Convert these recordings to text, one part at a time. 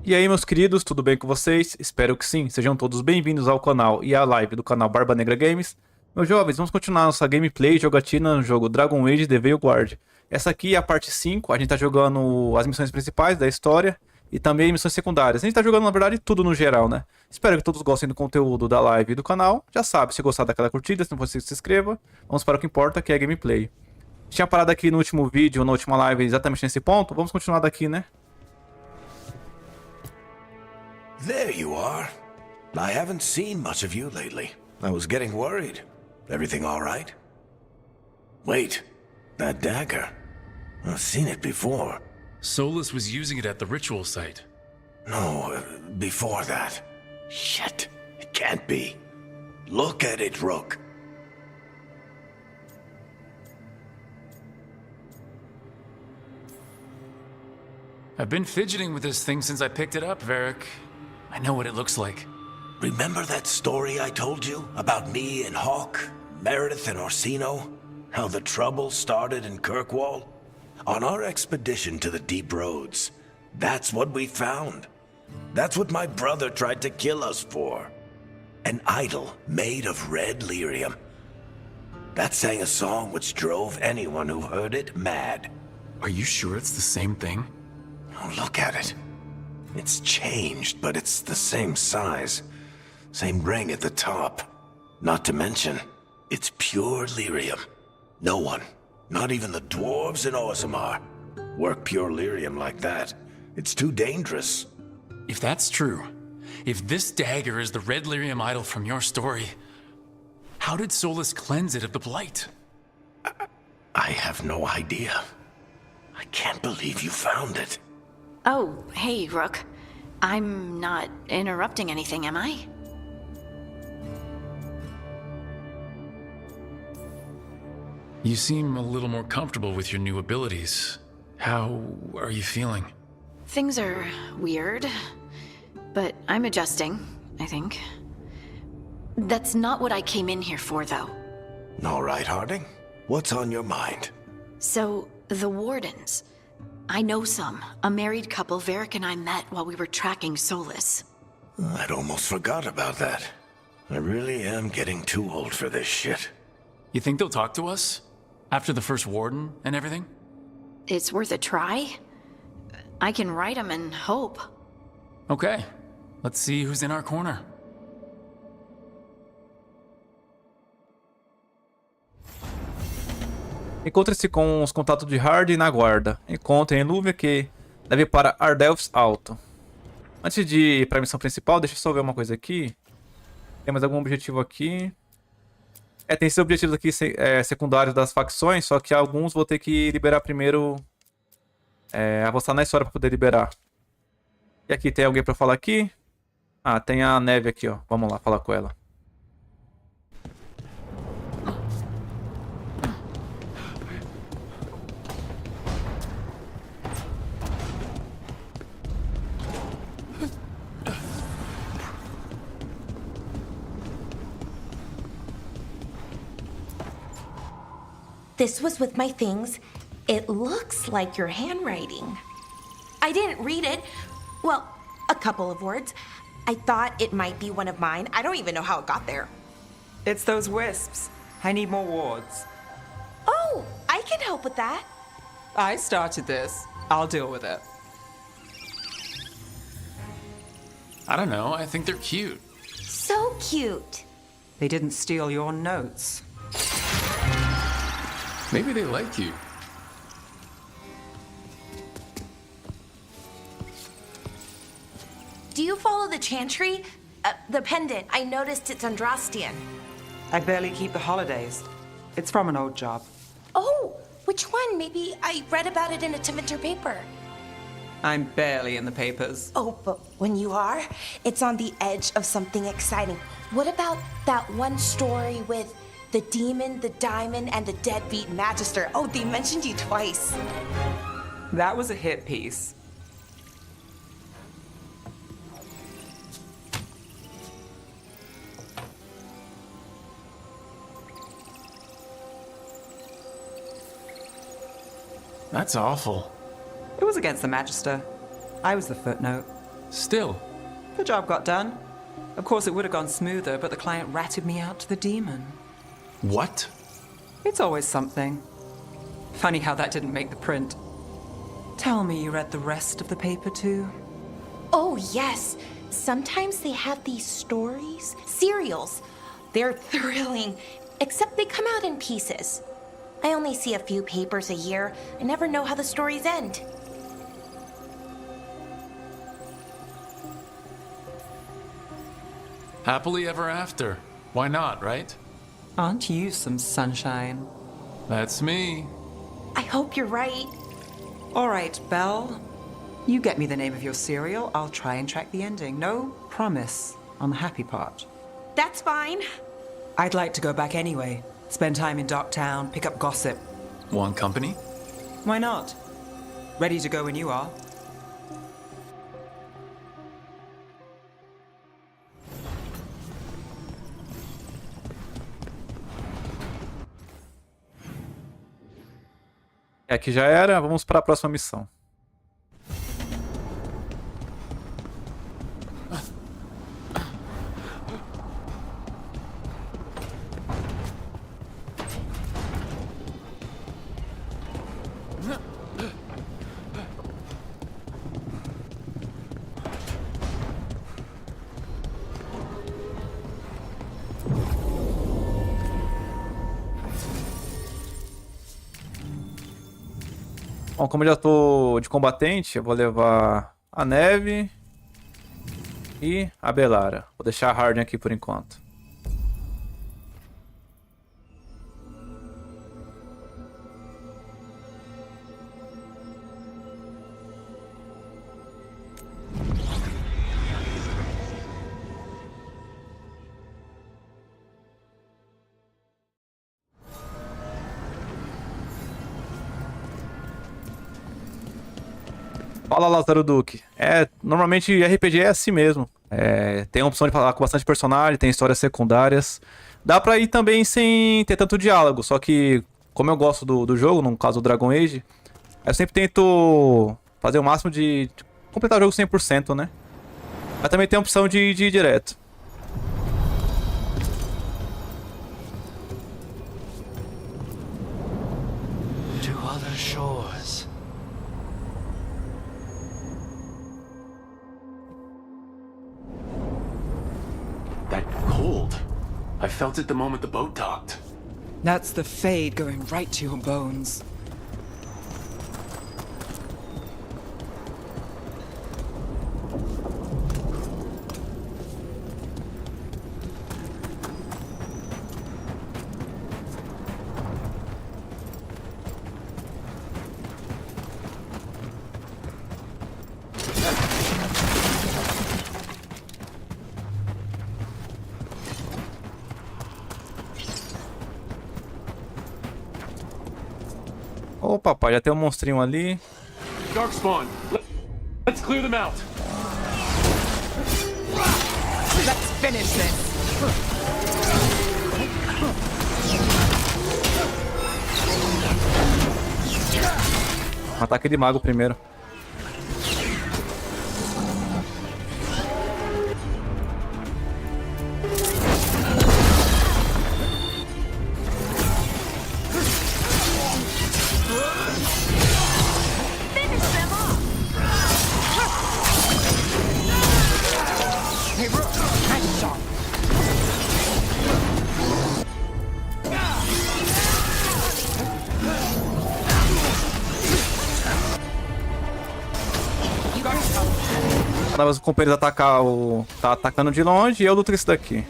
E aí, meus queridos, tudo bem com vocês? Espero que sim. Sejam todos bem-vindos ao canal e à live do canal Barba Negra Games. Meus jovens, vamos continuar nossa gameplay jogatina no jogo Dragon Age The Veilguard. Essa aqui é a parte 5, a gente tá jogando as missões principais da história e também missões secundárias. A gente tá jogando, na verdade, tudo no geral, né? Espero que todos gostem do conteúdo da live e do canal. Já sabe, se gostar daquela curtida, se não for, se inscreva. Vamos para o que importa, que é a gameplay. Tinha parado aqui no último vídeo, na última live, exatamente nesse ponto. Vamos continuar daqui, né? There you are. I haven't seen much of you lately. I was getting worried. Everything all right? Wait, that dagger. I've seen it before. Solus was using it at the ritual site. No, before that. Shit, it can't be. Look at it, Rook. I've been fidgeting with this thing since I picked it up, Varric. I know what it looks like. Remember that story I told you about me and Hawk, Meredith and Orsino? How the trouble started in Kirkwall? On our expedition to the deep roads, that's what we found. That's what my brother tried to kill us for. An idol made of red lyrium. That sang a song which drove anyone who heard it mad. Are you sure it's the same thing? Oh, look at it. It's changed, but it's the same size. Same ring at the top. Not to mention, it's pure lyrium. No one, not even the dwarves in Orzammar, work pure lyrium like that. It's too dangerous. If that's true, if this dagger is the red lyrium idol from your story, how did Solus cleanse it of the blight? I have no idea. I can't believe you found it. Oh, hey, Rook. I'm not interrupting anything, am I? You seem a little more comfortable with your new abilities. How are you feeling? Things are weird, but I'm adjusting, I think. That's not what I came in here for, though. All right, Harding. What's on your mind? So, the Wardens. I know some. A married couple Varric and I met while we were tracking Solus. I'd almost forgot about that. I really am getting too old for this shit. You think they'll talk to us? After the first warden and everything? It's worth a try. I can write them and hope. Okay, let's see who's in our corner. Encontre-se com os contatos de Hard na Guarda. Encontre em Lúvia que deve ir para Ardelphs Alto. Antes de ir para a missão principal, deixa eu só ver uma coisa aqui. Tem mais algum objetivo aqui? Tem esses objetivos aqui secundários das facções, só que alguns vou ter que liberar primeiro. Avançar na história para poder liberar. E aqui, tem alguém para falar aqui? Ah, tem a Neve aqui, ó. Vamos lá, falar com ela. This was with my things. It looks like your handwriting. I didn't read it. Well, a couple of words. I thought it might be one of mine. I don't even know how it got there. It's those wisps. I need more wards. Oh, I can help with that. I started this. I'll deal with it. I don't know, I think they're cute. So cute. They didn't steal your notes. Maybe they like you. Do you follow the chantry? The pendant. I noticed it's Andrastian. I barely keep the holidays. It's from an old job. Oh, which one? Maybe I read about it in a Timenter paper. I'm barely in the papers. Oh, but when you are, it's on the edge of something exciting. What about that one story with the demon, the diamond, and the deadbeat magister? Oh, they mentioned you twice. That was a hit piece. That's awful. It was against the Magister. I was the footnote. Still, The job got done. Of course, it would have gone smoother, but the client ratted me out to the demon. what? It's always something. Funny how that didn't make the print. Tell me you read the rest of the paper too? Oh, yes. Sometimes they have these stories, serials. They're thrilling, except they come out in pieces. I only see a few papers a year. I never know how the stories end. Happily ever after. Why not, right? Aren't you some sunshine? That's me. I hope you're right. All right, Belle. You get me the name of your serial, I'll try and track the ending. No promise on the happy part. That's fine. I'd like to go back anyway. Spend time in Docktown, pick up gossip. Want company? Why not? Ready to go when you are. Aqui já era, vamos para a próxima missão. Bom, como eu já tô de combatente, eu vou levar a Neve e a Belara. Vou deixar a Harden aqui por enquanto. Fala, Lázaro Duque. Normalmente RPG é assim mesmo. Tem a opção de falar com bastante personagem, tem histórias secundárias. Dá pra ir também sem ter tanto diálogo, só que como eu gosto do jogo, no caso do Dragon Age, eu sempre tento fazer o máximo de completar o jogo 100%, né? Mas também tem a opção de ir direto. To other shores. That cold. I felt it the moment the boat docked. That's the fade going right to your bones. Ô, papai, já tem um monstrinho ali. Darkspawn. Let's clear them out. Let's finish this. Ataque de mago primeiro. Quando os companheiros atacar tá atacando de longe e eu luto esse daqui.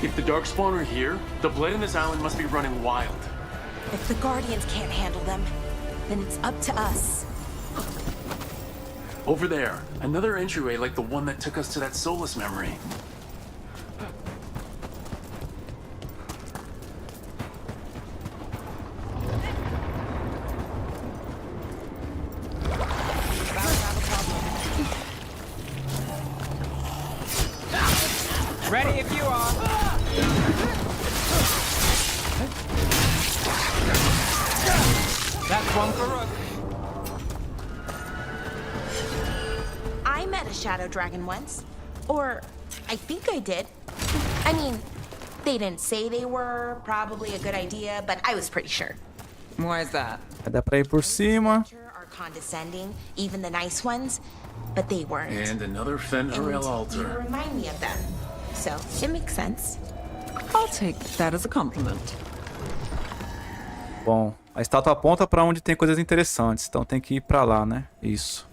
If the Darkspawn are here, the blood in this island must be running wild. If the Guardians can't handle them, then it's up to us. Over there, another entryway like the one that took us to that Solus memory. Ready if you are. That's one for us. I met a shadow dragon once. Or, I think I did. I mean, they didn't say they were probably a good idea, but I was pretty sure. Why is that? Dá pra ir por cima. Are condescending, even the nice ones, but they weren't. And another Fenrir You altar. remind me of them. So, it makes sense. I'll take that as a compliment. Bom, a estátua aponta pra onde tem coisas interessantes, então tem que ir pra lá, né? Isso.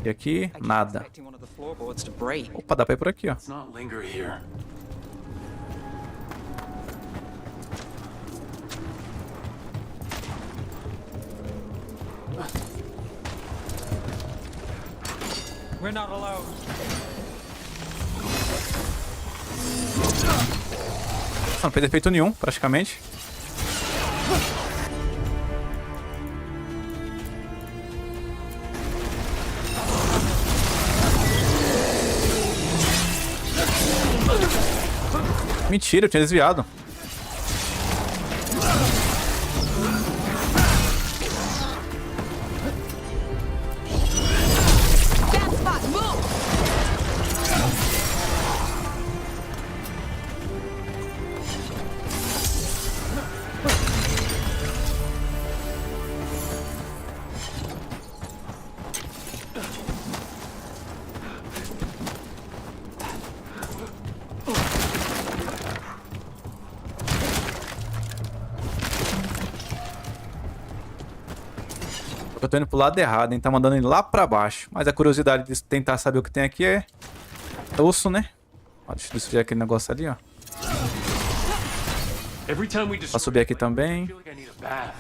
E aqui, I keep nada. expecting one of the floorboards to break. Opa, dá pra ir por aqui, ó. Let's not linger here. We're not alone. Não fez efeito nenhum, praticamente. Mentira, eu tinha desviado. Eu tô indo pro lado errado, hein? Tá mandando ele lá pra baixo. Mas a curiosidade de tentar saber o que tem aqui é osso, né? Ó, deixa eu destruir aquele negócio ali, ó. Every time we Pra subir aqui também. I feel like I need a bath.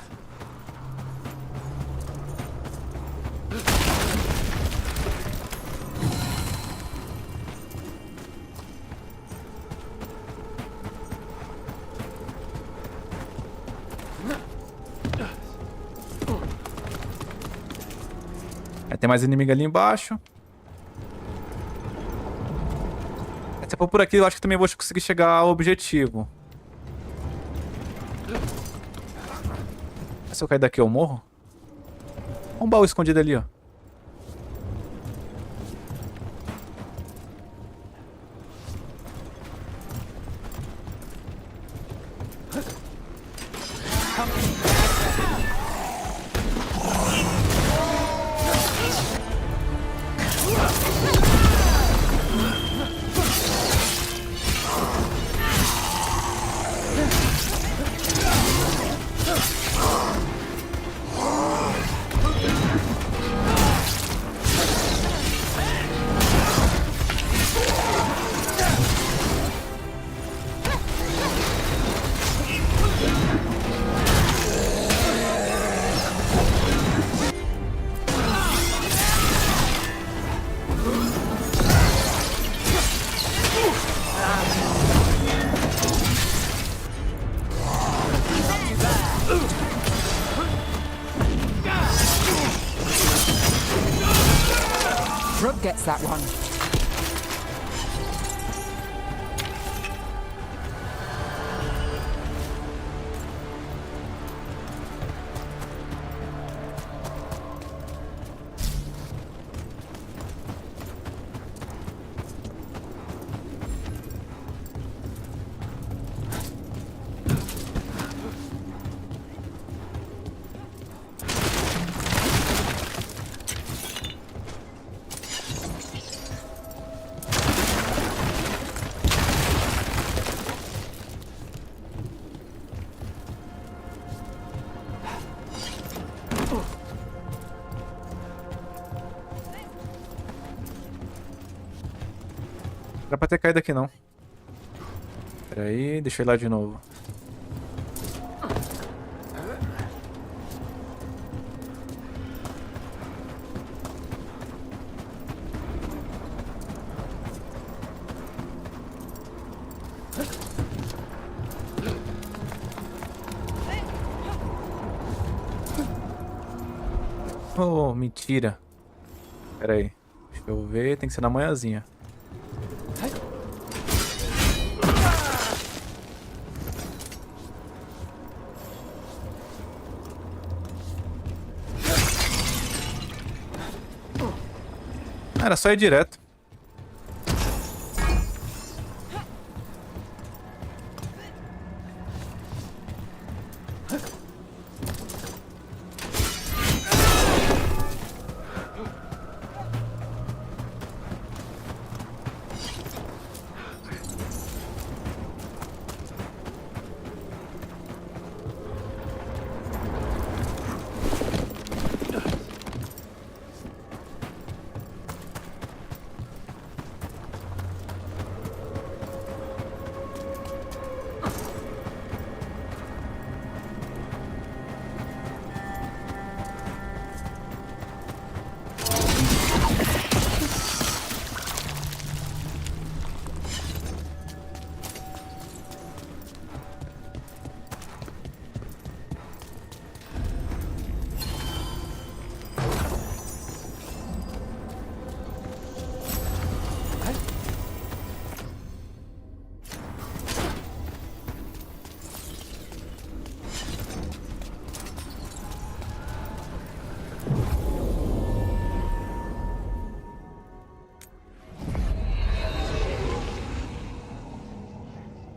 Aí tem mais inimigo ali embaixo. Se eu for por aqui, eu acho que também vou conseguir chegar ao objetivo. Se eu cair daqui, eu morro? Um baú escondido ali, ó. Brooke gets that one. Não era pra ter caído aqui, não. Pera aí, deixa eu ir lá de novo. Oh, mentira. Pera aí. Deixa eu ver, tem que ser na manhãzinha. Era só ir direto.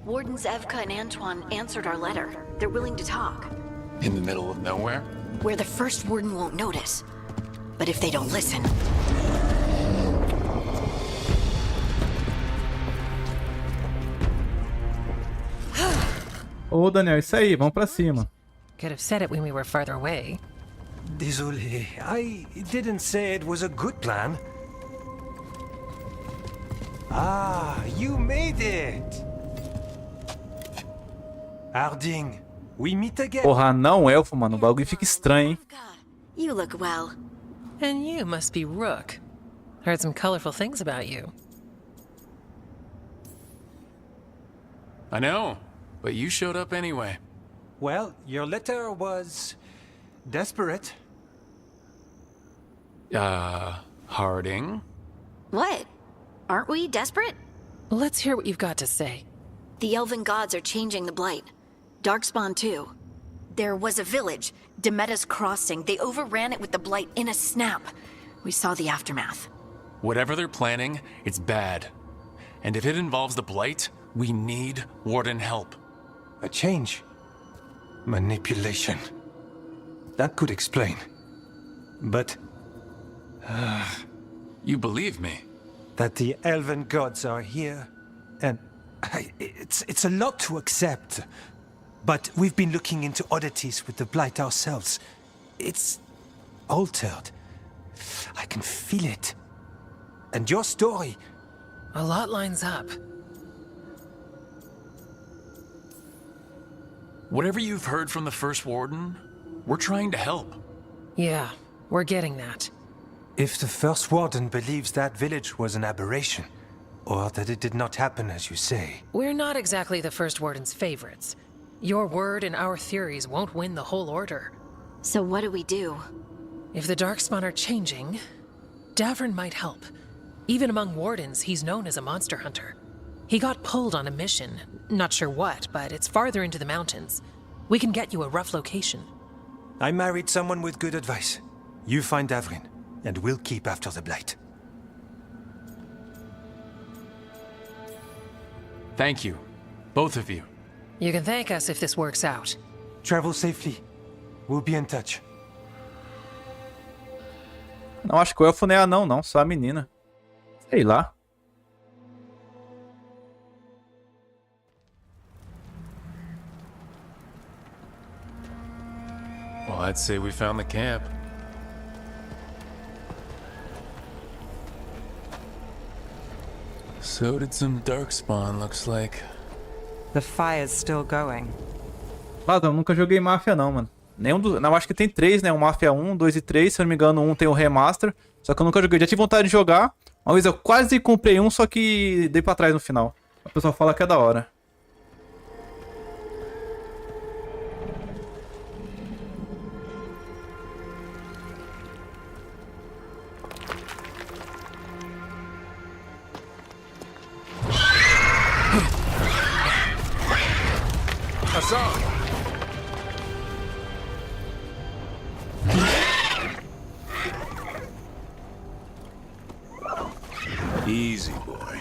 Wardens Evka and Antoine answered our letter. They're willing to talk. In the middle of nowhere? Where the first warden won't notice. But if they don't listen... Ô, Daniel, isso aí, vamos pra cima. Could have said it when we were farther away. Désolé, I didn't say it was a good plan. Ah, you made it! Harding, we meet again. Porra, não elfo, mano. O bagulho fica estranho, hein? You look well. And you must be Rook. Heard some colorful things about you. I know, but you showed up anyway. Well, your letter was desperate. Harding? What? Aren't we desperate? Let's hear what you've got to say. The elven gods are changing the blight. Darkspawn too. There was a village, Demeta's Crossing. They overran it with the blight in a snap. We saw the aftermath. Whatever they're planning, it's bad. And if it involves the Blight, we need Warden help. A change. Manipulation. That could explain. But You believe me? that the elven gods are here, and it's a lot to accept. But we've been looking into oddities with the blight ourselves. It's altered. I can feel it. And your story, A lot lines up. Whatever you've heard from the First Warden, we're trying to help. Yeah, we're getting that. if the First Warden believes that village was an aberration, or that it did not happen as you say. We're not exactly the First Warden's favorites. Your word and our theories won't win the whole order. So what do we do? If the Darkspawn are changing, Davrin might help. Even among Wardens, he's known as a monster hunter. He got pulled on a mission. Not sure what, but it's farther into the mountains. We can get you a rough location. I married someone with good advice. You find Davrin, and we'll keep after the Blight. Thank you, both of you. You can thank us if this works out. Travel safely. We'll be in touch. Não, acho que o elfo não é anão, não. Só a menina. Sei lá. Well, I'd say we found the camp. So did some Darkspawn, looks like. The fire's still going. Mas eu nunca joguei Máfia não, mano. Nenhum dos... Não, acho que tem 3, né? O Máfia 1, 2 e 3. Se eu não me engano, um tem o remaster. Só que eu nunca joguei. Já tive vontade de jogar. Uma vez eu quase comprei um, só que dei pra trás no final. O pessoal fala que é da hora. Easy, boy.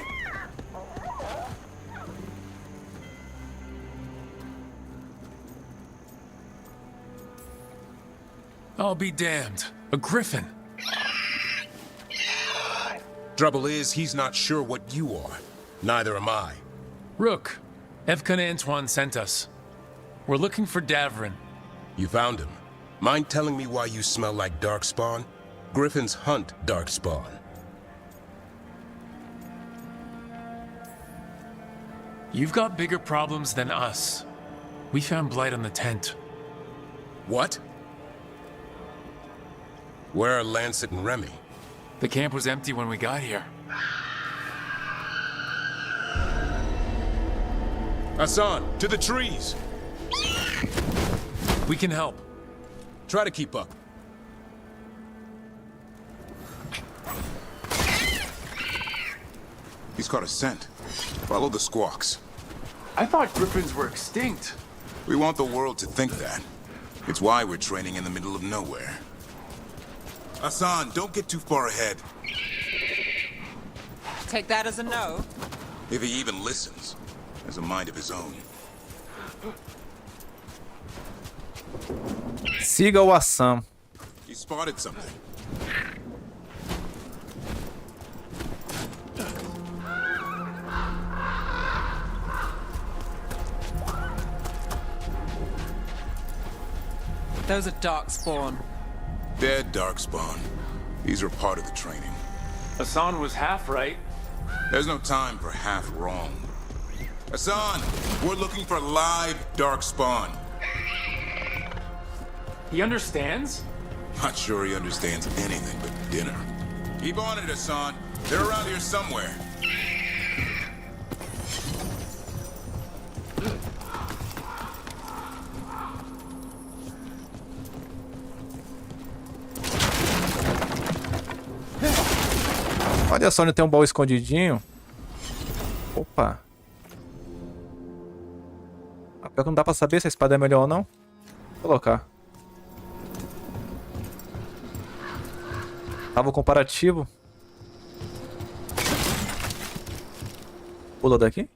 I'll be damned. A griffin. Trouble is, he's not sure what you are. Neither am I. Rook, Evka and Antoine sent us. We're looking for Davrin. You found him. Mind telling me why you smell like darkspawn? Griffins hunt darkspawn. You've got bigger problems than us. We found blight on the tent. What? Where are Lancet and Remy? The camp was empty when we got here. Hassan, to the trees! We can help. Try to keep up. He's caught a scent. Follow the squawks. I thought griffins were extinct. We want the world to think that. It's why we're training in the middle of nowhere. Hassan, don't get too far ahead. Take that as a no. If he even listens. Has a mind of his own. Siga o Assam. He spotted something. Those are darkspawn. Dead darkspawn. These are part of the training. Hassan was half right. There's no time for half wrong. Hassan, we're looking for live darkspawn. He understands? Not sure he understands anything but dinner. Keep on it, Hassan. They're around here somewhere. Olha só, onde tem um baú escondidinho. Opa. Pior que não dá pra saber se a espada é melhor ou não. Vou colocar. Tava o comparativo. Pula daqui.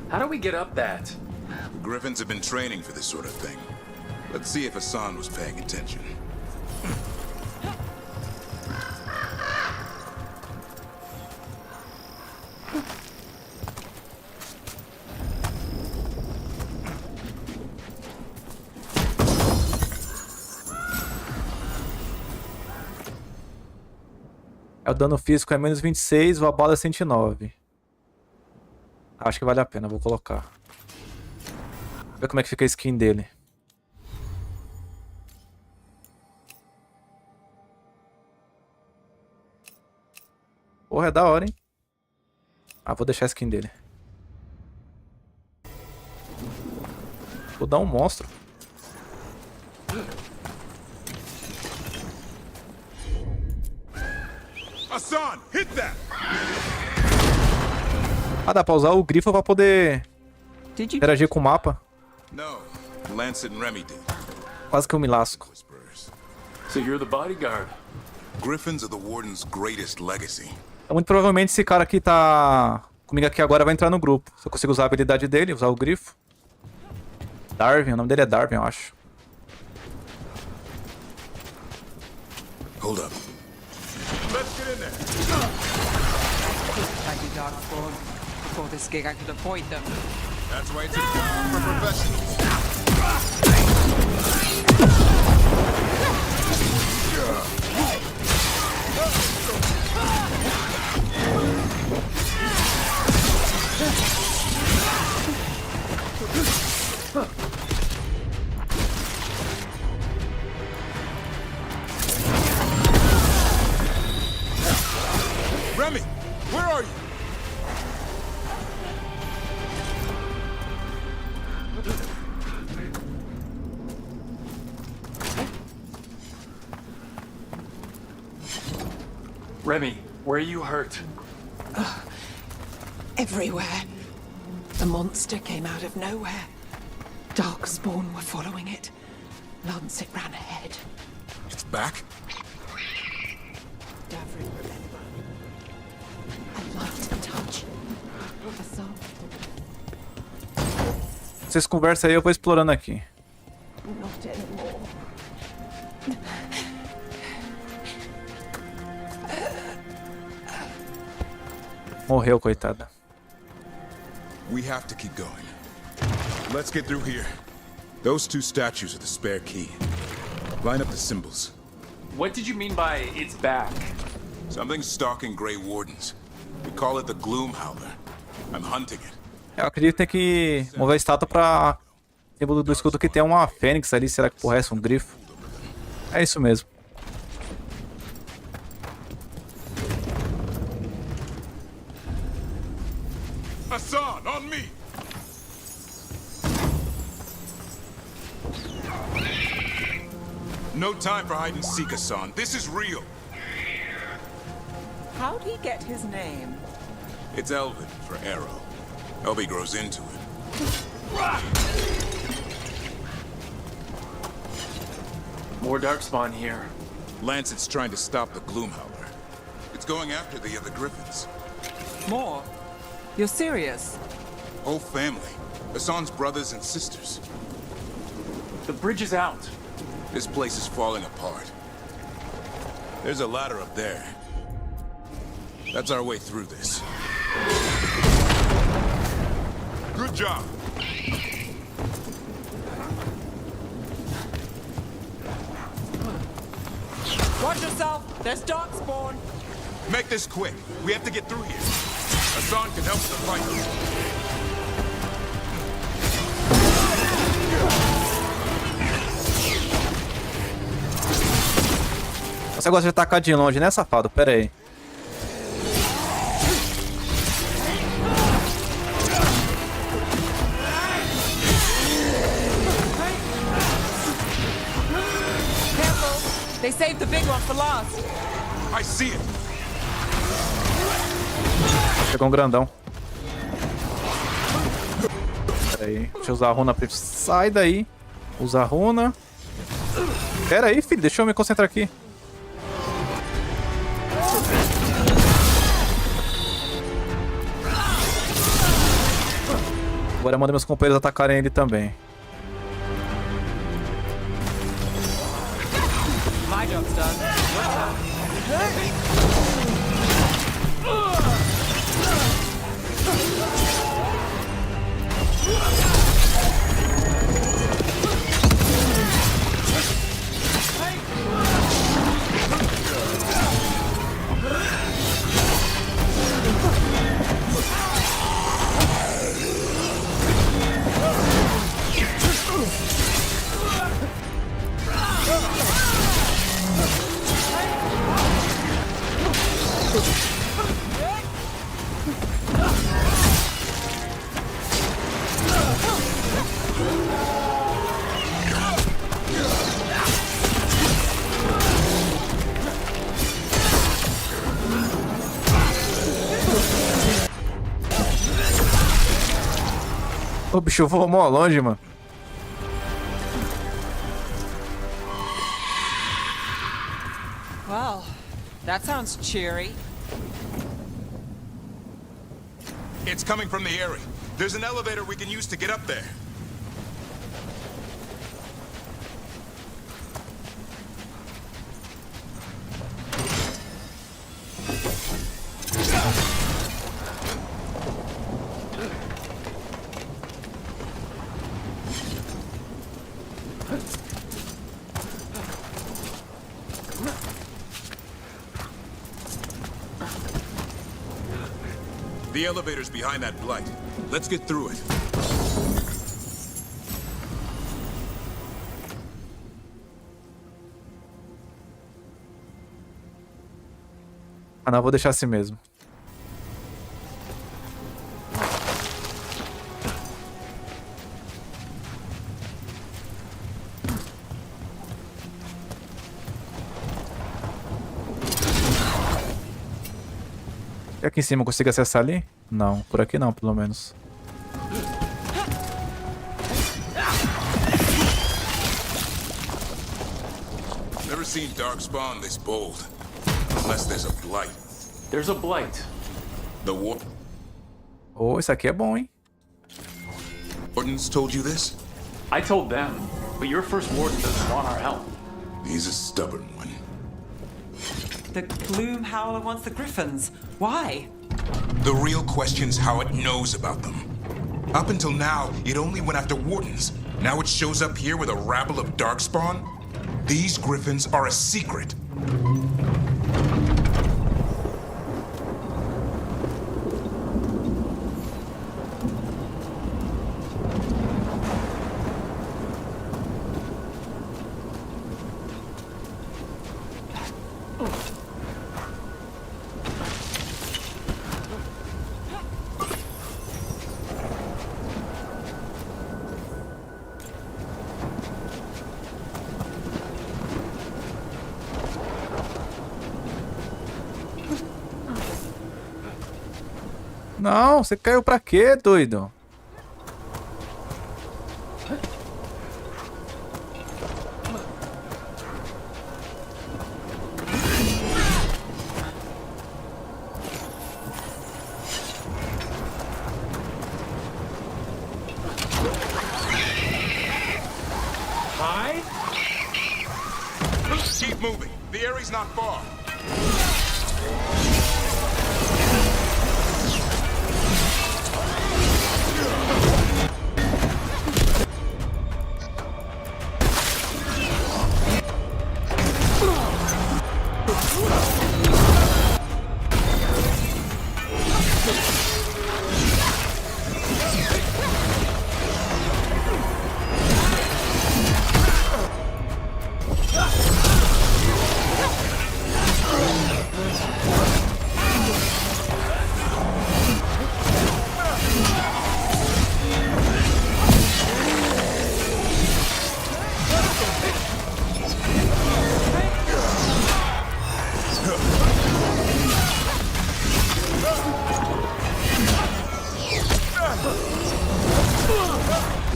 How do we get up that? The Griffins have been training for this sort of thing. Let's see if Hassan was paying attention. O dano físico é menos 26, a bala é 109. Acho que vale a pena, vou colocar. Ver como é que fica a skin dele. Porra, é da hora, hein? Ah, vou deixar a skin dele. Vou dar um monstro. Hassan, hit that! Ah, dá pra usar o grifo pra poder interagir com o mapa. No, Lancet and Remy did. Quase que eu me lasco. Whisperers. So you're the bodyguard. Griffins are the Warden's greatest legacy. Então, muito provavelmente esse cara que tá comigo aqui agora vai entrar no grupo. Se eu consigo usar a habilidade dele, usar o grifo. Darwin, o nome dele é Darwin, eu acho. Hold up. Let's get in there. Thank you, darkspawn. Before this gig, I could avoid them. That's why it's a job for professionals. Remy, where are you? Remy, where are you hurt? Everywhere. The monster came out of nowhere. Darkspawn were following it. Lancet ran ahead. It's back? Davrin, remember. A light touch. A soul. Vocês conversam aí, eu vou explorando aqui. Not anymore. Morreu, coitada. We have to keep going. Let's get through here. Those two statues are the spare key. Line up the symbols. What did you mean by it's back? Something's stalking Grey Wardens. We call it the Gloom Howler. I'm hunting it. Eu acredito que tem que mover a estátua pra símbolo do escudo que tem uma fênix ali. Será que porra é essa? Um grifo? É isso mesmo. Hassan, on me! No time for hide and seek, Hassan. This is real. How'd he get his name? It's Elven for arrow. Elby grows into it. More Darkspawn here. Lancet's trying to stop the Gloom Howler. It's going after the other Griffins. More? You're serious? Whole family. Hassan's brothers and sisters. The bridge is out. This place is falling apart. There's a ladder up there. That's our way through this. Good job. Watch yourself! There's Darkspawn! Make this quick. We have to get through here. Hassan can help with the fight. Você gosta de atacar de longe, né, safado? Pera aí. They saved the big one for last. I see it. Pegou um grandão. Pera aí. Deixa eu usar a runa. Sai daí. Usa a runa. Pera aí, filho. Deixa eu me concentrar aqui. Agora manda meus companheiros atacarem ele também. My job's done. O bicho voou mó longe, mano. Well, that sounds cheery. It's coming from the area. There's an elevator we can use to get up there. The elevator's behind that blight. Let's get through it. Ah, não, vou deixar assim mesmo. E aqui em cima eu consigo acessar ali? Não, por aqui não, pelo menos. Never seen Darkspawn this bold. Unless there's a blight. There's a blight. The war... Oh, isso aqui é bom, hein? Wardens told you this? I told them, but your first warden doesn't want our help. He's a stubborn one. The Gloom Howler wants the Griffins. Why? The real question's how it knows about them. Up until now, it only went after Wardens. Now it shows up here with a rabble of Darkspawn? These Griffins are a secret. Não, você caiu pra quê, doido? Keep moving. The area's not far.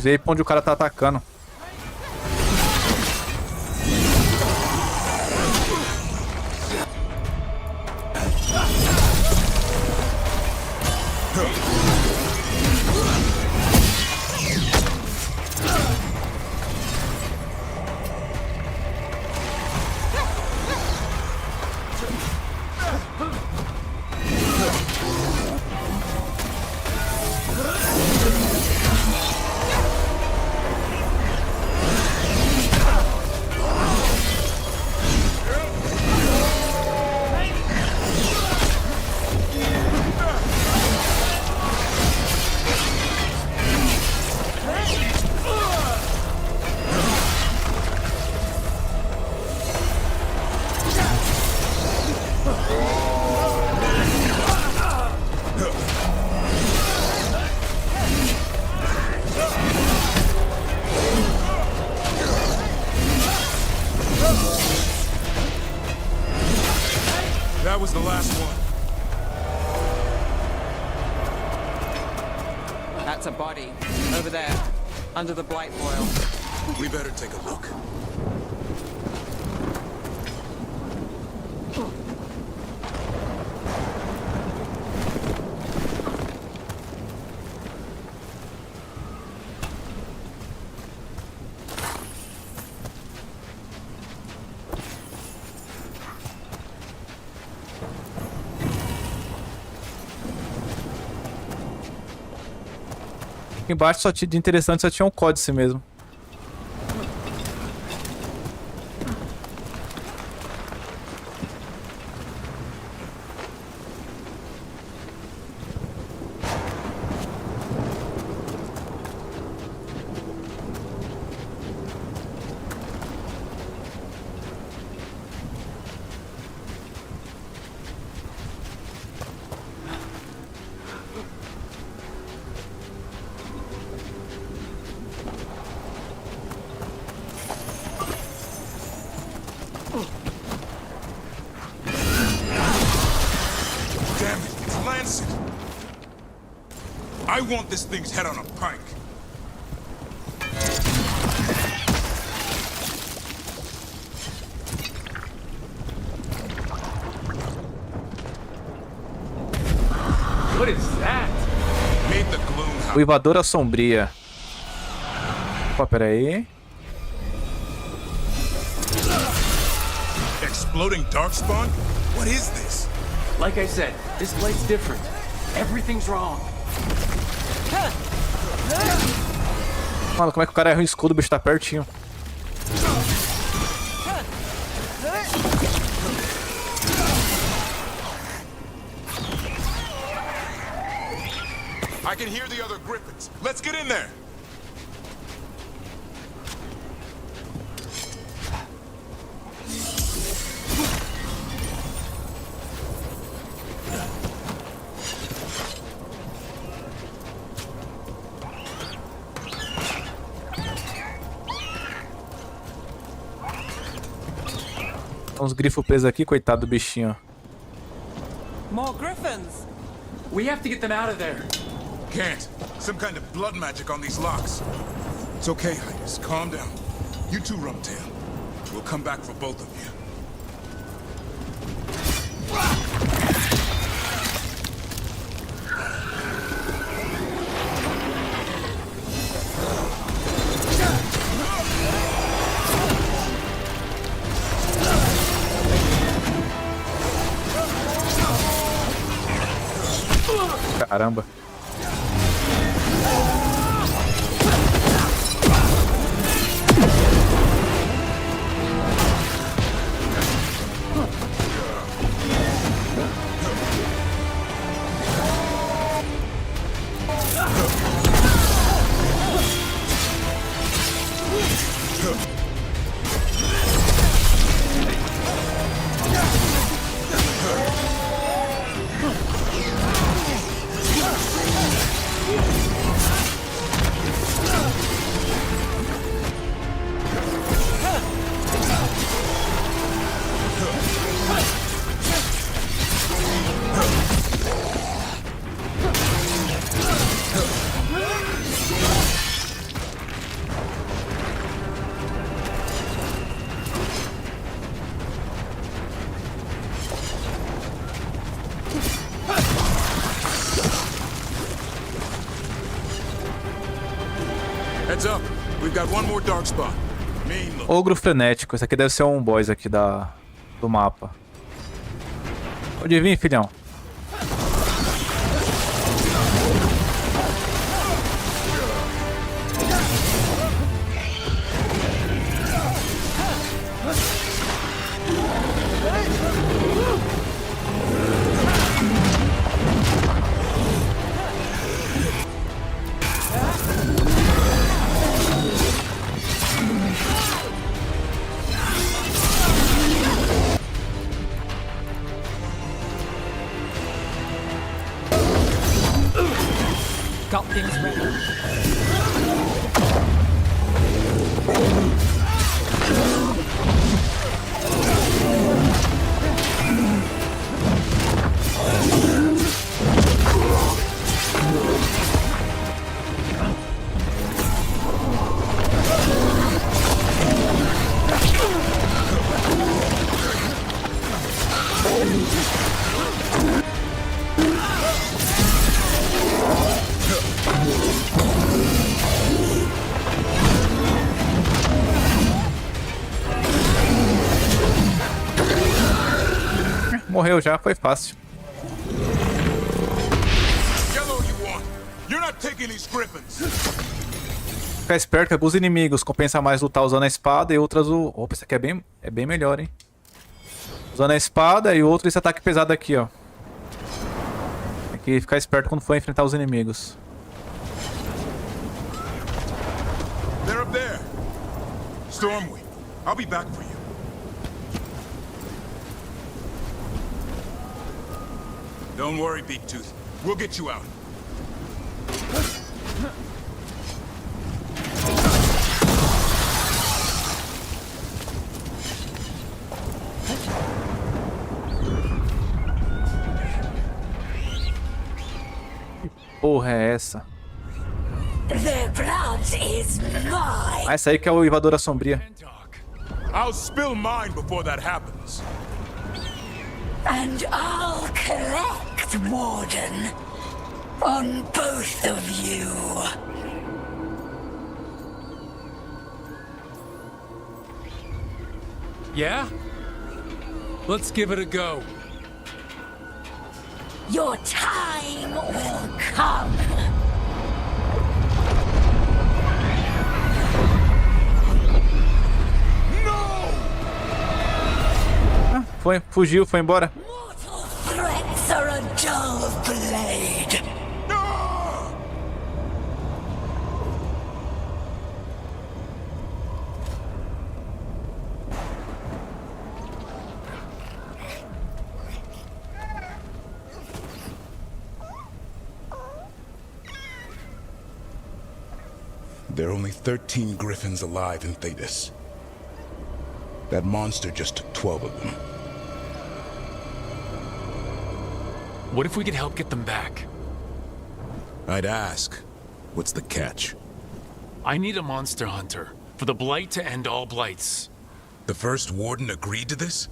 Ver pra onde o cara tá atacando. That was the last one. That's a body. Over there. Under the blight boil. We better take a look. Aqui embaixo só de interessante só tinha um códice mesmo. rancid. I want this thing's head on a pike. What is that? Made the gloom house. Uivadora sombria. Opa, pera aí. Exploding darkspawn? What is this? Like I said, this blight's different. Everything's wrong. Mano, como é que o cara erra o escudo? O bicho tá pertinho. I can hear the other griffins. Let's get in there. Uns grifos presos aqui, coitado do bichinho. More griffins! We have to get them out of there. Can't. Some kind of blood magic on these locks. It's okay, Highness. Calm down. You two, Rumtail. We'll come back for both of you. Caramba. Heads up. We've got one more darkspawn. Mean look. Ogro frenético. Esse aqui deve ser um boss aqui do mapa. Pode vir, filhão. Got things ready. Morreu já, foi fácil. Yellow you want. You're not taking these griffins. Ficar esperto que alguns inimigos compensa mais lutar usando a espada e outras o... Opa, isso aqui é bem melhor, hein? Usando a espada e outro esse ataque pesado aqui, ó. Tem que ficar esperto quando for enfrentar os inimigos. They're up there. Stormwind, I'll be back for you. Don't worry, Big Tooth. We'll get you out. porra é essa? The blood is mine. Ah, essa aí que é o Invadora Sombria. I'll spill mine before that happens. And I'll collect, Warden, on both of you. Yeah? Let's give it a go. Your time will come. Ah, fugiu, foi embora. Mortal threats are a dull blade. There are only 13 griffins alive in Thetis. That monster just took 12 of them. What if we could help get them back? I'd ask, what's the catch? I need a monster hunter for the blight to end all blights. The first warden agreed to this?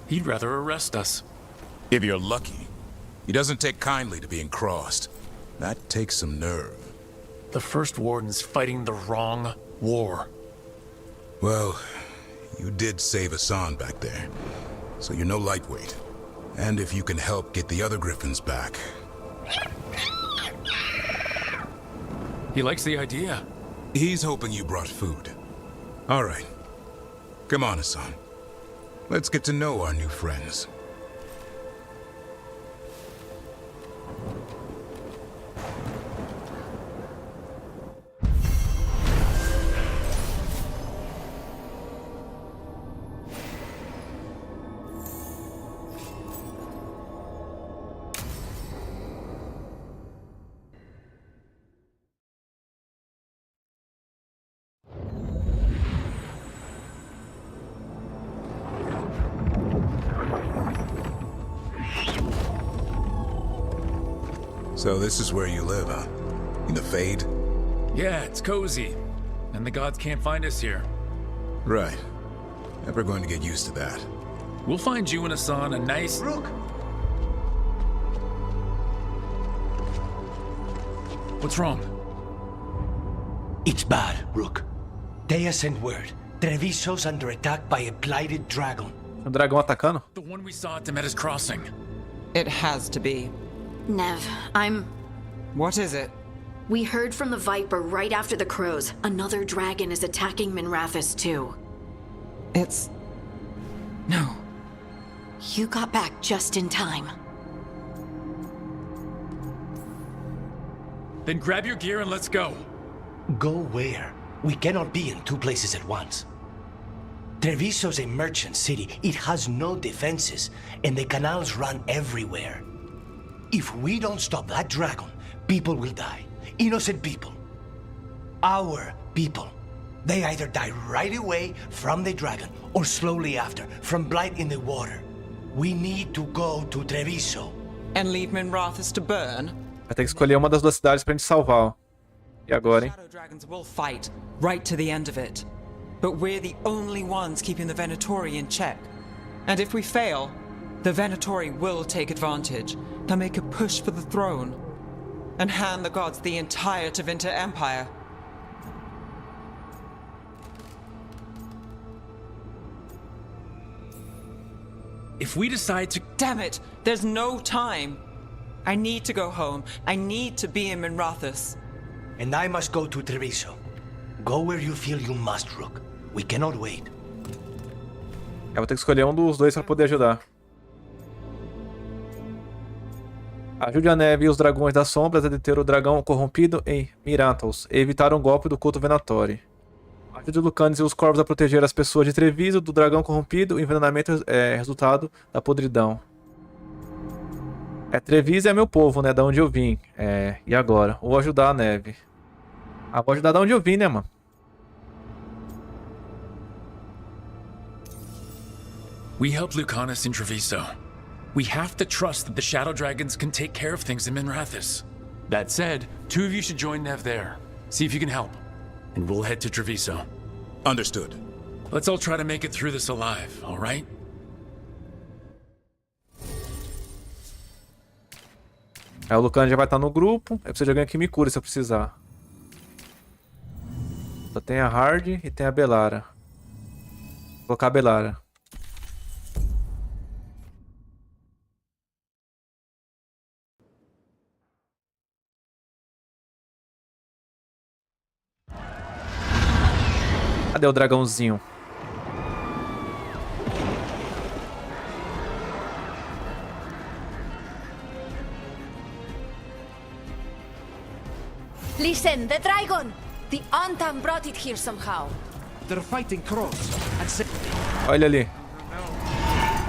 He'd rather arrest us. If you're lucky. He doesn't take kindly to being crossed. That takes some nerve. The first warden's fighting the wrong war. Well, you did save Hassan back there, so you're no lightweight. And if you can help get the other griffins back... He likes the idea. He's hoping you brought food. All right. Come on, Hassan. Let's get to know our new friends. So this is where you live, huh? In the Fade? Yeah, it's cozy. And the gods can't find us here. Right. Never going to get used to that. We'll find you and Hassan a nice... Rook! What's wrong? It's bad, Rook. Dea sent word. Treviso's under attack by a blighted dragon. Um dragão atacando? The one we saw at Demeter's Crossing. It has to be. Nev, What is it? We heard from the Viper right after the crows. Another dragon is attacking Minrathous too. It's... No. You got back just in time. Then grab your gear and let's go. Go where? We cannot be in two places at once. Treviso's a merchant city. It has no defenses, and the canals run everywhere. If we don't stop that dragon, people will die. Innocent people. Our people. They either die right away from the dragon, or slowly after, from blight in the water. We need to go to Treviso. And leave Minrathous to burn? Vai ter que escolher uma das duas cidades pra gente salvar, ó. E agora, hein? Shadow dragons will fight, right to the end of it. But we're the only ones keeping the Venatori in check. And if we fail, the Venatori will take advantage. They'll make a push for the throne. And hand the gods the entire Tevinter Empire. If we decide to... Damn it! There's no time! I need to go home. I need to be in Minrathous. And I must go to Treviso. Go where you feel you must, Rook. We cannot wait. Eu vou ter que escolher um dos dois pra poder ajudar. Ajude a Neve e os dragões das sombras a deter o dragão corrompido em Miratos e evitar um golpe do culto Venatori. Ajude Lucanes e os corvos a proteger as pessoas de Treviso do dragão corrompido. O envenenamento é resultado da podridão. Treviso é meu povo, né? Da onde eu vim. E agora? Vou ajudar a Neve. Vou ajudar da onde eu vim, né, mano? We helped Lucanus in Treviso. We have to trust that the Shadow Dragons can take care of things in Minrathous. That said, 2 of you should join Nev there. See if you can help. And we'll head to Treviso. Understood. Let's all try to make it through this alive, all right? Aí o Lucanus já vai estar no grupo. Eu preciso de alguém que me cure se eu precisar. Só tem a Hard e tem a Belara. Vou colocar a Belara. Cadê o dragãozinho? Listen, the dragon! The Antam brought it here somehow. They're fighting Cross and Olha ali.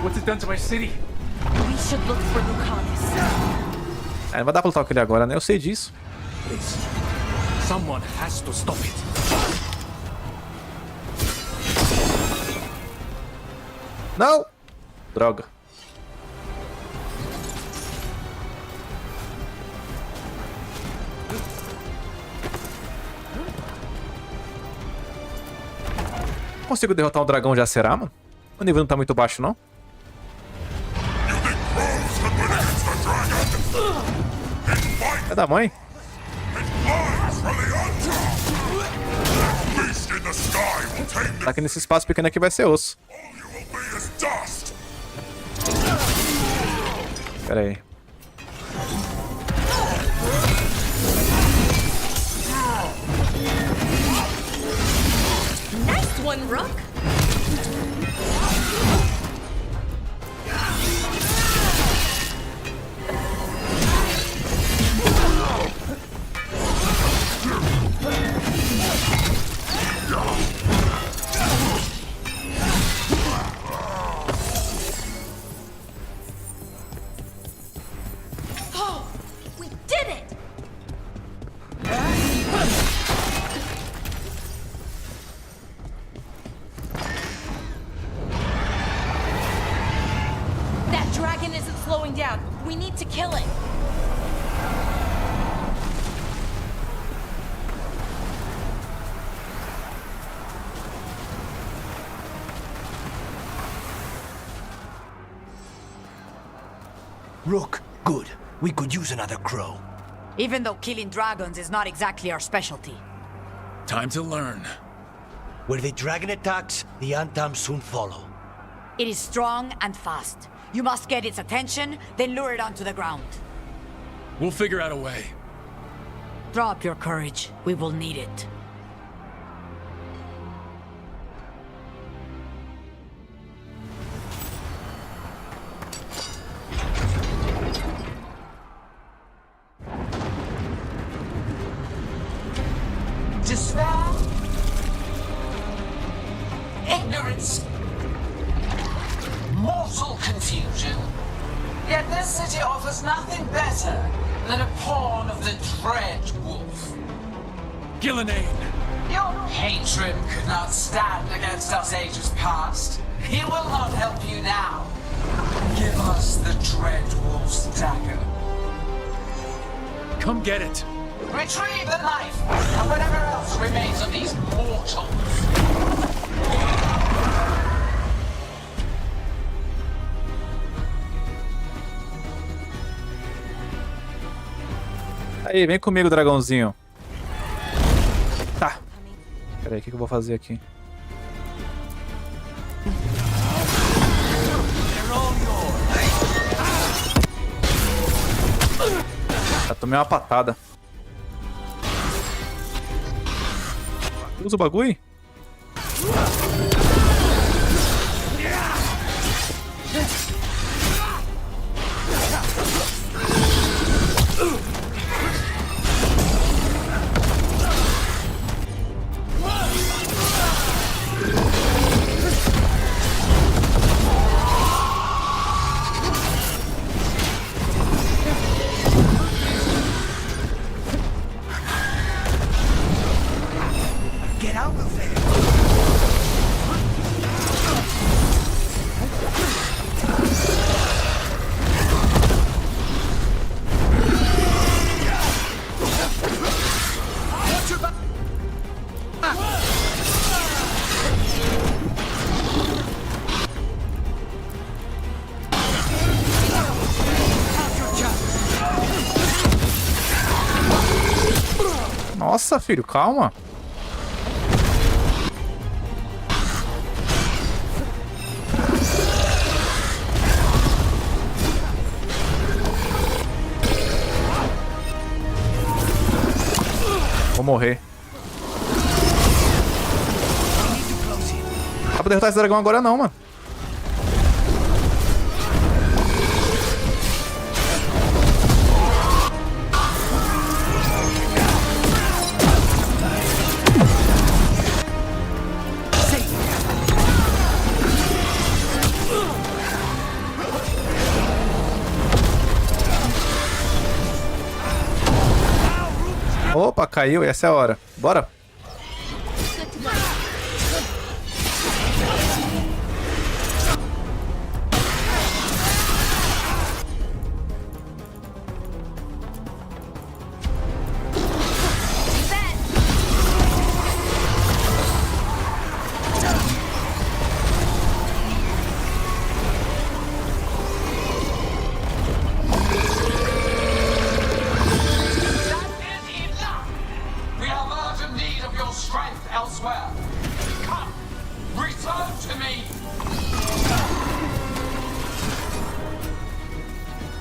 What's it done to my city? We should look for Lucanus. Não vai dar pra lutar com ele agora, né? Eu sei disso. Please. Someone has to stop it. Não! Droga. Consigo derrotar um dragão já será, mano? O nível não tá muito baixo, não? É da mãe? Tá aqui nesse espaço pequeno aqui vai ser osso. Pera aí. Nice one, Rook. Oh, we did it! That dragon isn't slowing down. We need to kill it. Rook, good. We could use another crow. Even though killing dragons is not exactly our specialty. Time to learn. Where the dragon attacks, the Antam soon follow. It is strong and fast. You must get its attention, then lure it onto the ground. We'll figure out a way. Drop your courage. We will need it. Despair, ignorance, mortal confusion. Yet this city offers nothing better than a pawn of the Dread Wolf. Gillenane! Your hatred could not stand against us ages past. He will not help you now. Give us the Dread Wolf's dagger. Come get it! Retrieve the knife and whatever else remains of these mortals. Aí, vem comigo, dragãozinho. Tá. Pera aí, o que eu vou fazer aqui? Já tomei uma patada. Usa o bagulho? Get out of there! Nossa, filho, calma. Vou morrer. Não dá pra derrotar esse dragão agora não, mano. Opa, caiu, essa é a hora. Bora.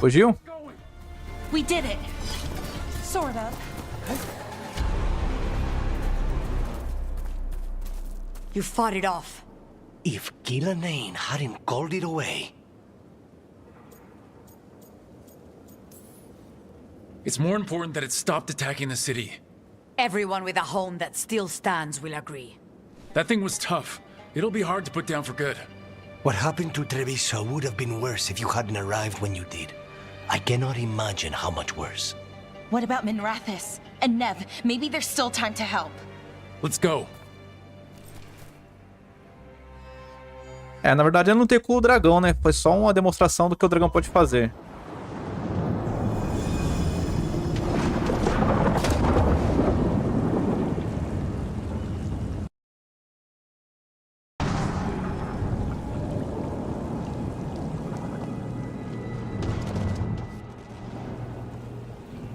Fugiu? We did it. Sort of. You fought it off. If Gillanane hadn't called it away. It's more important that it stopped attacking the city. Everyone with a home that still stands will agree. That thing was tough. It'll be hard to put down for good. What happened to Treviso would have been worse if you hadn't arrived when you did. I cannot imagine how much worse. What about Minrathis and Nev? Maybe there's still time to help. Let's go. Na verdade eu não tenho com o dragão, né? Foi só uma demonstração do que o dragão pode fazer.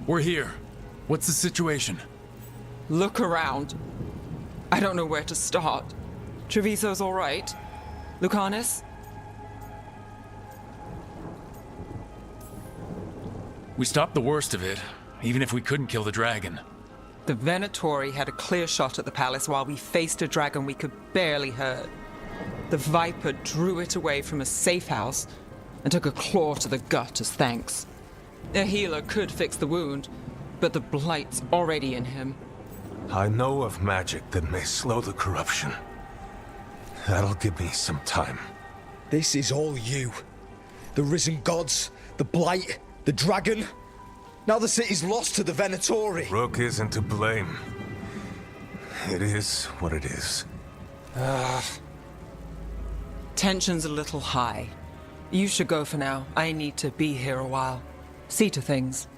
We're here. What's the situation? Look around. I don't know where to start. Treviso's all right. Lucanus? We stopped the worst of it, even if we couldn't kill the dragon. The Venatori had a clear shot at the palace while we faced a dragon we could barely hurt. The Viper drew it away from a safe house and took a claw to the gut as thanks. A healer could fix the wound, but the blight's already in him. I know of magic that may slow the corruption. That'll give me some time. This is all you. The risen gods, the blight, the dragon. Now the city's lost to the Venatori. Rook isn't to blame. It is what it is. Tension's a little high. You should go for now. I need to be here a while. See to things.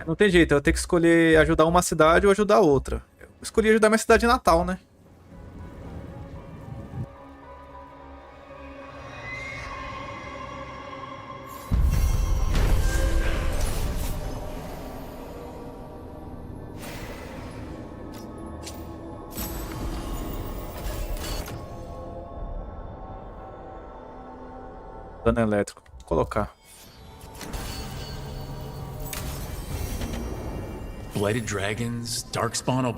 Não tem jeito, eu tenho que escolher ajudar uma cidade ou ajudar outra. Eu escolhi ajudar minha cidade natal, né? Dano elétrico. Vou colocar. Blighted dragons, darkspawn.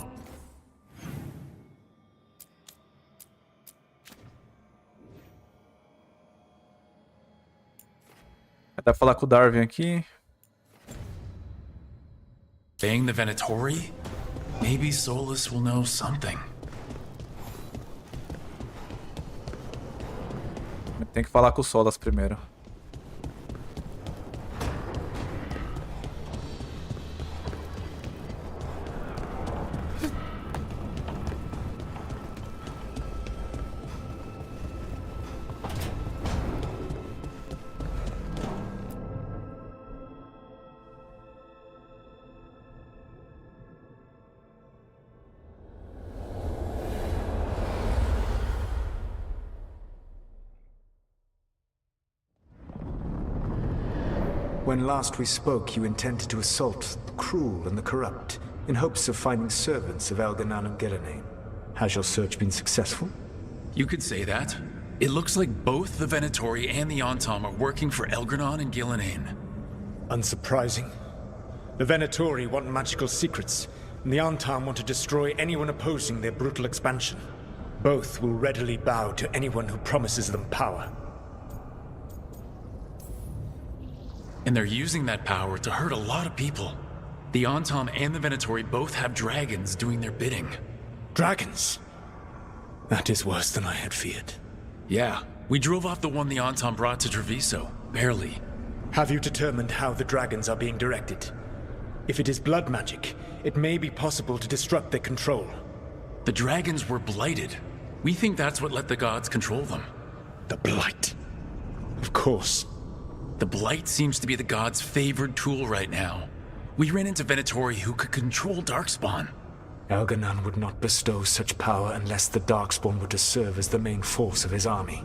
Dá pra falar com o Darwin aqui. Bang the Venatori? Maybe Solus will know something. Tem que falar com o Solas primeiro. When last we spoke, you intended to assault the cruel and the corrupt, in hopes of finding servants of Elganan and Gillenane. Has your search been successful? You could say that. It looks like both the Venatori and the Ontom are working for Elganon and Gillenane. Unsurprising. The Venatori want magical secrets, and the Ontom want to destroy anyone opposing their brutal expansion. Both will readily bow to anyone who promises them power. And they're using that power to hurt a lot of people. The Ontom and the Venatori both have dragons doing their bidding. Dragons? That is worse than I had feared. Yeah, we drove off the one the Ontom brought to Treviso. Barely. Have you determined how the dragons are being directed? If it is blood magic, it may be possible to disrupt their control. The dragons were blighted. We think that's what let the gods control them. The blight. Of course. The blight seems to be the gods' favored tool right now. We ran into Venatori who could control Darkspawn. Elganan would not bestow such power unless the Darkspawn were to serve as the main force of his army.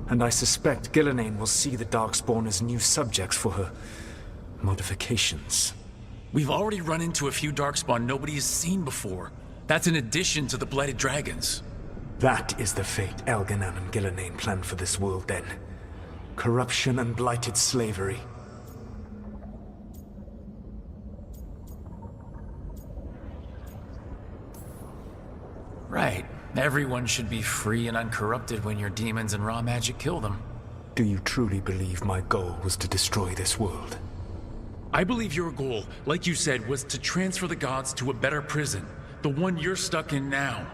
And I suspect Gillenane will see the Darkspawn as new subjects for her modifications. We've already run into a few Darkspawn nobody has seen before. That's in addition to the blighted dragons. That is the fate Elganan and Gillenane planned for this world then. Corruption and blighted slavery. Right. Everyone should be free and uncorrupted when your demons and raw magic kill them. Do you truly believe my goal was to destroy this world? I believe your goal, like you said, was to transfer the gods to a better prison. The one you're stuck in now.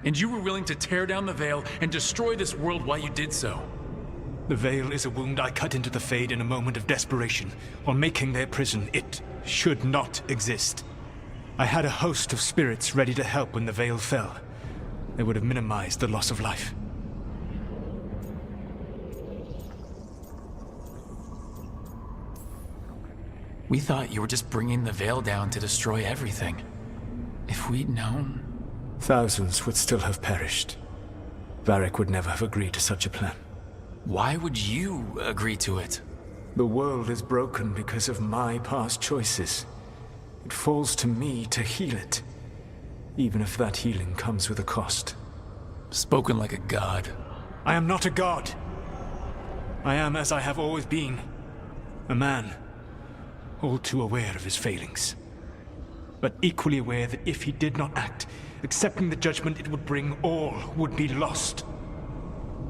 And you were willing to tear down the veil and destroy this world while you did so. The veil is a wound I cut into the Fade in a moment of desperation, while making their prison. It should not exist. I had a host of spirits ready to help when the veil fell. They would have minimized the loss of life. We thought you were just bringing the veil down to destroy everything. If we'd known... Thousands would still have perished. Varric would never have agreed to such a plan. Why would you agree to it? The world is broken because of my past choices. It falls to me to heal it, even if that healing comes with a cost. Spoken like a god. I am not a god. I am as I have always been. A man, all too aware of his failings. But equally aware that if he did not act, accepting the judgment it would bring, all would be lost.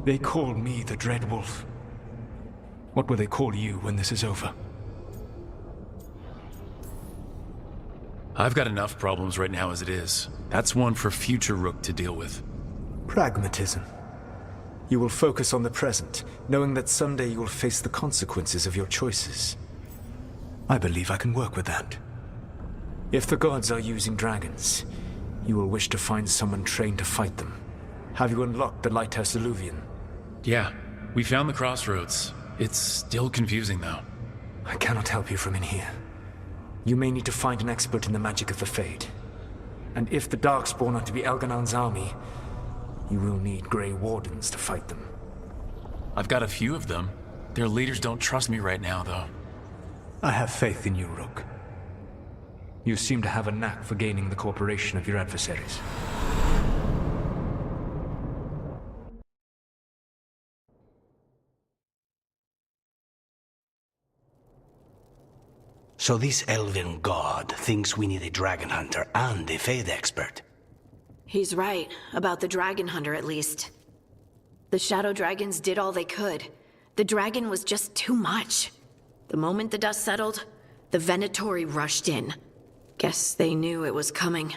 They call me the Dread Wolf. What will they call you when this is over? I've got enough problems right now as it is. That's one for future Rook to deal with. Pragmatism. You will focus on the present, knowing that someday you will face the consequences of your choices. I believe I can work with that. If the gods are using dragons, you will wish to find someone trained to fight them. Have you unlocked the Lighthouse Illuvian? Yeah, we found the crossroads. It's still confusing, though. I cannot help you from in here. You may need to find an expert in the magic of the Fade. And if the Darkspawn are to be Elganan's army, you will need Grey Wardens to fight them. I've got a few of them. Their leaders don't trust me right now, though. I have faith in you, Rook. You seem to have a knack for gaining the cooperation of your adversaries. So this elven god thinks we need a dragon hunter and a Fade expert. He's right, about the dragon hunter at least. The shadow dragons did all they could. The dragon was just too much. The moment the dust settled, the Venatori rushed in. Guess they knew it was coming.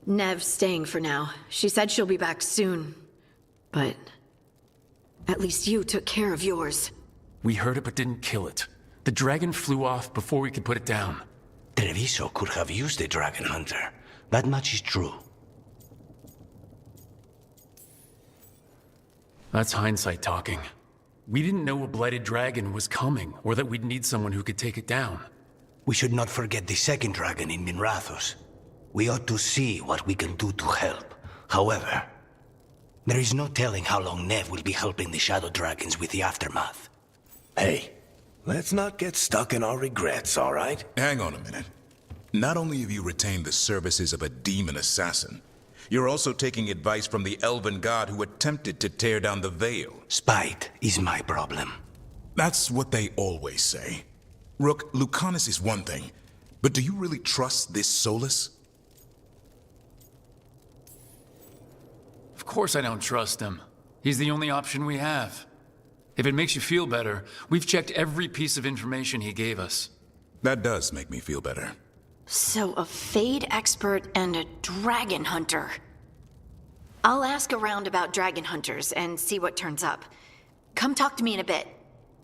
Nev's staying for now. She said she'll be back soon. But at least you took care of yours. We heard it but didn't kill it. The dragon flew off before we could put it down. Treviso could have used a dragon hunter. That much is true. That's hindsight talking. We didn't know a blighted dragon was coming, or that we'd need someone who could take it down. We should not forget the second dragon in Minrathos. We ought to see what we can do to help. However, there is no telling how long Nev will be helping the shadow dragons with the aftermath. Hey, Let's not get stuck in our regrets, all right? Hang on a minute. Not only have you retained the services of a demon assassin, you're also taking advice from the elven god who attempted to tear down the veil. Spite is my problem. That's what they always say. Rook, Lucanus is one thing, but do you really trust this Solus? Of course I don't trust him. He's the only option we have. If it makes you feel better, we've checked every piece of information he gave us. That does make me feel better. So a Fade expert and a dragon hunter. I'll ask around about dragon hunters and see what turns up. Come talk to me in a bit.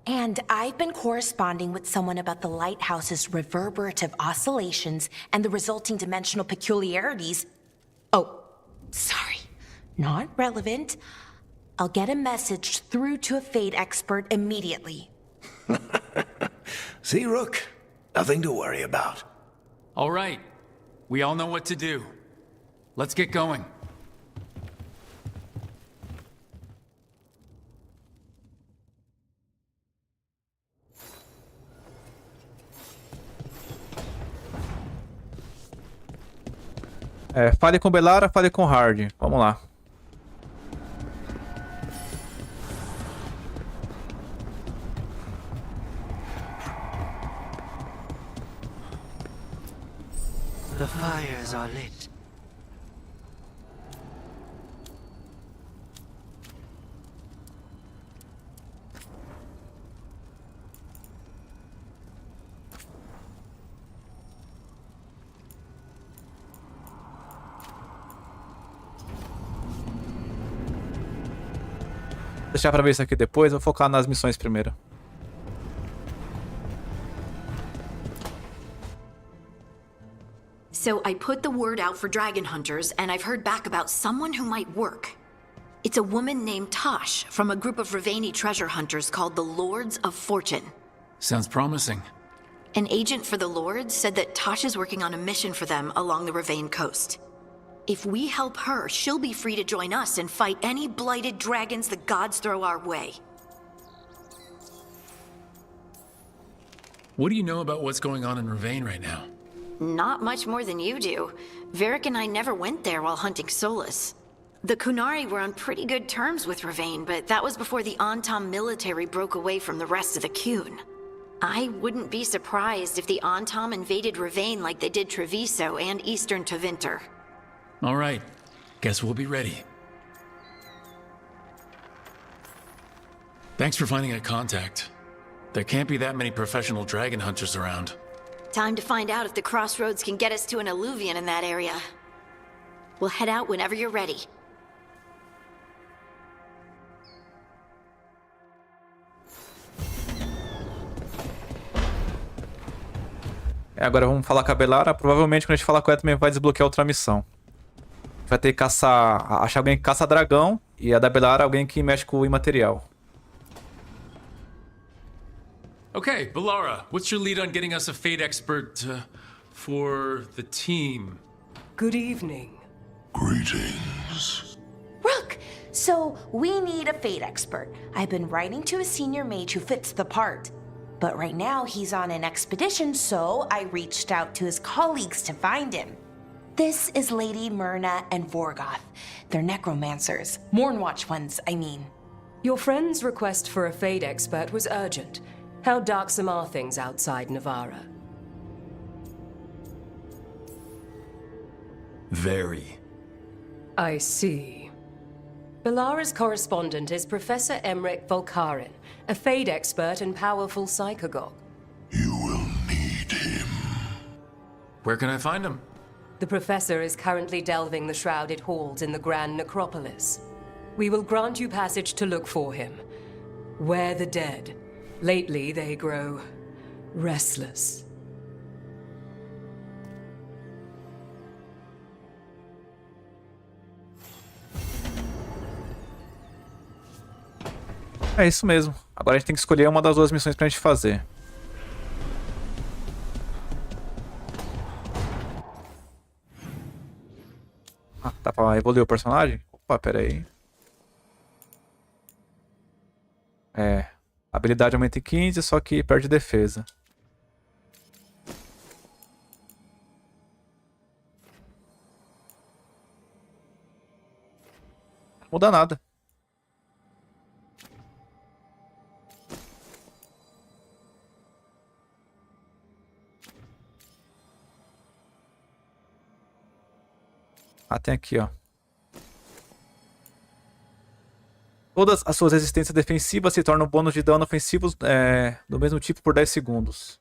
And I've been corresponding with someone about the lighthouse's reverberative oscillations and the resulting dimensional peculiarities. Oh, sorry. Not relevant. I'll get a message through to a Fade expert immediately. See, Rook? Nothing to worry about. All right. We all know what to do. Let's get going. Fale com Belara, fale com Hard. Vamos lá. The fires are lit. Deixar pra ver isso aqui depois, vou focar nas missões primeiro. So I put the word out for dragon hunters, and I've heard back about someone who might work. It's a woman named Tosh from a group of Ravani treasure hunters called the Lords of Fortune. Sounds promising. An agent for the Lords said that Tosh is working on a mission for them along the Ravane coast. If we help her, she'll be free to join us and fight any blighted dragons the gods throw our way. What do you know about what's going on in Ravane right now? Not much more than you do. Varric and I never went there while hunting Solus. The Kunari were on pretty good terms with Ravane, but that was before the Antam military broke away from the rest of the Kun. I wouldn't be surprised if the Antam invaded Ravane like they did Treviso and Eastern Tevinter. All right. Guess we'll be ready. Thanks for finding a contact. There can't be that many professional dragon hunters around. Time to find out if the crossroads can get us to an alluvion in that area. We'll head out whenever you're ready. Agora vamos falar com a Belara. Provavelmente quando a gente falar com ela também vai desbloquear outra missão. Vai ter que caçar... achar alguém que caça dragão. E a da Belara alguém que mexe com o imaterial. Okay, Belara, what's your lead on getting us a Fate expert for the team? Good evening. Greetings. Rook, so we need a Fate expert. I've been writing to a senior mage who fits the part. But right now he's on an expedition, so I reached out to his colleagues to find him. This is Lady Myrna and Vorgoth. They're necromancers. Mournwatch ones, I mean. Your friend's request for a Fate expert was urgent. How darksome are things outside Navarra? Very. I see. Belara's correspondent is Professor Emmerich Volkarin, a Fate expert and powerful psychagogue. Where can I find him? The professor is currently delving the shrouded halls in the Grand Necropolis. We will grant you passage to look for him. Where the dead. Lately, they grow restless. É isso mesmo. Agora a gente tem que escolher uma das duas missões pra gente fazer. Ah, dá pra evoluir o personagem? Opa, pera aí. Habilidade aumenta em 15, só que perde defesa. Não muda nada. Ah, tem aqui, ó. Todas as suas resistências defensivas se tornam bônus de dano ofensivos do mesmo tipo por 10 segundos.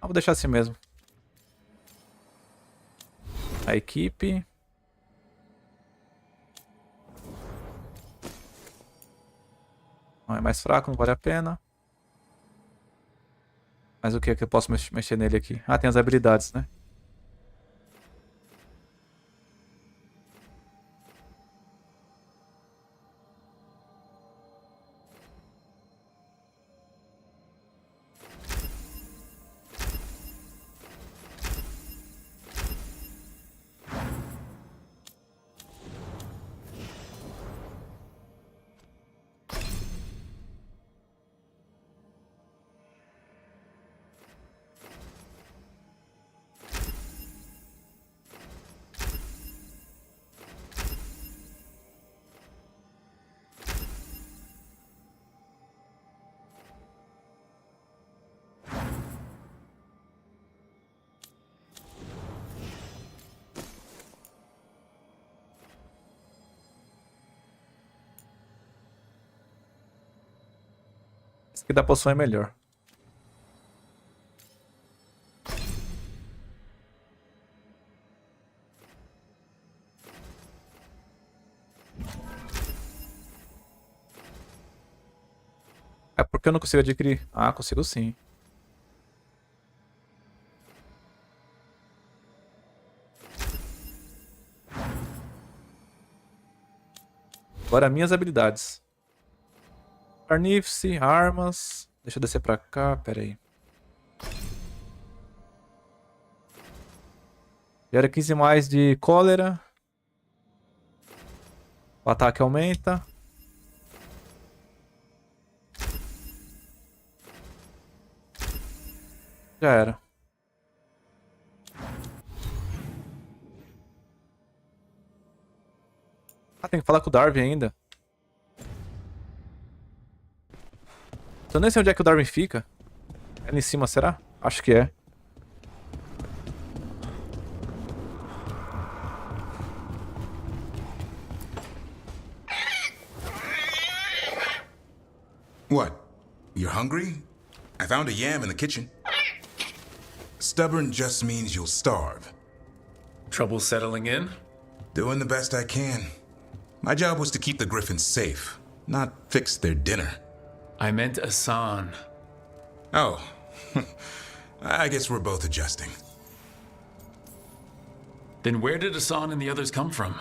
Ah, vou deixar assim mesmo. A equipe. Não é mais fraco, não vale a pena. Mas o que é que eu posso mexer nele aqui? Ah, tem as habilidades, né? Esse aqui da poção é melhor. É porque eu não consigo adquirir. Ah, consigo sim. Agora minhas habilidades. Carnífice, armas. Deixa eu descer pra cá, pera aí. Gera 15 mais de cólera. O ataque aumenta. Já era. Ah, tem que falar com o Darwin ainda. Eu nem sei onde é que o Darwin fica. É ali em cima, será? Acho que é. What? You're hungry? I found a yam in the kitchen. Stubborn just means you'll starve. Trouble settling in? Doing the best I can. My job was to keep the Griffins safe, not fix their dinner. I meant Asan. Oh. I guess we're both adjusting. Then where did Asan and the others come from?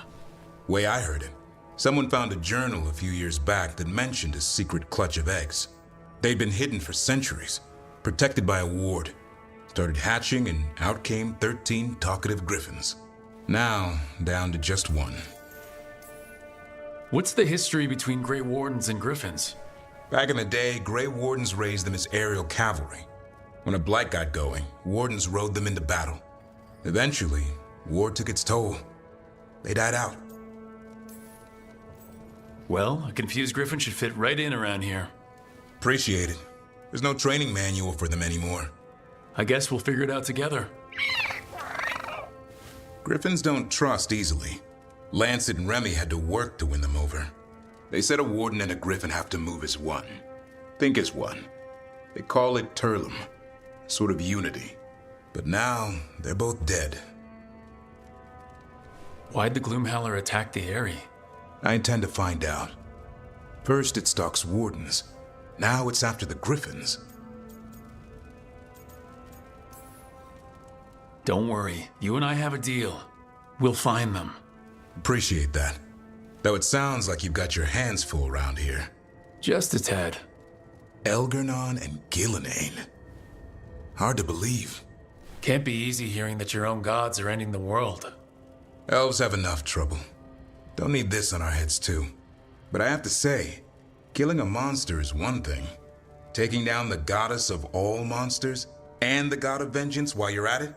Way I heard it, someone found a journal a few years back that mentioned a secret clutch of eggs. They'd been hidden for centuries, protected by a ward. Started hatching and out came 13 talkative griffins. Now, down to just one. What's the history between Grey Wardens and Griffins? Back in the day, Grey Wardens raised them as aerial cavalry. When a blight got going, Wardens rode them into battle. Eventually, war took its toll. They died out. Well, a confused Griffin should fit right in around here. Appreciate it. There's no training manual for them anymore. I guess we'll figure it out together. Griffins don't trust easily. Lancet and Remy had to work to win them over. They said a warden and a griffin have to move as one. Think as one. They call it Turlum. Sort of unity. But now, they're both dead. Why'd the Gloomhowler attack the Eyrie? I intend to find out. First it stalks wardens. Now it's after the griffins. Don't worry. You and I have a deal. We'll find them. Appreciate that. Though it sounds like you've got your hands full around here. Just a tad. Elgernon and Gillenane. Hard to believe. Can't be easy hearing that your own gods are ending the world. Elves have enough trouble. Don't need this on our heads too. But I have to say, Killing a monster is one thing. Taking down the goddess of all monsters and the god of vengeance while you're at it?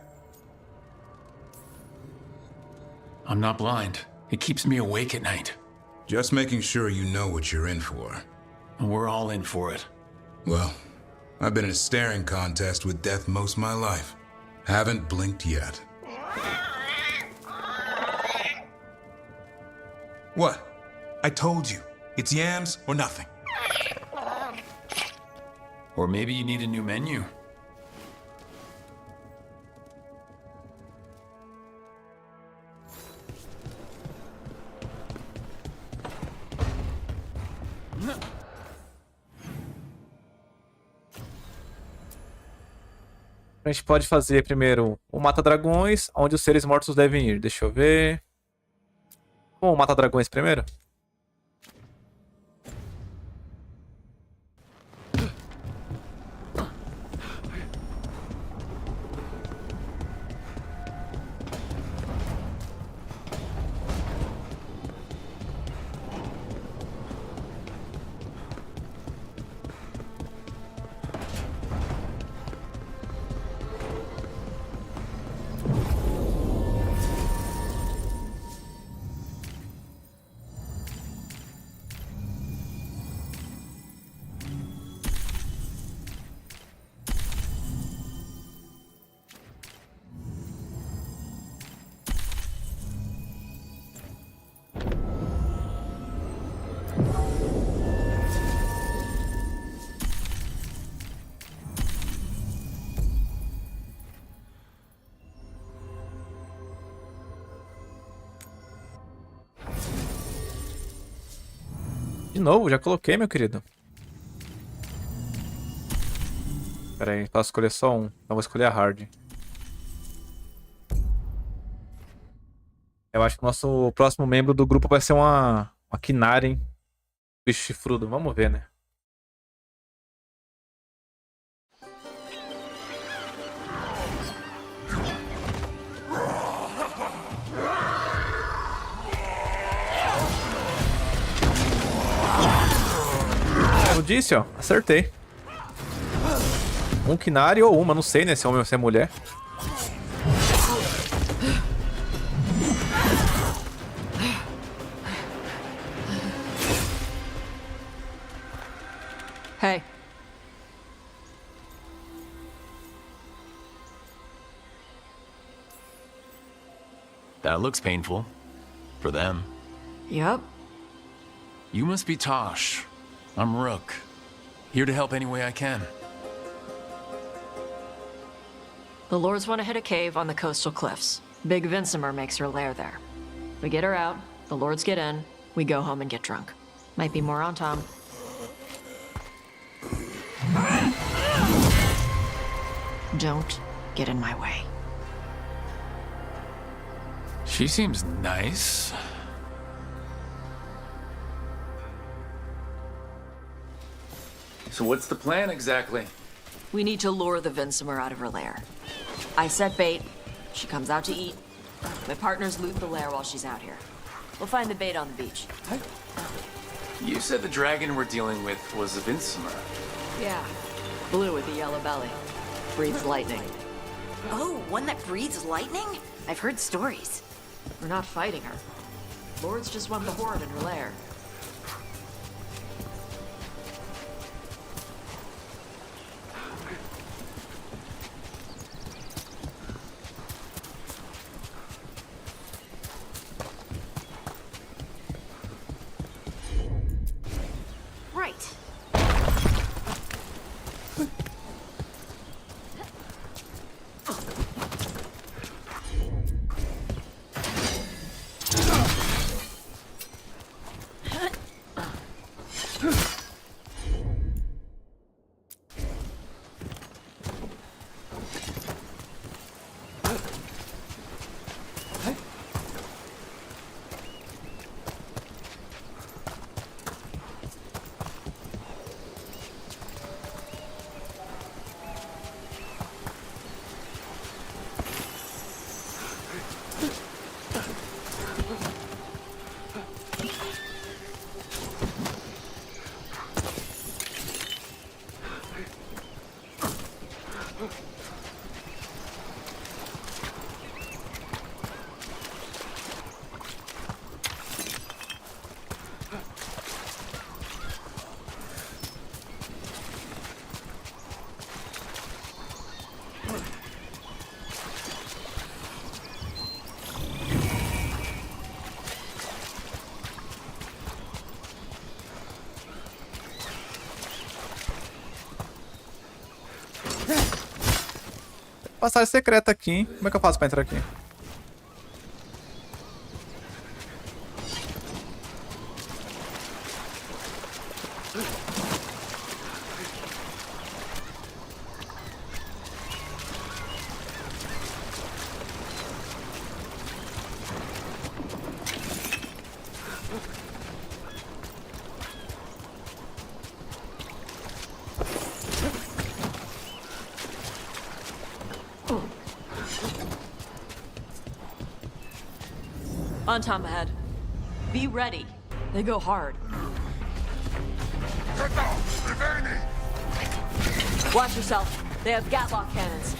I'm not blind. It keeps me awake at night. Just making sure you know what you're in for. And we're all in for it. Well, I've been in a staring contest with death most of my life. Haven't blinked yet. What? I told you. It's yams or nothing. Or maybe you need a new menu. A gente pode fazer primeiro o Mata-Dragões, onde os seres mortos devem ir. Deixa eu ver. Vamos o Mata-Dragões primeiro? De novo, já coloquei, meu querido. Pera aí, posso escolher só um. Então vou escolher a hard. Eu acho que o nosso próximo membro do grupo vai ser uma Kinari, hein? Bicho chifrudo. Vamos ver, né? Eu disse, ó. Acertei. Um Kinari ou uma, não sei, né? Se é homem ou se é mulher. Hey. That looks painful. For them. Yup. You must be Tosh. I'm Rook. Here to help any way I can. The Lords want to hit a cave on the coastal cliffs. Big Vincimer makes her lair there. We get her out, the Lords get in, we go home and get drunk. Might be more on Tom. Don't get in my way. She seems nice. So what's the plan exactly? We need to lure the Vincimer out of her lair. I set bait, she comes out to eat. My partners loot the lair while she's out here. We'll find the bait on the beach. You said the dragon we're dealing with was a Vincimer. Yeah, blue with a yellow belly. Breathes lightning. Oh, one that breathes lightning? I've heard stories. We're not fighting her. Lords just want the horde in her lair. Right. passagem secreta aqui, hein? Como é que eu faço pra entrar aqui? On Tom ahead. Be ready. They go hard. Watch yourself. They have Gatlock cannons.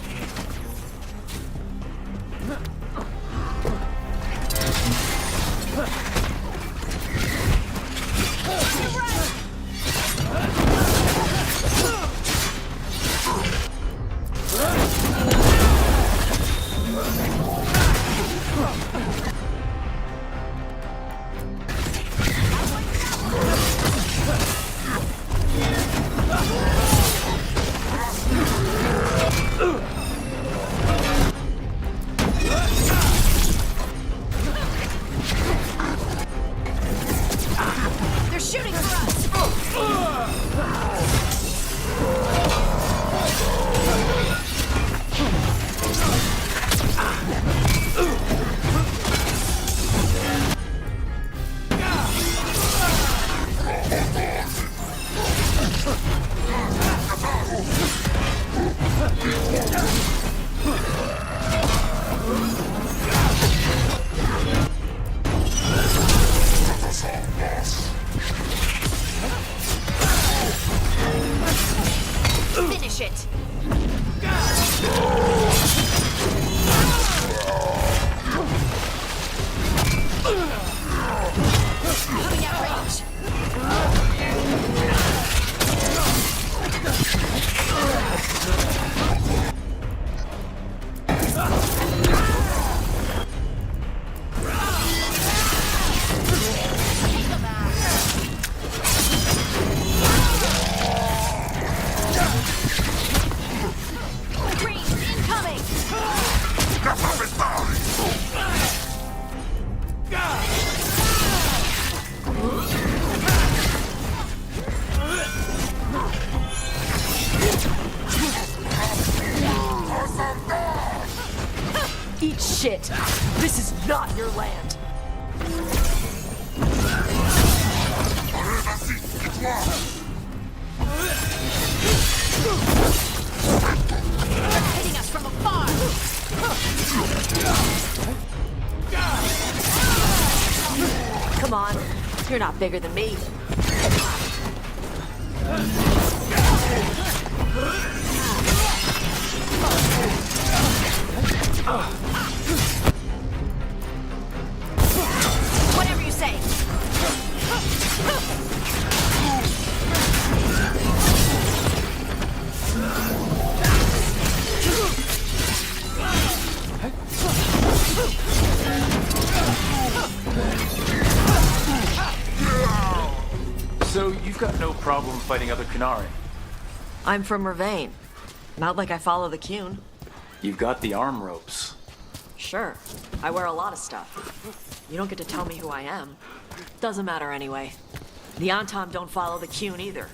They're shooting for us! Finish it! Coming out range! Range incoming! Eat shit. This is not your land. Hitting us from afar! Come on. You're not bigger than me. Whatever you say! So you've got no problem fighting other Kunari? I'm from Mervain. Not like I follow the Cune. You've got the arm ropes. Sure. I wear a lot of stuff. You don't get to tell me who I am. Doesn't matter anyway. The Antom don't follow the Cune either.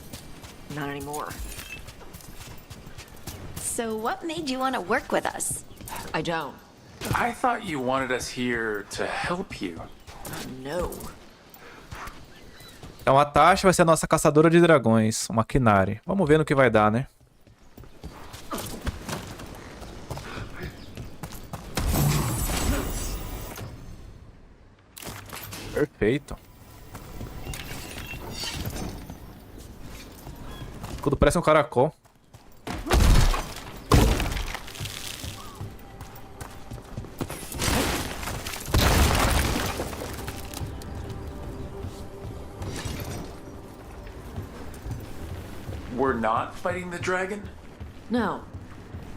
Not anymore. So what made you want to work with us? I don't. I thought you wanted us here to help you. No. Então a Tasha vai ser a nossa caçadora de dragões, uma Kunari. Vamos ver no que vai dar, né? Perfeito. O escudo parece um caracol. We're not fighting the dragon? No.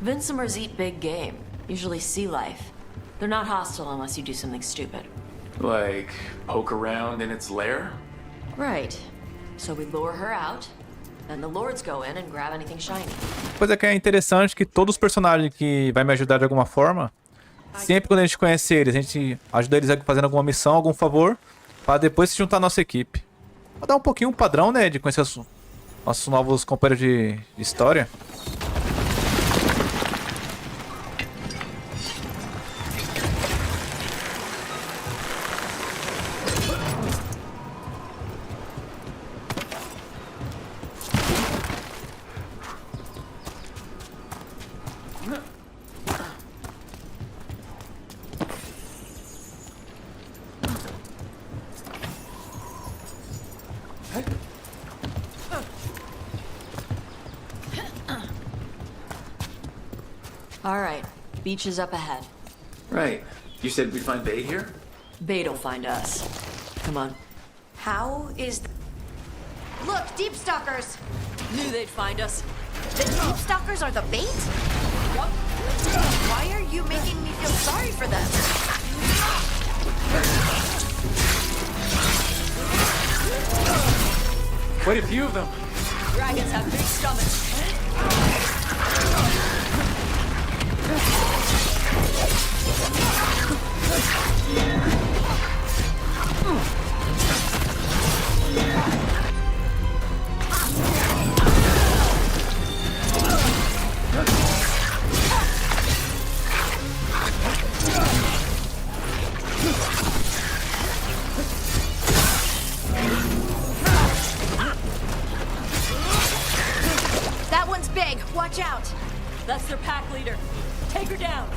Vincimers eat big game, usually sea life. They're not hostile unless you do something stupid. Like, poke around in its lair? Right. So we lure her out, Then the lords go in and grab anything shiny. Coisa que é interessante que todos os personagens que vai me ajudar de alguma forma, sempre quando a gente conhece eles, a gente ajuda eles fazendo alguma missão, algum favor, para depois se juntar à nossa equipe. Pra dar um pouquinho um padrão, né, de conhecer os nossos novos companheiros de história. All right, beach is up ahead. Right. You said we'd find bait here? Bait'll find us. Come on. How is... Look, deep stalkers! Knew they'd find us. The deep stalkers are the bait? What? Why are you making me feel sorry for them? Quite a few of them. Dragons have big stomachs. That one's big. Watch out. That's their pack leader. Take her down.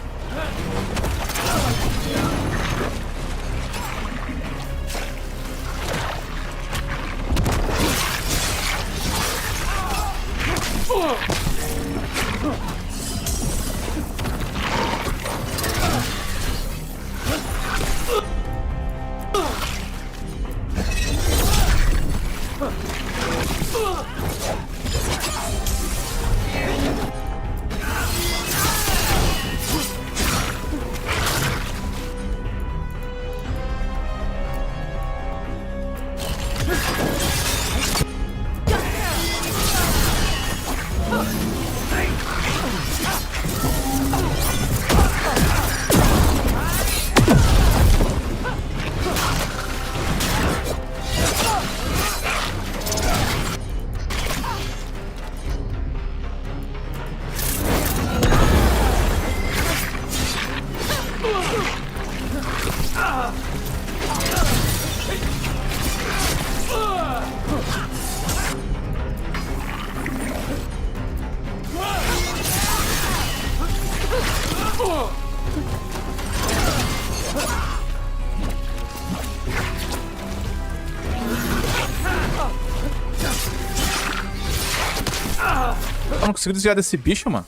Eu não consigo desviar desse bicho, mano.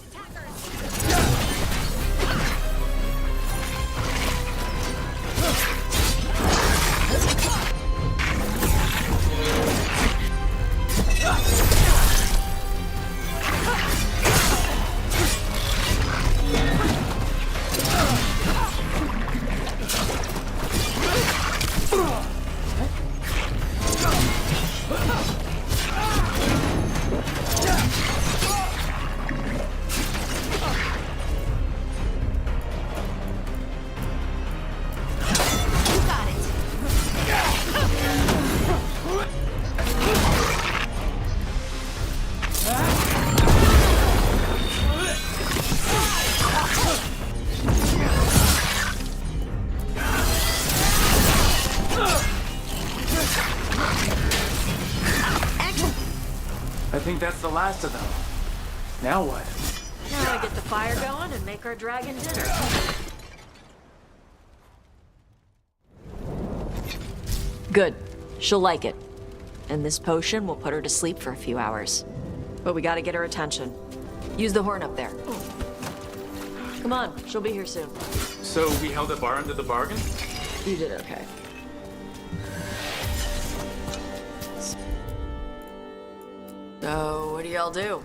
I think that's the last of them. Now what? Now I get the fire going and make our dragon dinner. Good. She'll like it. And this potion will put her to sleep for a few hours. But we gotta get her attention. Use the horn up there. Come on, she'll be here soon. So we held up our end of the bargain? You did okay. So, what do y'all do?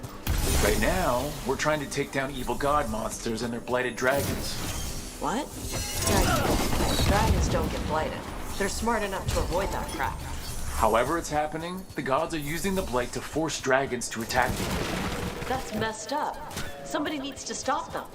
Right now, we're trying to take down evil god monsters and their blighted dragons. What? Dragons don't get blighted. They're smart enough to avoid that crap. However it's happening, the gods are using the blight to force dragons to attack you. That's messed up. Somebody needs to stop them.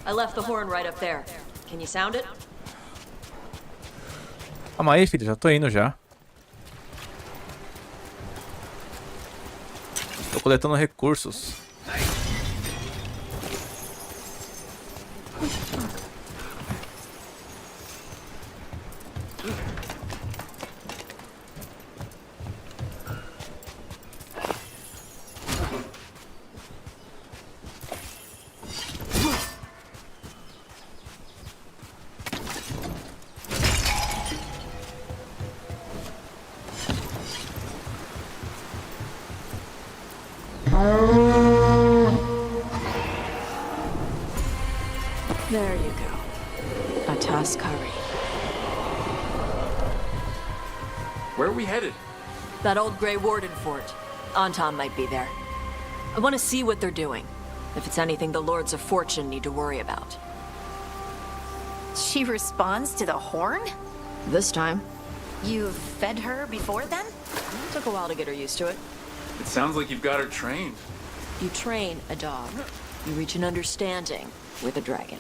I left the horn right up there. Can you sound it? Calma aí, filho. Já tô indo já. Tô coletando recursos. There you go. A tossed curry. Where are we headed? That old Grey Warden fort. Anton might be there. I want to see what they're doing. If it's anything the Lords of Fortune need to worry about. She responds to the horn? This time. You've fed her before then? It took a while to get her used to it. It sounds like you've got her trained. You train a dog. You reach an understanding with a dragon.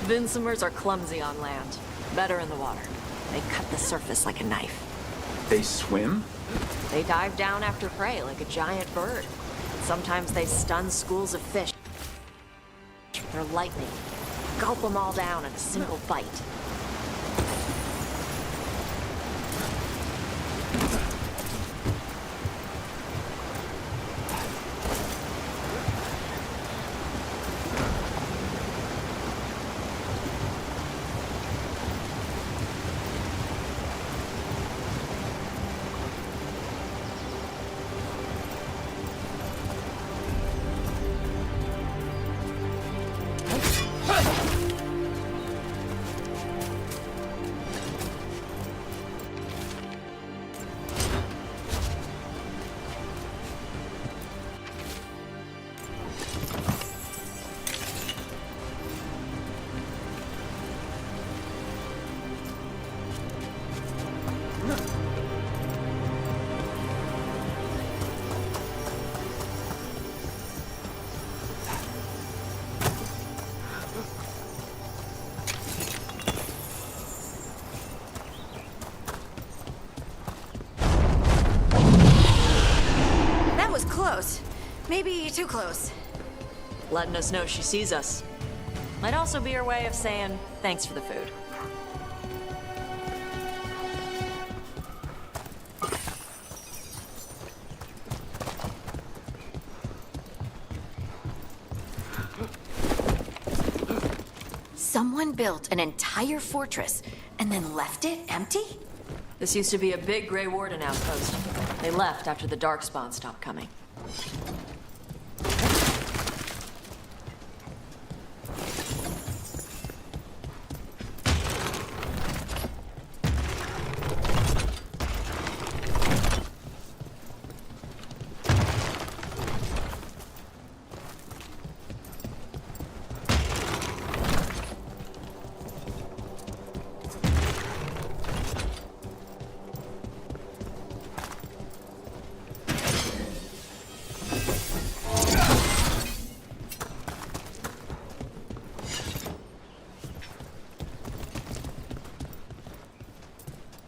Vinsomers are clumsy on land. Better in the water. They cut the surface like a knife. They swim? They dive down after prey like a giant bird. Sometimes they stun schools of fish. They're lightning. Gulp them all down in a single bite. Close. Maybe too close. Letting us know she sees us. Might also be her way of saying thanks for the food. Someone built an entire fortress and then left it empty? This used to be a big Grey Warden outpost. They left after the Darkspawn stopped coming.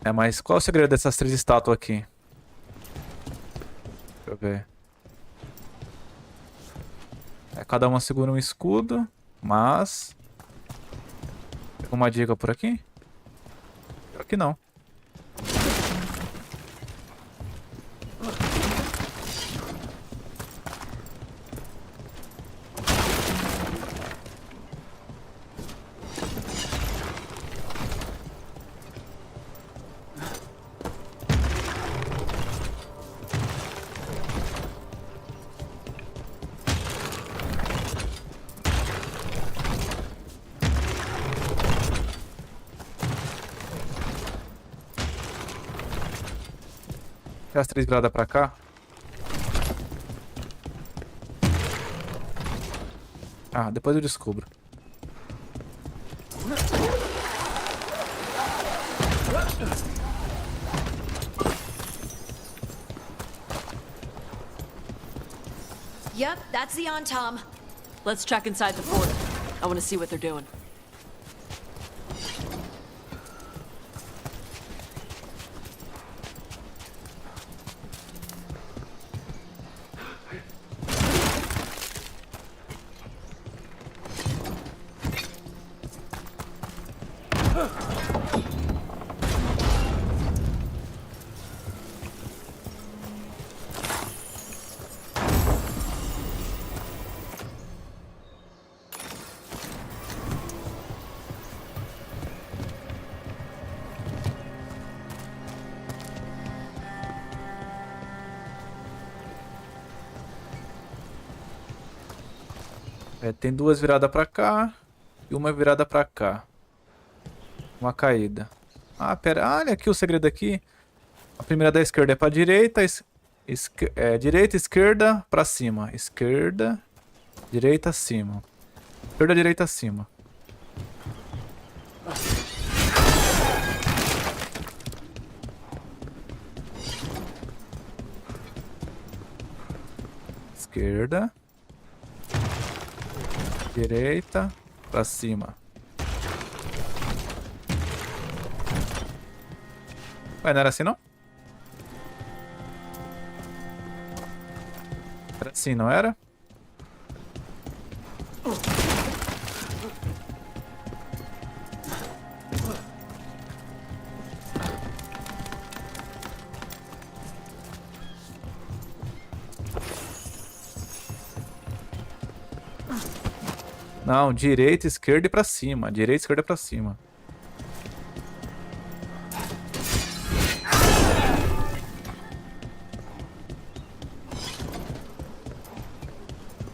É, mas qual é o segredo dessas 3 estátuas aqui? Deixa eu ver. É, cada uma segura um escudo, mas... Uma dica por aqui? Pior que não. As 3 viradas pra cá. Ah, depois eu descubro. Yep, that's the on-tom. Let's check inside the fort. I want to see what they're doing. É, tem 2 viradas pra cá e uma virada pra cá. Uma caída. Ah, pera. Olha aqui o segredo aqui. A primeira da esquerda é pra direita. Direita, esquerda, pra cima. Esquerda, direita, cima. Esquerda, direita, cima. Esquerda, direita, pra cima. Ué, não era assim não? Era assim, não era? Não, direita, esquerda e pra cima. Direita, esquerda pra cima.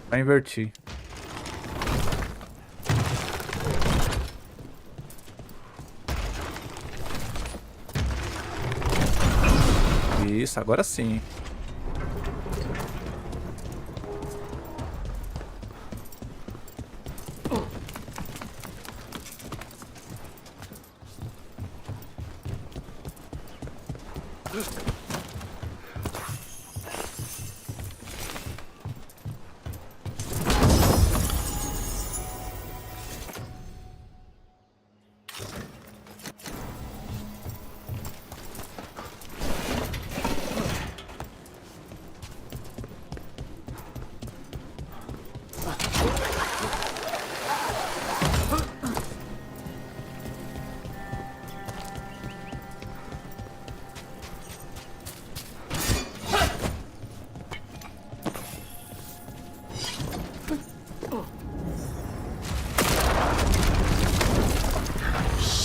Vai invertir. Isso, agora sim.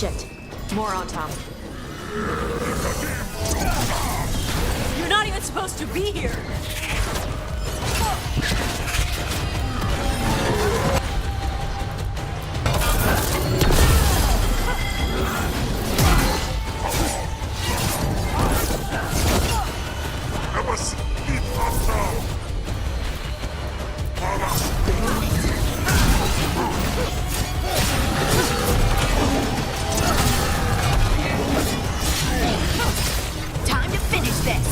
Shit. More on top. You're not even supposed to be here! Time to finish this.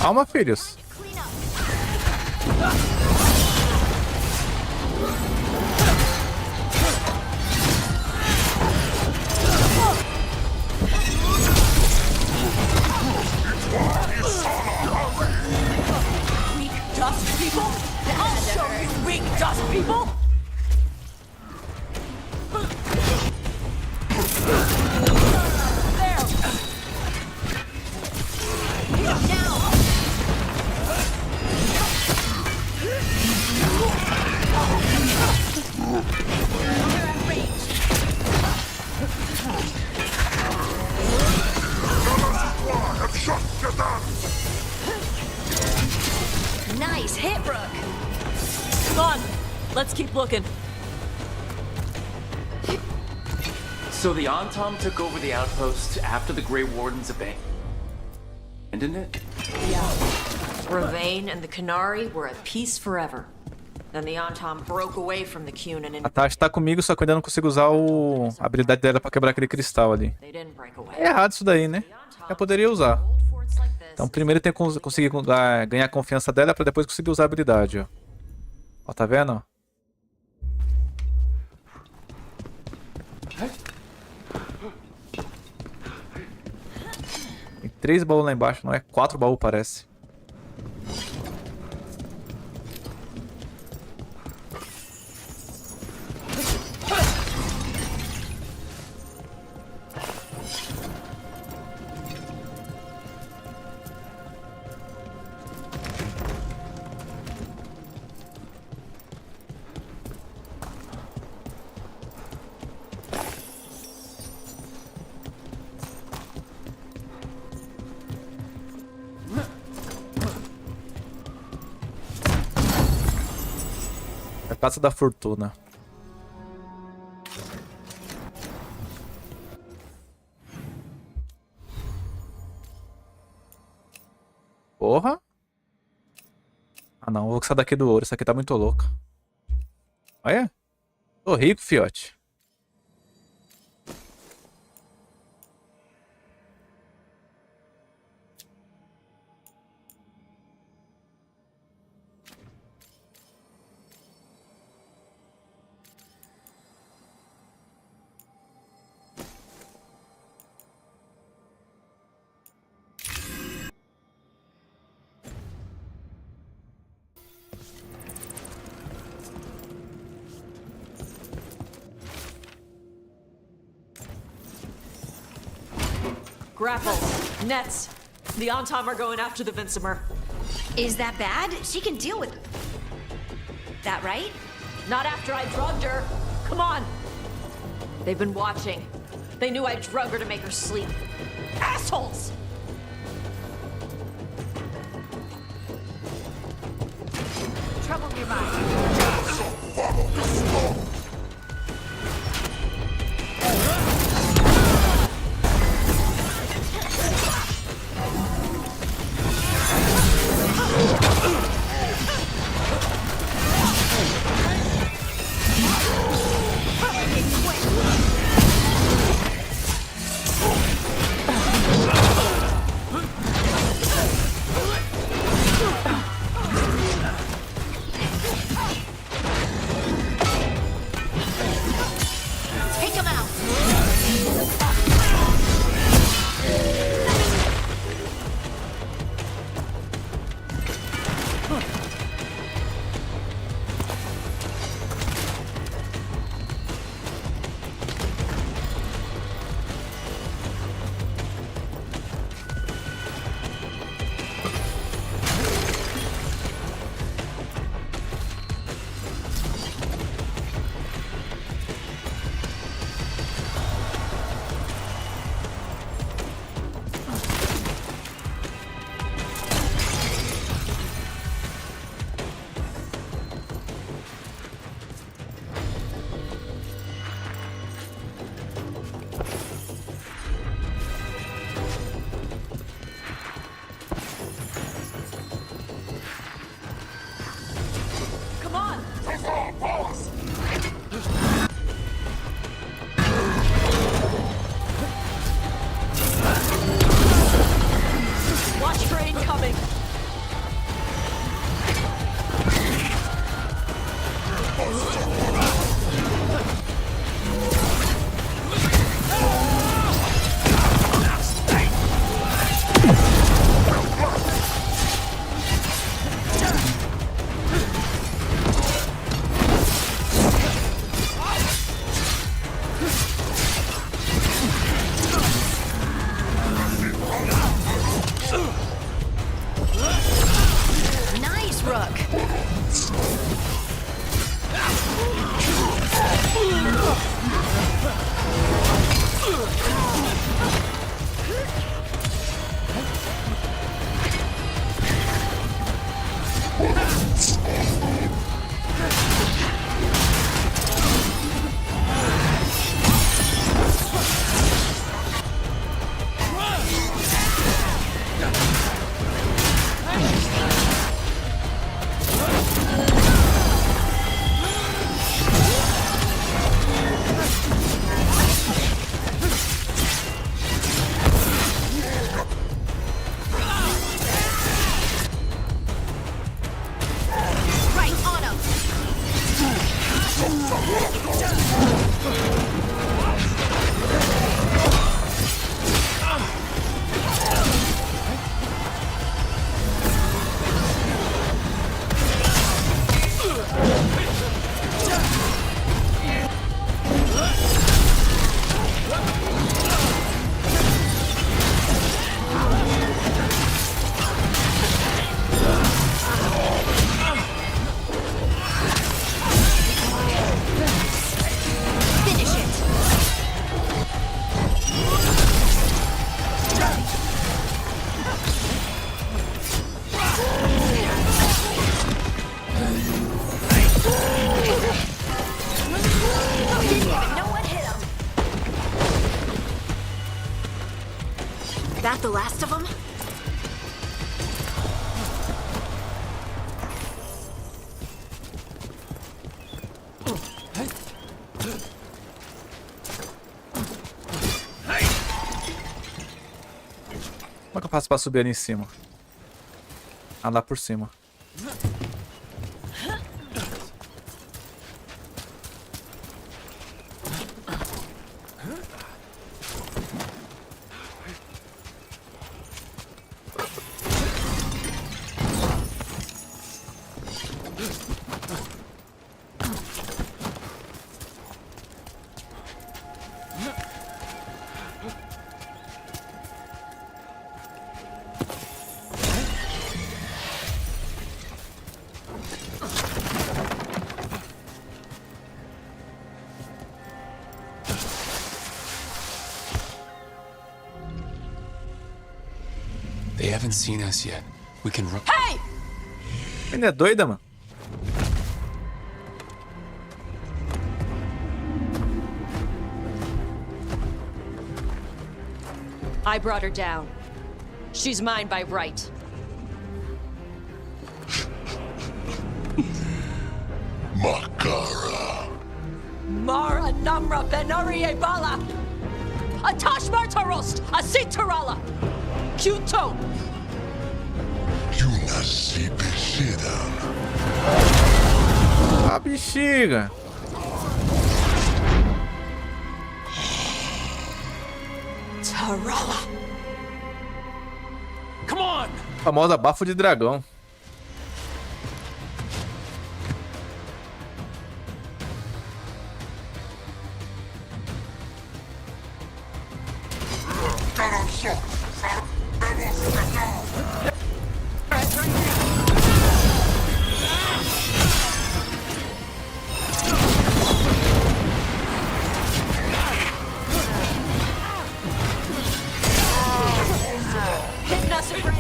Calma, filhos. Weak dust people? I'll show you weak dust people! Nice hit, Brooke. Come on, let's keep looking. So the Antom took over the outpost after the Grey Wardens abandoned it? Yeah. Ravane and the Canary were at peace forever. Then the Antom broke away from the Cunin and A Tati tá comigo, só que eu ainda não consigo usar a habilidade dela pra quebrar aquele cristal ali. they didn't break away. É errado isso daí, né? Eu poderia usar. Então primeiro tem que conseguir ganhar a confiança dela pra depois conseguir usar a habilidade, ó. Ó, tá vendo? Tem 3 baús lá embaixo, não é? 4 baús parece. A Casa da Fortuna. Porra. Ah não, vou sair daqui do ouro. Isso aqui tá muito louco. Olha. Tô rico, fiote. Grapples, nets. The Antom are going after the Vincimer. Is that bad? She can deal with that, right? Not after I drugged her. Come on. They've been watching. They knew I drug her to make her sleep. Assholes! Trouble nearby. That the last of them? Como é que eu faço pra subir ali em cima? Ah, lá por cima. They haven't seen us yet. We can run. Hey! Menina é doida, mano. I brought her down. She's mine by right. Makara. Mara Namra Venarie Bala. Atash Martarost, Asitarala. Culto. Yunasi Beshida. A bexiga. Tarala. Come on. Famosa bafo de dragão. Hitting us at range.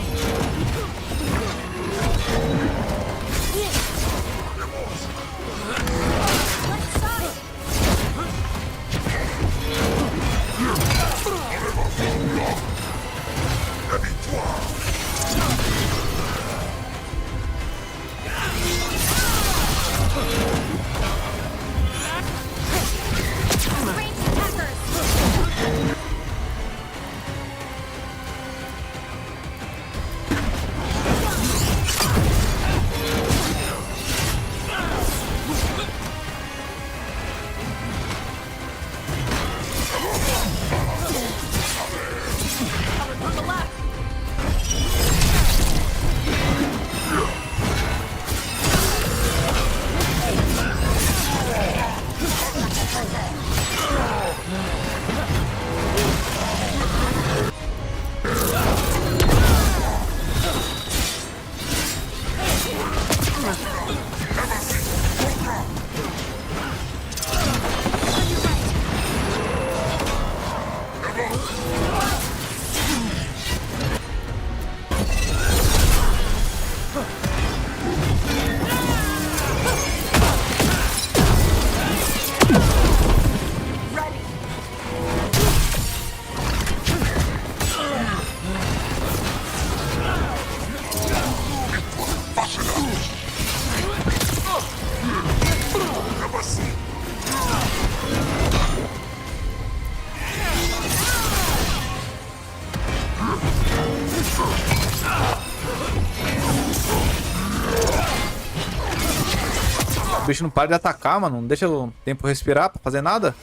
O bicho não para de atacar, mano. Não deixa o tempo respirar pra fazer nada.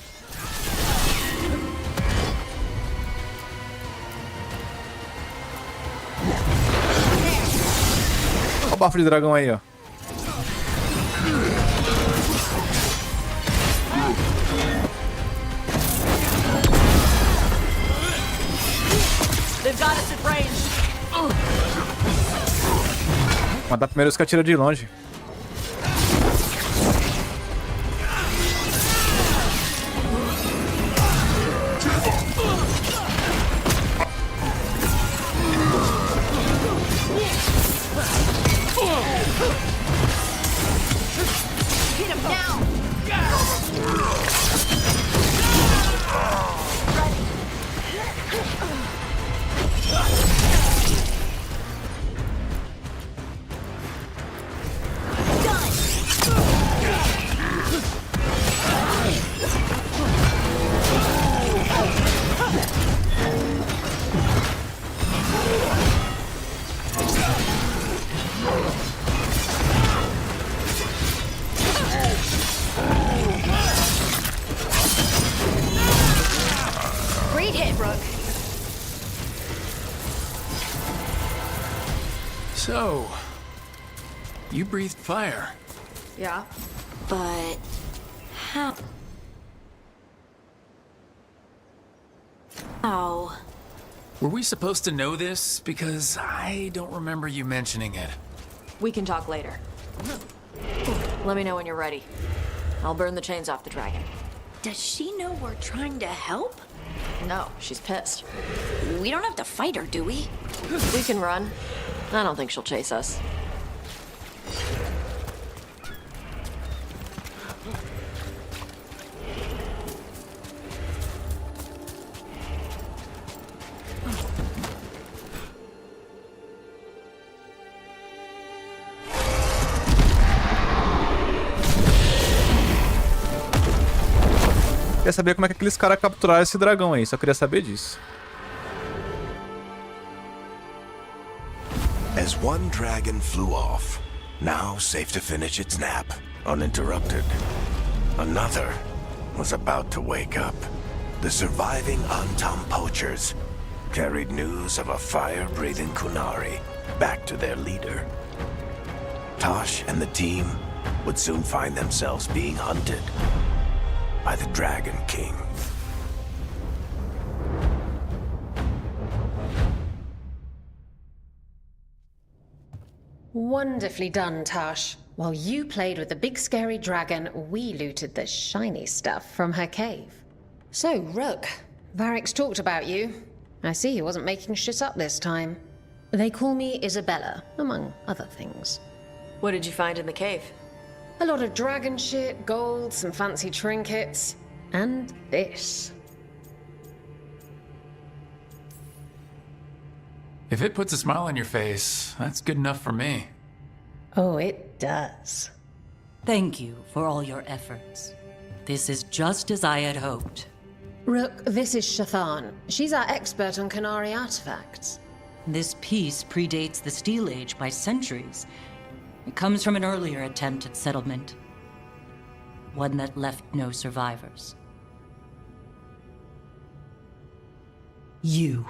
Olha o bafo de dragão aí, ó. They've got us at range. Matar primeiro os que atira de longe. Hit him now! So, you breathed fire. Yeah. But how? How? Were we supposed to know this? Because I don't remember you mentioning it. We can talk later. Let me know when you're ready. I'll burn the chains off the dragon. Does she know we're trying to help? No, she's pissed. We don't have to fight her, do we? We can run. I don't think she'll chase us. Quer saber como é que aqueles caras capturaram esse dragão aí, só queria saber disso. As one dragon flew off, now safe to finish its nap, uninterrupted, another was about to wake up. The surviving Antam poachers carried news of a fire-breathing Kunari back to their leader. Tosh and the team would soon find themselves being hunted by the Dragon King. Wonderfully done, Tash. While you played with the big scary dragon, we looted the shiny stuff from her cave. So, Rook, Varric's talked about you. I see he wasn't making shit up this time. They call me Isabella, among other things. What did you find in the cave? A lot of dragon shit, gold, some fancy trinkets, and this. If it puts a smile on your face, that's good enough for me. Oh, it does. Thank you for all your efforts. This is just as I had hoped. Rook, this is Shathan. She's our expert on Kunari artifacts. This piece predates the Steel Age by centuries. It comes from an earlier attempt at settlement. One that left no survivors. You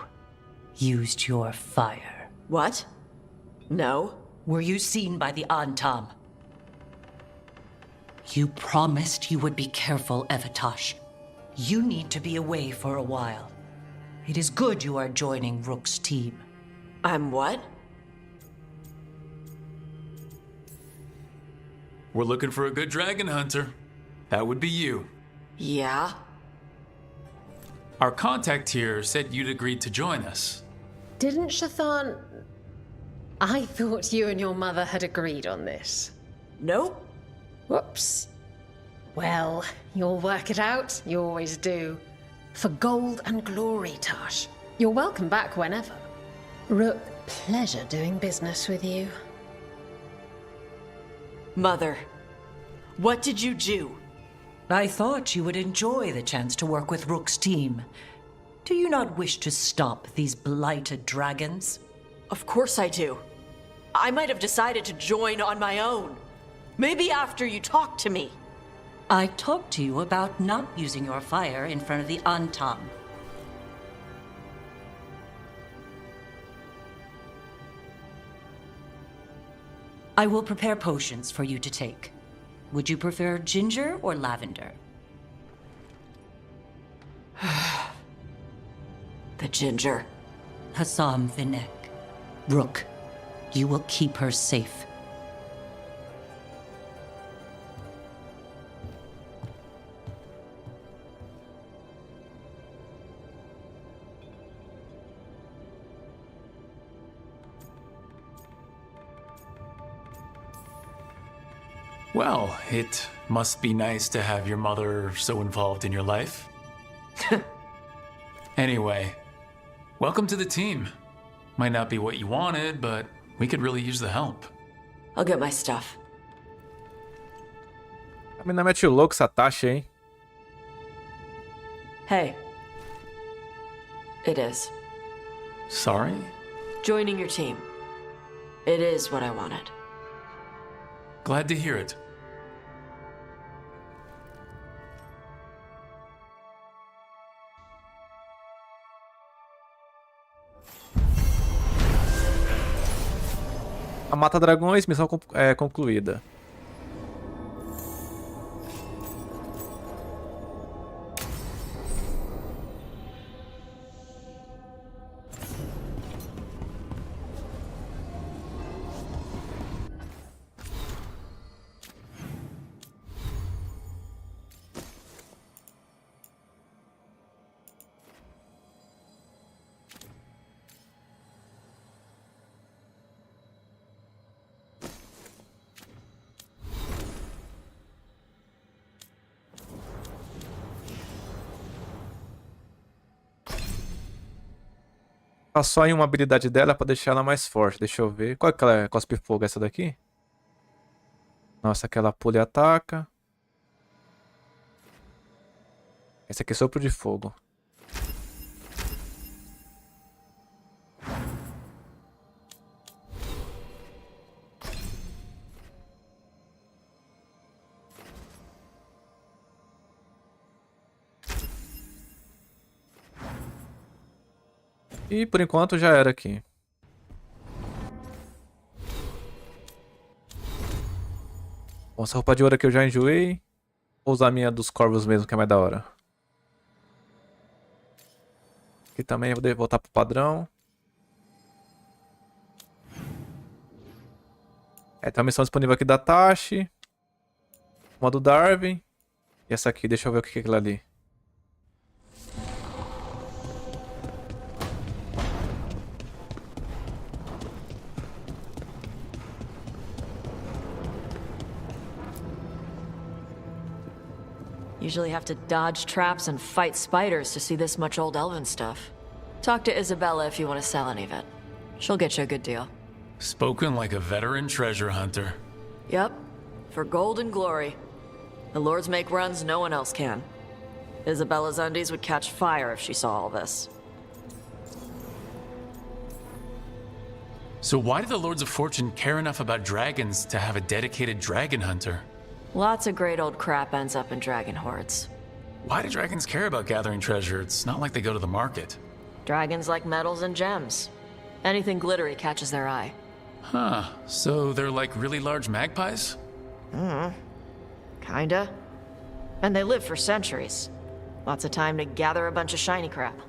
used your fire. What? No. Were you seen by the Antam? You promised you would be careful, Evatosh. You need to be away for a while. It is good you are joining Rook's team. I'm what? We're looking for a good dragon hunter. That would be you. Yeah? Our contact here said you'd agreed to join us. Didn't Shathan... I thought you and your mother had agreed on this. Nope. Whoops. Well, you'll work it out. You always do. For gold and glory, Tash. You're welcome back whenever. Rook, pleasure doing business with you. Mother, what did you do? I thought you would enjoy the chance to work with Rook's team. Do you not wish to stop these blighted dragons? Of course I do. I might have decided to join on my own. Maybe after you talked to me. I talked to you about not using your fire in front of the Antam. I will prepare potions for you to take. Would you prefer ginger or lavender? The ginger. Hassam Vinek. Rook, you will keep her safe. Well, it must be nice to have your mother so involved in your life. Anyway, welcome to the team. Might not be what you wanted, but we could really use the help. I'll get my stuff. A mina mete o louco essa taxa, hein? Hey. It is. Sorry? Joining your team. It is what I wanted. Glad to hear it. A mata dragões, missão concluída. Tá só em uma habilidade dela pra deixar ela mais forte. Deixa eu ver. Qual é que ela é? Cospe fogo, essa daqui? Nossa, aquela pula e ataca. Esse aqui é sopro de fogo. E por enquanto já era aqui. Bom, essa roupa de ouro aqui eu já enjoei. Vou usar a minha dos corvos mesmo, que é mais da hora. Aqui também eu vou voltar pro padrão. Tem uma missão disponível aqui da Tashi. Uma do Darwin. E essa aqui, deixa eu ver o que é aquilo ali. Usually have to dodge traps and fight spiders to see this much old elven stuff. Talk to Isabella if you want to sell any of it. She'll get you a good deal. Spoken like a veteran treasure hunter. Yep, for gold and glory. The lords make runs no one else can. Isabella's undies would catch fire if she saw all this. So why do the Lords of Fortune care enough about dragons to have a dedicated dragon hunter? Lots of great old crap ends up in dragon hordes. Why do dragons care about gathering treasure? It's not like they go to the market. Dragons like metals and gems. Anything glittery catches their eye. Huh, so they're like really large magpies? Kinda. And they live for centuries. Lots of time to gather a bunch of shiny crap.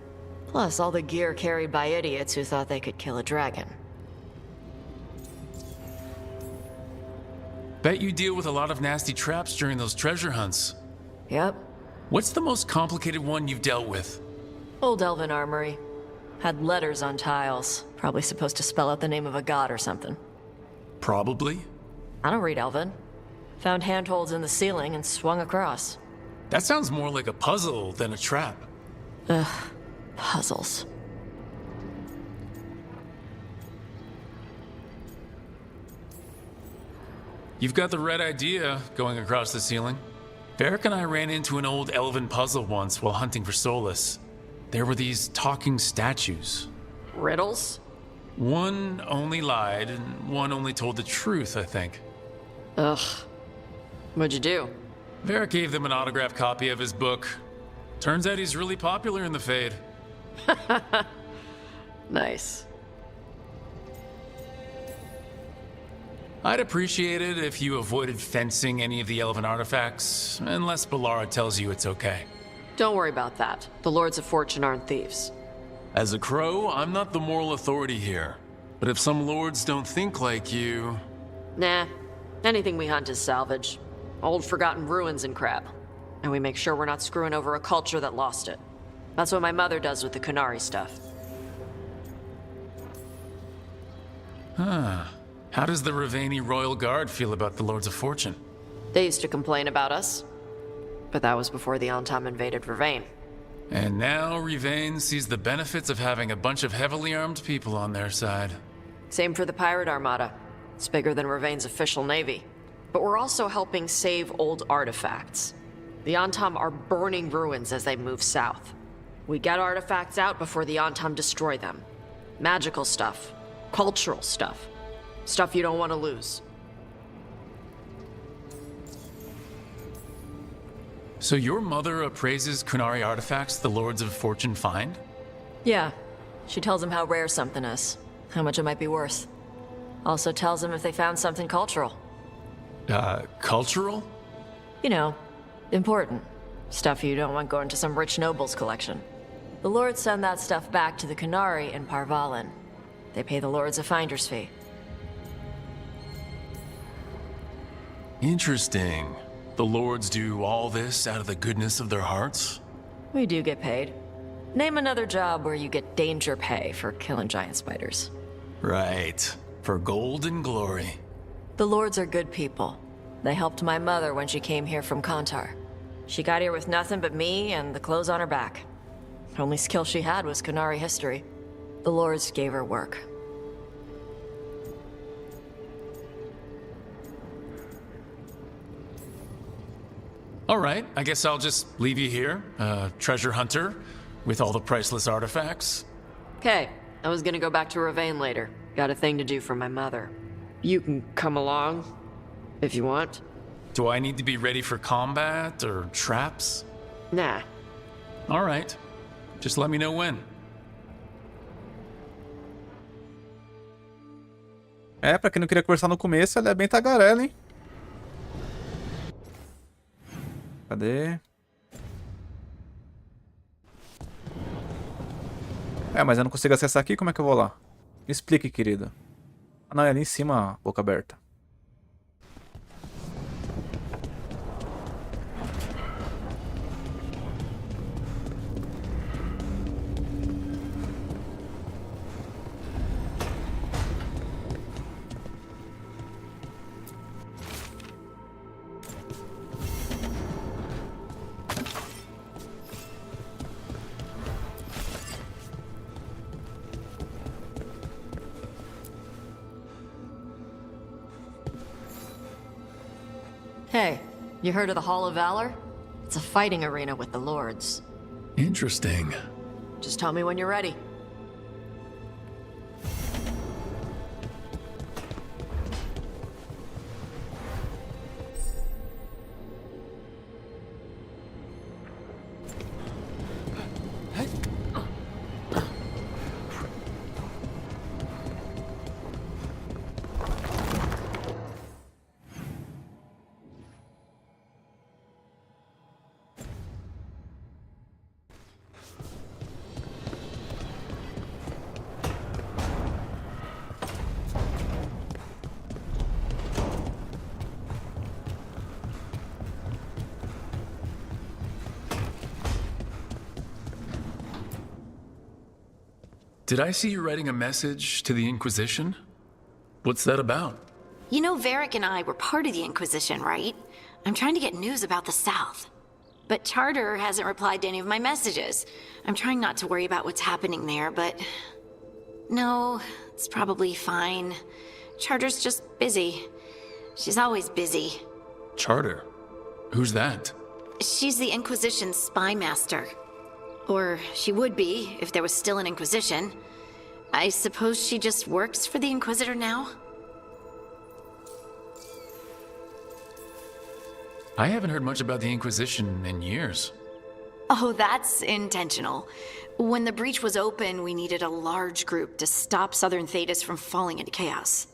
Plus all the gear carried by idiots who thought they could kill a dragon. Bet you deal with a lot of nasty traps during those treasure hunts. Yep. What's the most complicated one you've dealt with? Old elven armory. Had letters on tiles. Probably supposed to spell out the name of a god or something. Probably. I don't read elven. Found handholds in the ceiling and swung across. That sounds more like a puzzle than a trap. Ugh, puzzles. You've got the right idea, going across the ceiling. Varric and I ran into an old elven puzzle once while hunting for Solus. There were these talking statues. Riddles? One only lied, and one only told the truth, I think. Ugh. What'd you do? Varric gave them an autographed copy of his book. Turns out he's really popular in the Fade. Nice. I'd appreciate it if you avoided fencing any of the elven artifacts, unless Ballara tells you it's okay. Don't worry about that. The Lords of Fortune aren't thieves. As a crow, I'm not the moral authority here. But if some lords don't think like you... Nah. Anything we hunt is salvage. Old forgotten ruins and crap. And we make sure we're not screwing over a culture that lost it. That's what my mother does with the Kunari stuff. Huh. How does the Ravani Royal Guard feel about the Lords of Fortune? They used to complain about us. But that was before the Antam invaded Ravain. And now Ravain sees the benefits of having a bunch of heavily armed people on their side. Same for the Pirate Armada. It's bigger than Ravain's official navy. But we're also helping save old artifacts. The Antam are burning ruins as they move south. We get artifacts out before the Antam destroy them. Magical stuff. Cultural stuff. Stuff you don't want to lose. So your mother appraises Kunari artifacts the Lords of Fortune find? Yeah. She tells them how rare something is. How much it might be worth. Also tells them if they found something cultural. Cultural? You know, important. Stuff you don't want going to some rich noble's collection. The lords send that stuff back to the Canari in Parvalin. They pay the lords a finder's fee. Interesting. The lords do all this out of the goodness of their hearts? We do get paid. Name another job where you get danger pay for killing giant spiders. Right. For gold and glory. The lords are good people. They helped my mother when she came here from Kantar. She got here with nothing but me and the clothes on her back. Only skill she had was Canari history. The lords gave her work. All right, I guess I'll just leave you here, treasure hunter, with all the priceless artifacts. Okay, I was gonna go back to Ravane later. Got a thing to do for my mother. You can come along, if you want. Do I need to be ready for combat or traps? Nah. All right, just let me know when. Pra quem não queria conversar no começo, ela é bem tagarela, hein? Cadê? Mas eu não consigo acessar aqui, como é que eu vou lá? Me explique, querida. Ah, não, é ali em cima, boca aberta. Hey, you heard of the Hall of Valor? It's a fighting arena with the lords. Interesting. Just tell me when you're ready. Did I see you writing a message to the Inquisition? What's that about? You know, Varric and I were part of the Inquisition, right? I'm trying to get news about the South. But Charter hasn't replied to any of my messages. I'm trying not to worry about what's happening there, but... No, it's probably fine. Charter's just busy. She's always busy. Charter? Who's that? She's the Inquisition's spy master. Or she would be, if there was still an Inquisition. I suppose she just works for the Inquisitor now? I haven't heard much about the Inquisition in years. Oh, that's intentional. When the breach was open, we needed a large group to stop Southern Thedas from falling into chaos.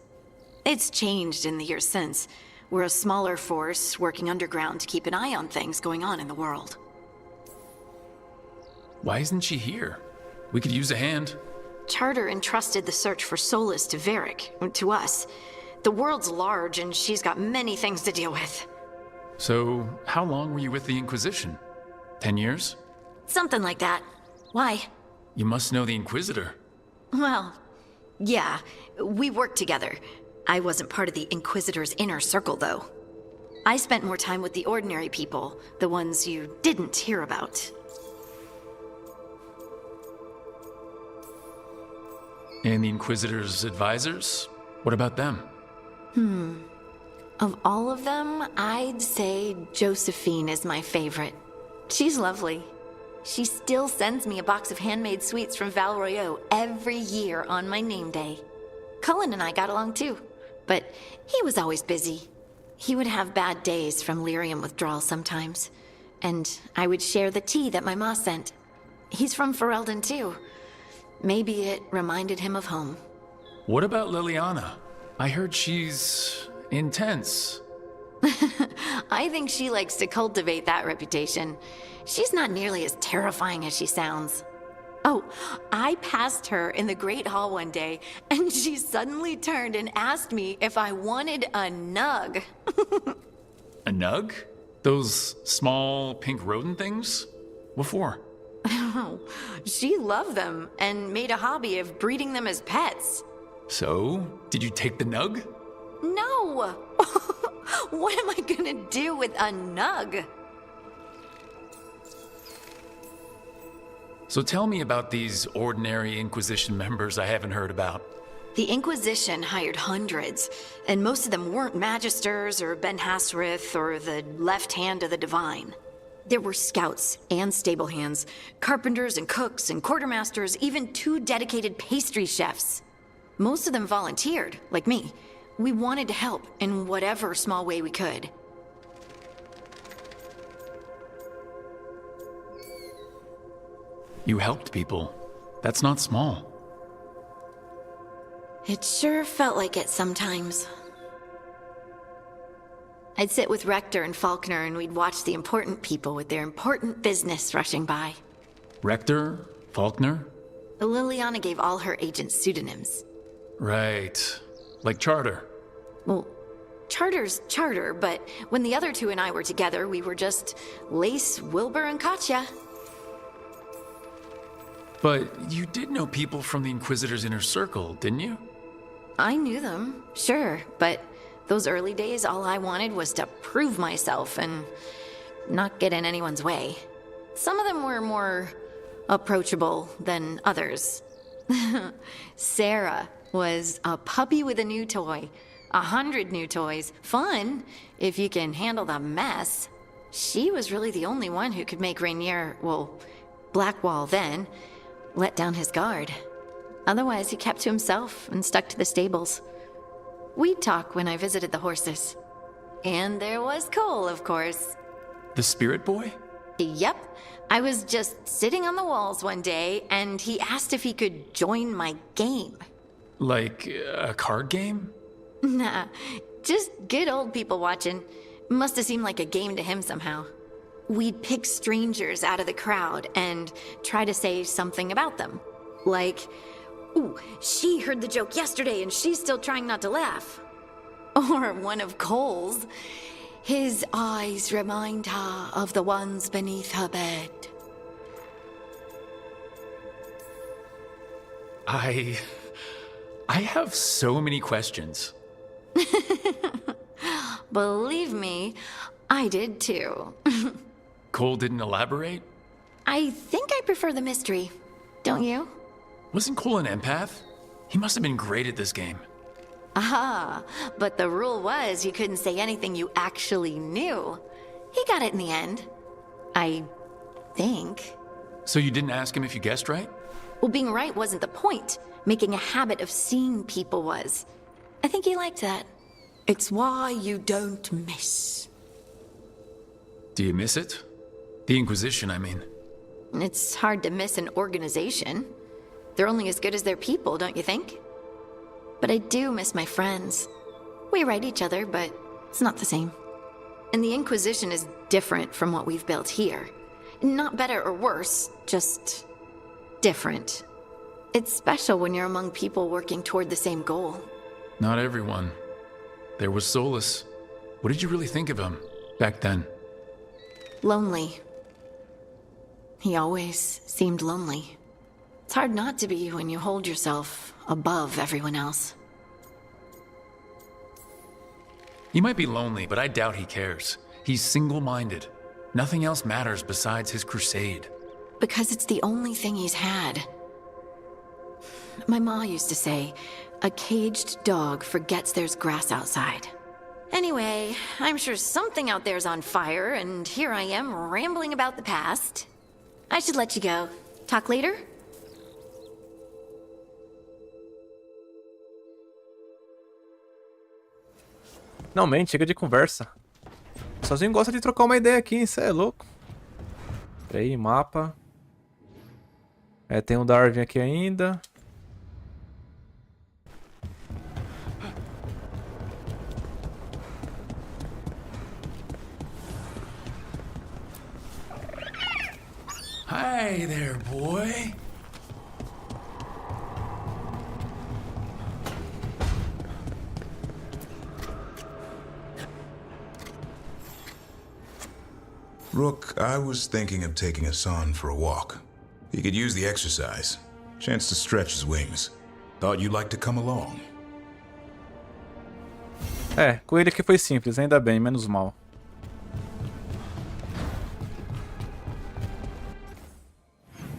It's changed in the years since. We're a smaller force working underground to keep an eye on things going on in the world. Why isn't she here? We could use a hand. Charter entrusted the search for Solus to Varric, to us. The world's large and she's got many things to deal with. So, how long were you with the Inquisition? 10 years? Something like that. Why? You must know the Inquisitor. Well, yeah, we worked together. I wasn't part of the Inquisitor's inner circle, though. I spent more time with the ordinary people, the ones you didn't hear about. And the Inquisitor's advisors? What about them? Of all of them, I'd say Josephine is my favorite. She's lovely. She still sends me a box of handmade sweets from Val Royeaux every year on my name day. Cullen and I got along too, but he was always busy. He would have bad days from lyrium withdrawal sometimes, and I would share the tea that my ma sent. He's from Ferelden too. Maybe it reminded him of home. What about Liliana? I heard she's intense. I think she likes to cultivate that reputation. She's not nearly as terrifying as she sounds. Oh, I passed her in the Great Hall one day, and she suddenly turned and asked me if I wanted a nug. A nug? Those small pink rodent things? What for? She loved them and made a hobby of breeding them as pets. So, did you take the nug? No! What am I gonna do with a nug? So tell me about these ordinary Inquisition members I haven't heard about. The Inquisition hired hundreds, and most of them weren't Magisters or Ben Hasrith or the left hand of the Divine. There were scouts and stable hands, carpenters and cooks and quartermasters, even 2 dedicated pastry chefs. Most of them volunteered, like me. We wanted to help in whatever small way we could. You helped people. That's not small. It sure felt like it sometimes. I'd sit with Rector and Faulkner and we'd watch the important people with their important business rushing by. Rector? Faulkner? Liliana gave all her agents pseudonyms. Right. Like Charter. Well, Charter's Charter, but when the other 2 and I were together, we were just Lace, Wilbur, and Katya. But you did know people from the Inquisitor's inner circle, didn't you? I knew them, sure, but those early days, all I wanted was to prove myself and not get in anyone's way. Some of them were more approachable than others. Sarah was a puppy with a new toy. 100 new toys. Fun, if you can handle the mess. She was really the only one who could make Rainier, well, Blackwall then, let down his guard. Otherwise, he kept to himself and stuck to the stables. We'd talk when I visited the horses. And there was Cole, of course. The spirit boy? Yep. I was just sitting on the walls one day, and he asked if he could join my game. Like a card game? Nah, just good old people watching. Must have seemed like a game to him somehow. We'd pick strangers out of the crowd and try to say something about them. Like, ooh, she heard the joke yesterday and she's still trying not to laugh. Or one of Cole's. His eyes remind her of the ones beneath her bed. I have so many questions. Believe me, I did too. Cole didn't elaborate? I think I prefer the mystery. Don't you? Wasn't Cole an empath? He must have been great at this game. Aha, but the rule was you couldn't say anything you actually knew. He got it in the end. I think. So you didn't ask him if you guessed right? Well, being right wasn't the point. Making a habit of seeing people was. I think he liked that. It's why you don't miss. Do you miss it? The Inquisition, I mean. It's hard to miss an organization. They're only as good as their people, don't you think? But I do miss my friends. We write each other, but it's not the same. And the Inquisition is different from what we've built here. Not better or worse, just different. It's special when you're among people working toward the same goal. Not everyone. There was Solus. What did you really think of him back then? Lonely. He always seemed lonely. It's hard not to be when you hold yourself above everyone else. He might be lonely, but I doubt he cares. He's single-minded. Nothing else matters besides his crusade. Because it's the only thing he's had. My ma used to say, a caged dog forgets there's grass outside. Anyway, I'm sure something out there's on fire, and here I am rambling about the past. I should let you go. Talk later? Finalmente, chega de conversa. Sozinho gosta de trocar uma ideia aqui, cê é louco. Peraí, mapa. É, tem um Darwin aqui ainda. Hey there, boy. Rook, I was thinking of taking Hassan for a walk. He could use the exercise. Chance to stretch his wings. Thought you'd like to come along. É, com ele aqui foi simples, ainda bem, menos mal.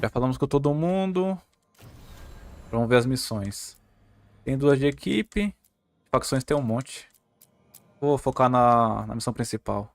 Já falamos com todo mundo. Vamos ver as missões. Tem 2 de equipe. Facções tem um monte. Vou focar na missão principal.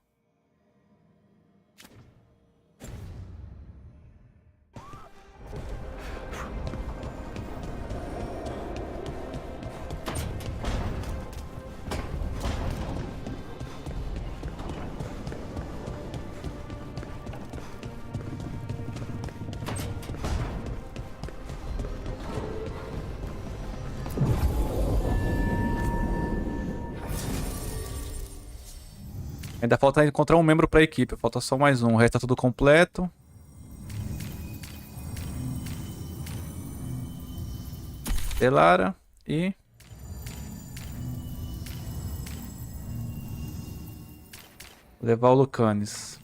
Ainda falta encontrar um membro para a equipe. Falta só mais um. O resto tá tudo completo. Delara e... levar o Lucanes.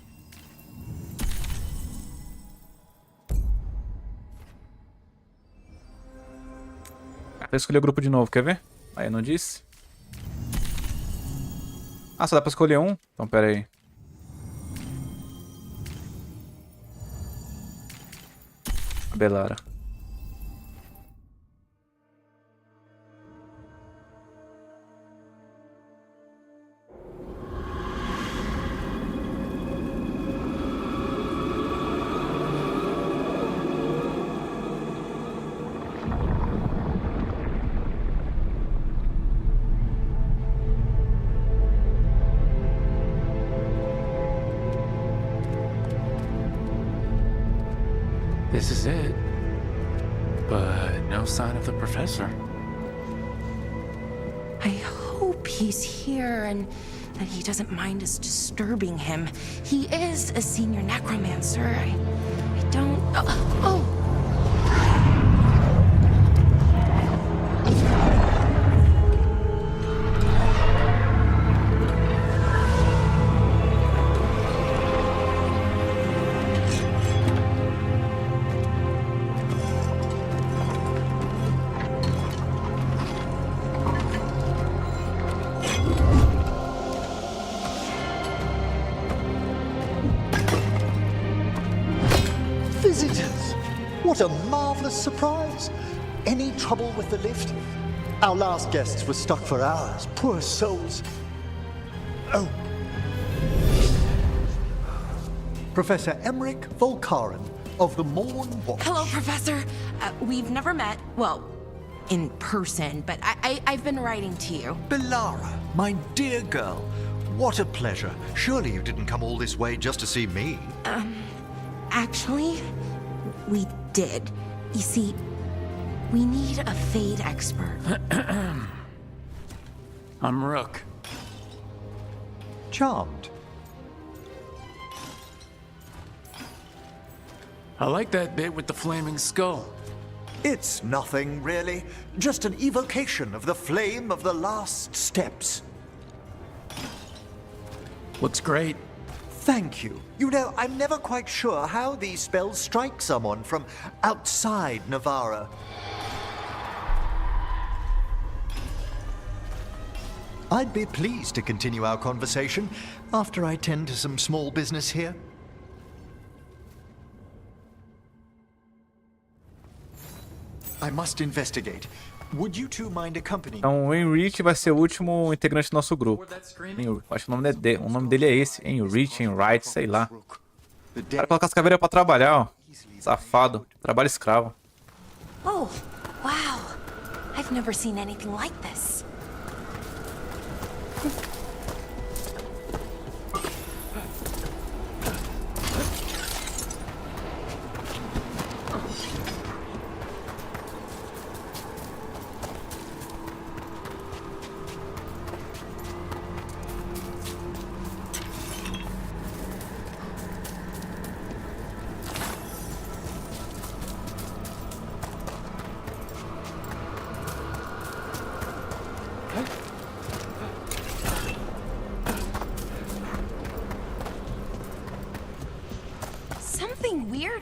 Vou escolher o grupo de novo, quer ver? Aí, não disse? Ah, só dá pra escolher um? Então, pera aí. A Delara. This is it. But no sign of the professor. I hope he's here and that he doesn't mind us disturbing him. He is a senior necromancer. I don't... Oh! Visitors! What a marvelous surprise! Any trouble with the lift? Our last guests were stuck for hours. Poor souls. Oh. Professor Emmerich Volkaren of the Morn Watch. Hello, Professor. We've never met, well, in person, but I've been writing to you. Belara, my dear girl, what a pleasure. Surely you didn't come all this way just to see me. Actually, we did. You see, we need a fade expert. I'm Rook. Charmed. I like that bit with the flaming skull. It's nothing, really. Just an evocation of the flame of the last steps. Looks great. Thank you. You know, I'm never quite sure how these spells strike someone from outside Navarra. I'd be pleased to continue our conversation after I tend to some small business here. I must investigate. Would you two mind accompanying? Então, o Enrich vai ser o último integrante do nosso grupo. Acho que o nome dele é esse. Enrich, Enright, sei lá. O cara coloca as caveiras pra trabalhar, ó. Safado. Trabalho escravo. Oh, wow. I've never seen anything like this.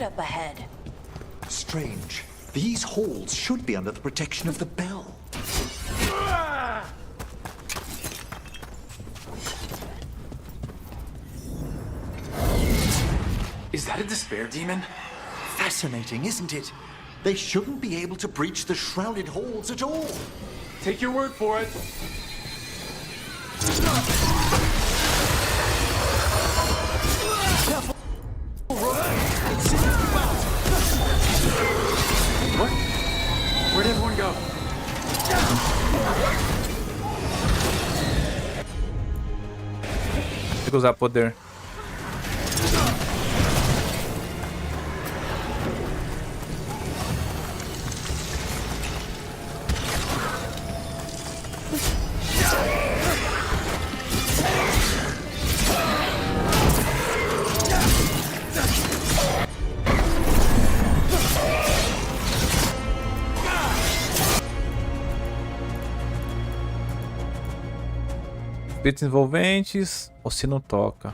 up ahead. Strange. These halls should be under the protection of the bell. Is that a despair demon? Fascinating, isn't it? They shouldn't be able to breach the shrouded halls at all. Take your word for it. Careful. It's in you out. What? Where'd everyone go? Tem que usar poder. Espíritos envolventes, o sino toca.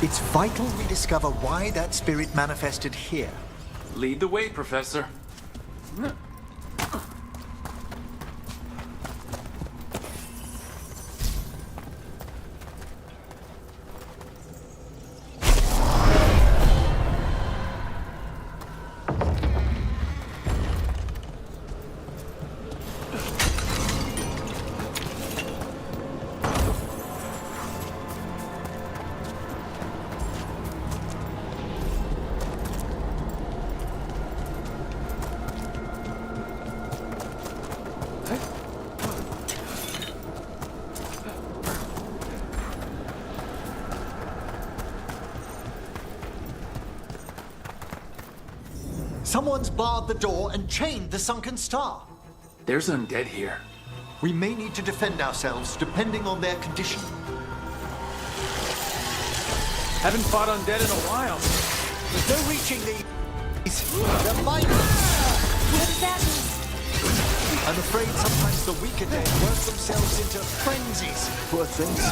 It's vital we discover why that spirit manifested here. Lead the way, Professor. Someone's barred the door and chained the sunken star. There's undead here. We may need to defend ourselves depending on their condition. Haven't fought undead in a while. There's no reaching these. They're mindless. What does that mean? I'm afraid sometimes the weaker dead work themselves into frenzies. Poor things.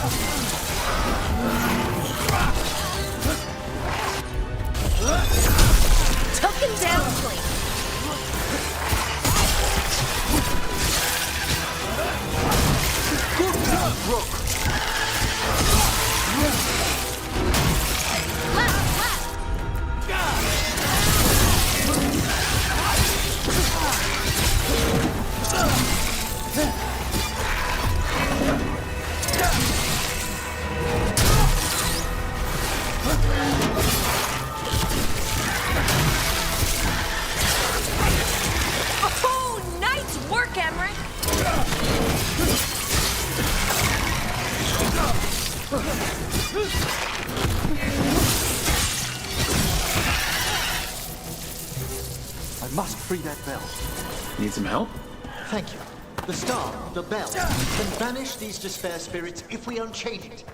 Took him down clean. Good job, Rook. Oh, nice work, Emmerich. I must free that bell. Need some help? Thank you. The star, the bell, can banish these despair spirits if we unchain it.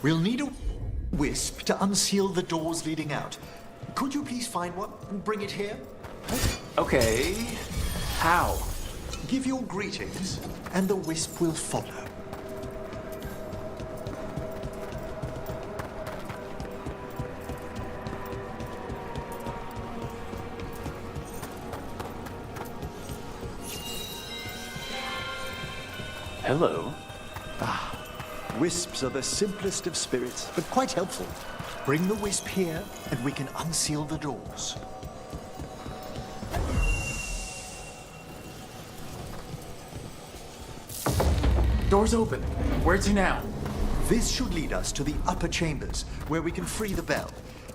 We'll need a wisp to unseal the doors leading out. Could you please find one and bring it here? Okay. How? Give your greetings, and the wisp will follow. Hello. Wisps are the simplest of spirits, but quite helpful. Bring the wisp here, and we can unseal the doors. Door's open. Where to now? This should lead us to the upper chambers, where we can free the bell.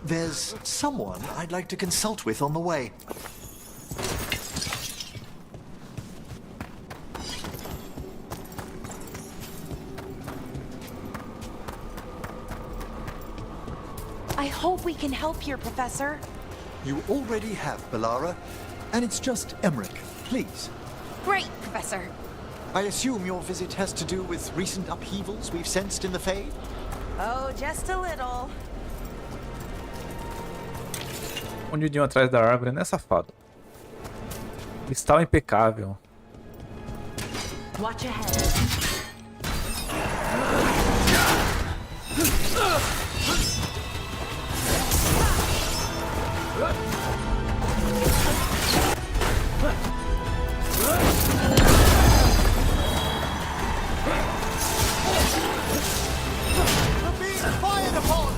There's someone I'd like to consult with on the way. I hope we can help here, Professor. You already have, Bellara. And it's just Emmerich. Please. Great, Professor. I assume your visit has to do with recent upheavals we've sensed in the Fade? Oh, just a little. Escondidinho atrás da árvore, né, safado? Cristal impecável. Watch ahead. Fired upon!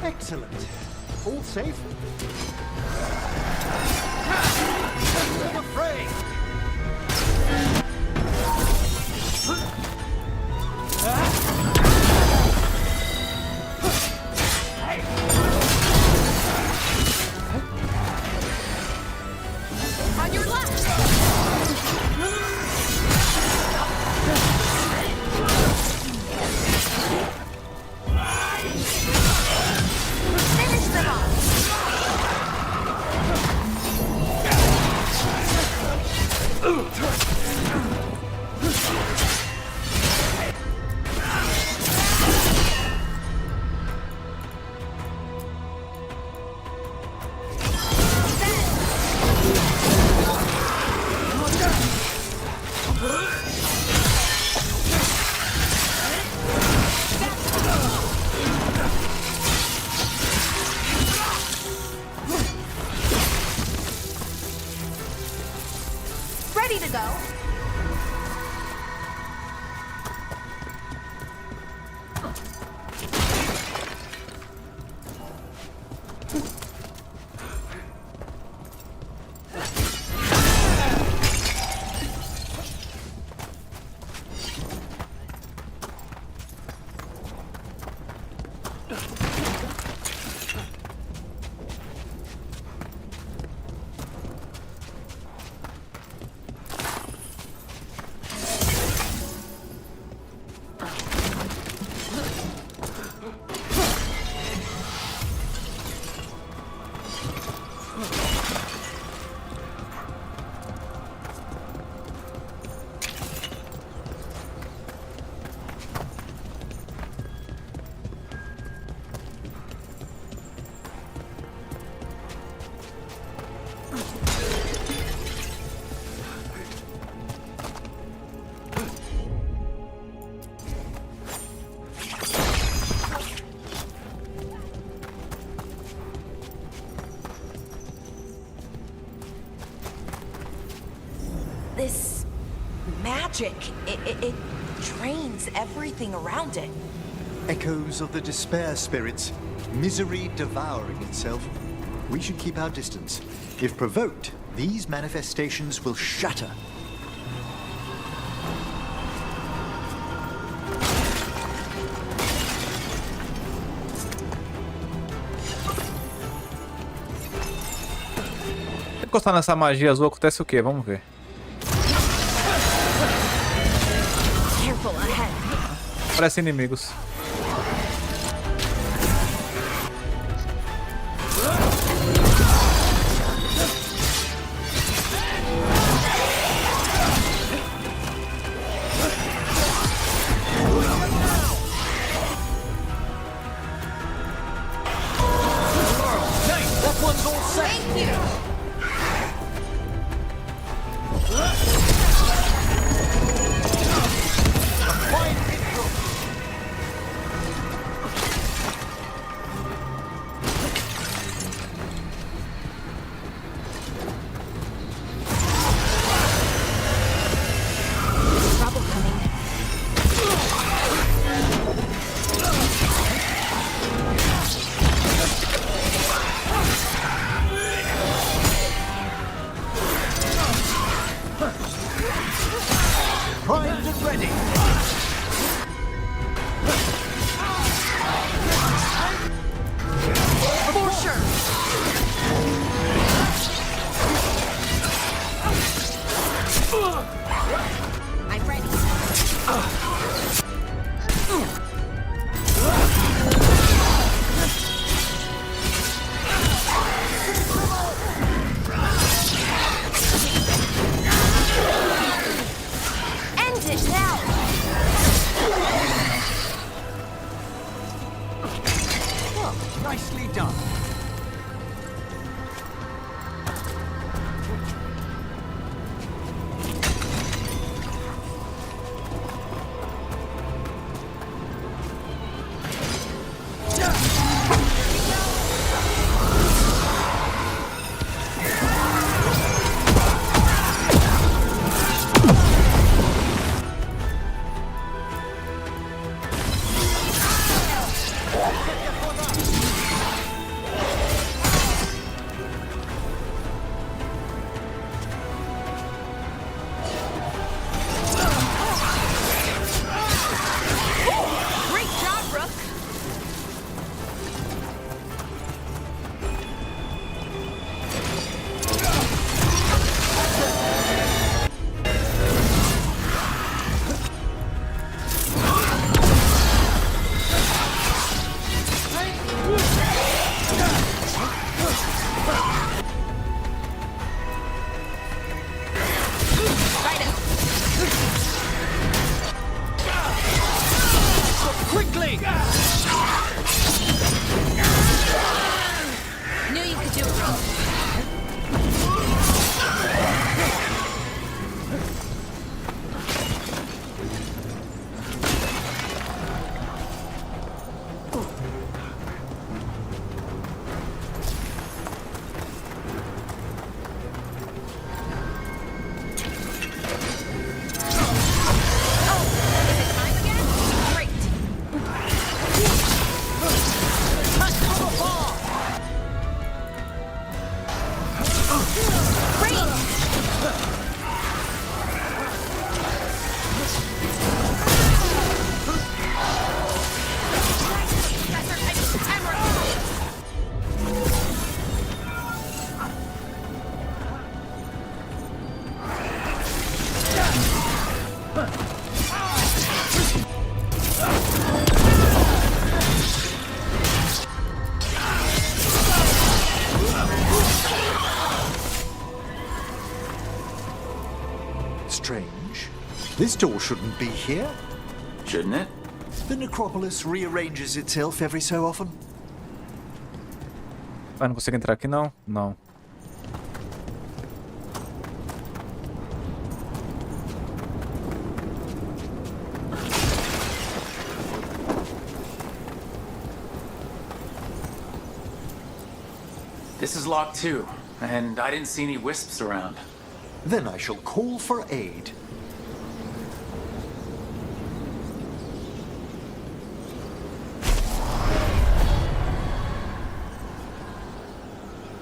Excellent. All safe? To the fray! On your left! Finish them off! Ready to go. This magic, it drains everything around it. Echoes of the despair spirits, misery devouring itself. We should keep our distance. If provoked, these manifestations will shatter. Se encostar nessa magia azul, acontece o quê? Vamos ver. Careful ahead. Parecem inimigos. Nicely done. Strange. This door shouldn't be here. Shouldn't it? The necropolis rearranges itself every so often. Ah, não consigo entrar aqui não? Não. This is locked too, and I didn't see any wisps around. Then I shall call for aid.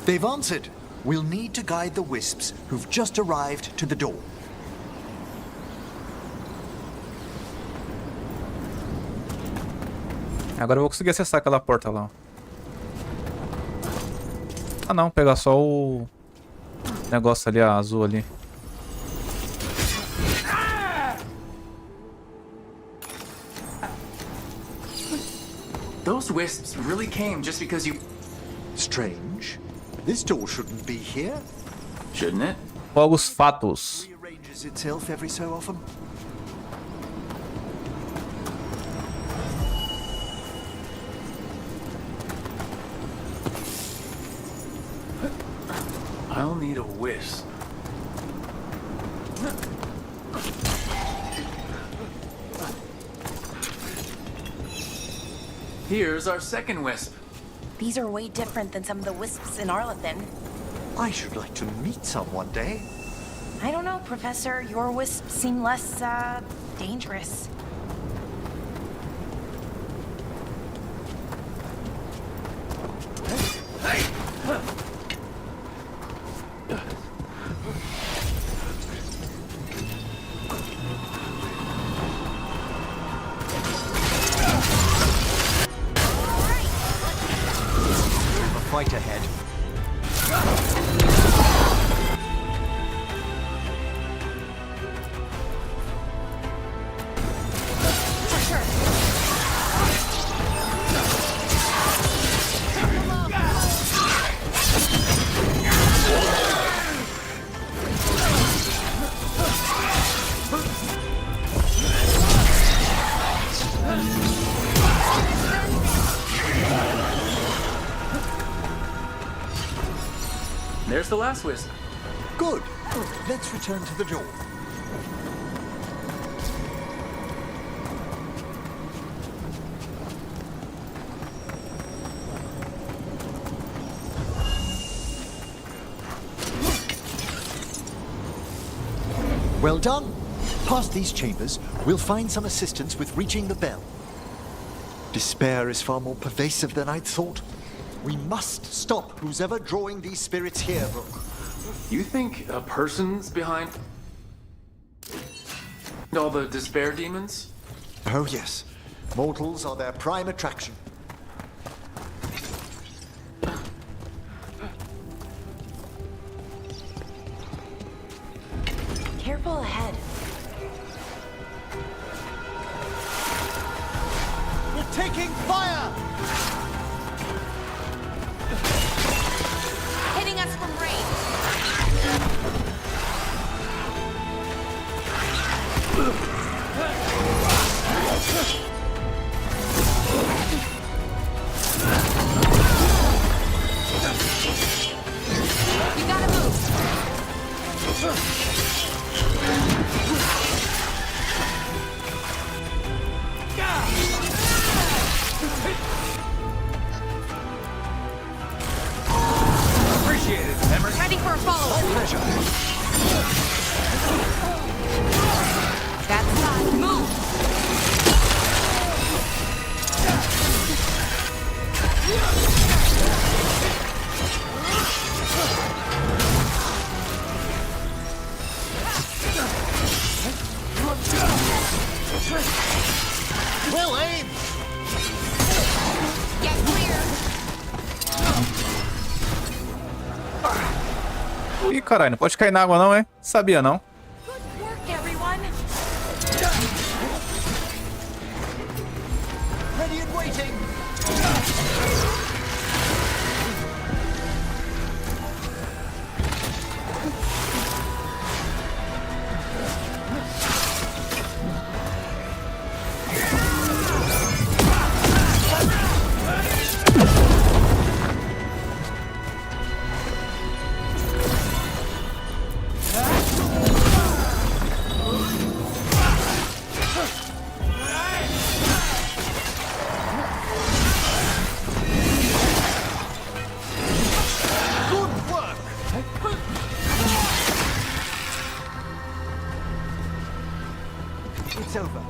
They've answered. We'll need to guide the wisps who've just arrived to the door. Agora eu vou conseguir acessar aquela porta lá. Ah não, pegar só o negócio ali, azul ali. Those wisps really came just because you... Strange. This door shouldn't be here. Shouldn't it? Fogos fatos. Rearranges itself every so often. I'll need a wisp. Here's our second wisp. These are way different than some of the wisps in Arlethan. I should like to meet some one day. I don't know, Professor. Your wisps seem less, dangerous. Fight ahead. the last wisdom. Good. Let's return to the door. Well done. Past these chambers, we'll find some assistance with reaching the bell. Despair is far more pervasive than I'd thought. We must stop who's ever drawing these spirits here, Rook. You think a person's behind all the despair demons? Oh yes. Mortals are their prime attraction. Careful ahead. We're taking fire! Hitting us from range. You gotta move. Appreciate it, Emmer. Ready for a follow-up. My pleasure. That's not move. Well aimed! Get clear. Ih, caralho, não pode cair na água não, é? Sabia não. Good work, everyone. Ready and waiting! It's over.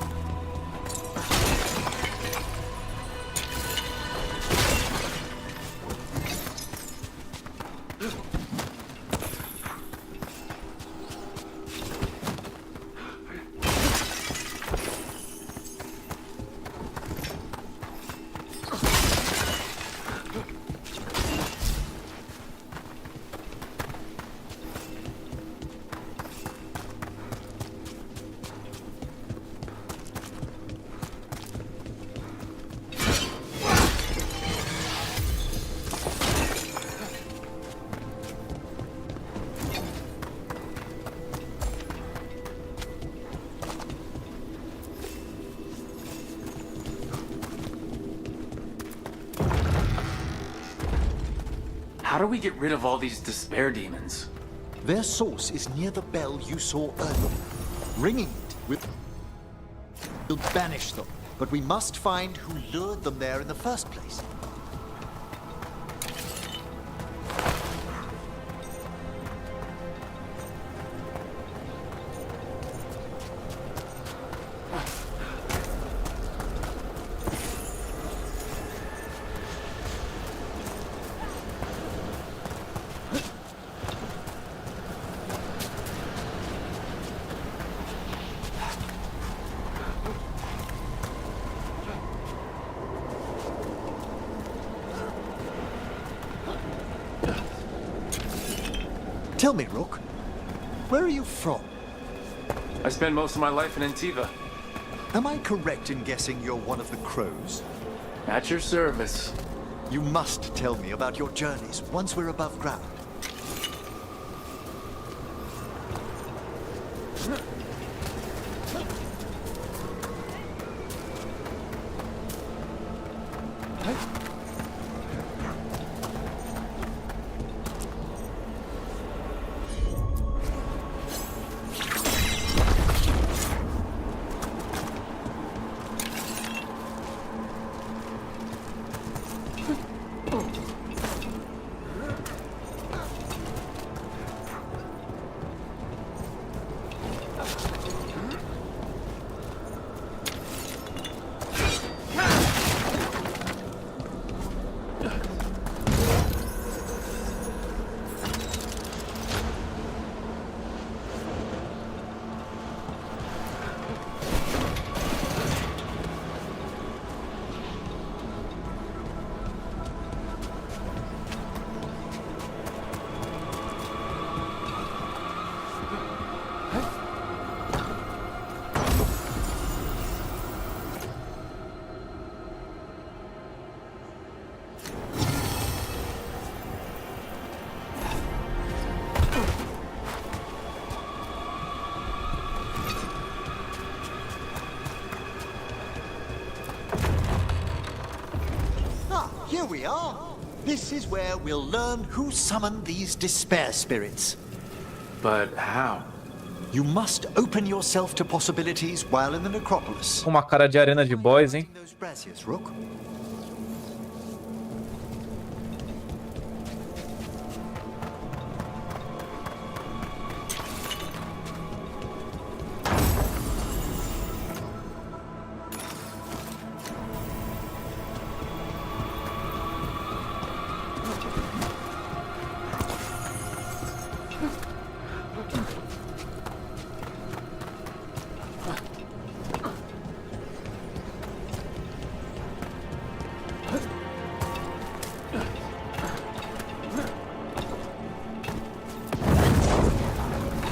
How do we get rid of all these despair demons? Their source is near the bell you saw earlier. Ringing it will banish them, but we must find who lured them there in the first place. Tell me, Rook, where are you from? I spent most of my life in Antiva. Am I correct in guessing you're one of the crows? At your service. You must tell me about your journeys once we're above ground. Here we are. This is where we'll learn who summoned these despair spirits. But how? You must open yourself to possibilities while in the necropolis. Uma cara de arena de boys, hein? Those braziers, Rook.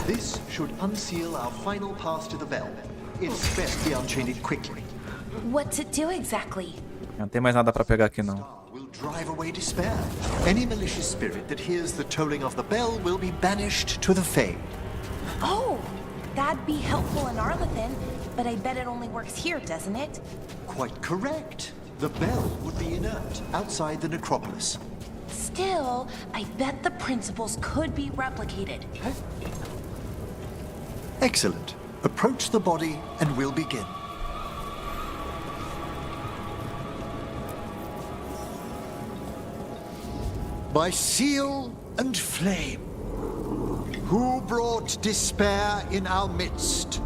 This should unseal our final pass to the bell. It's best we unchain it quickly. What's it do exactly? Não tem mais nada pra pegar aqui não. Will drive away despair. Any malicious spirit that hears the tolling of the bell will be banished to the Fae. Oh, that'd be helpful in Arlethan, but I bet it only works here, doesn't it? Quite correct. The bell would be inert outside the necropolis. Still, I bet the principles could be replicated. Excellent. Approach the body and we'll begin. By seal and flame, who brought despair in our midst?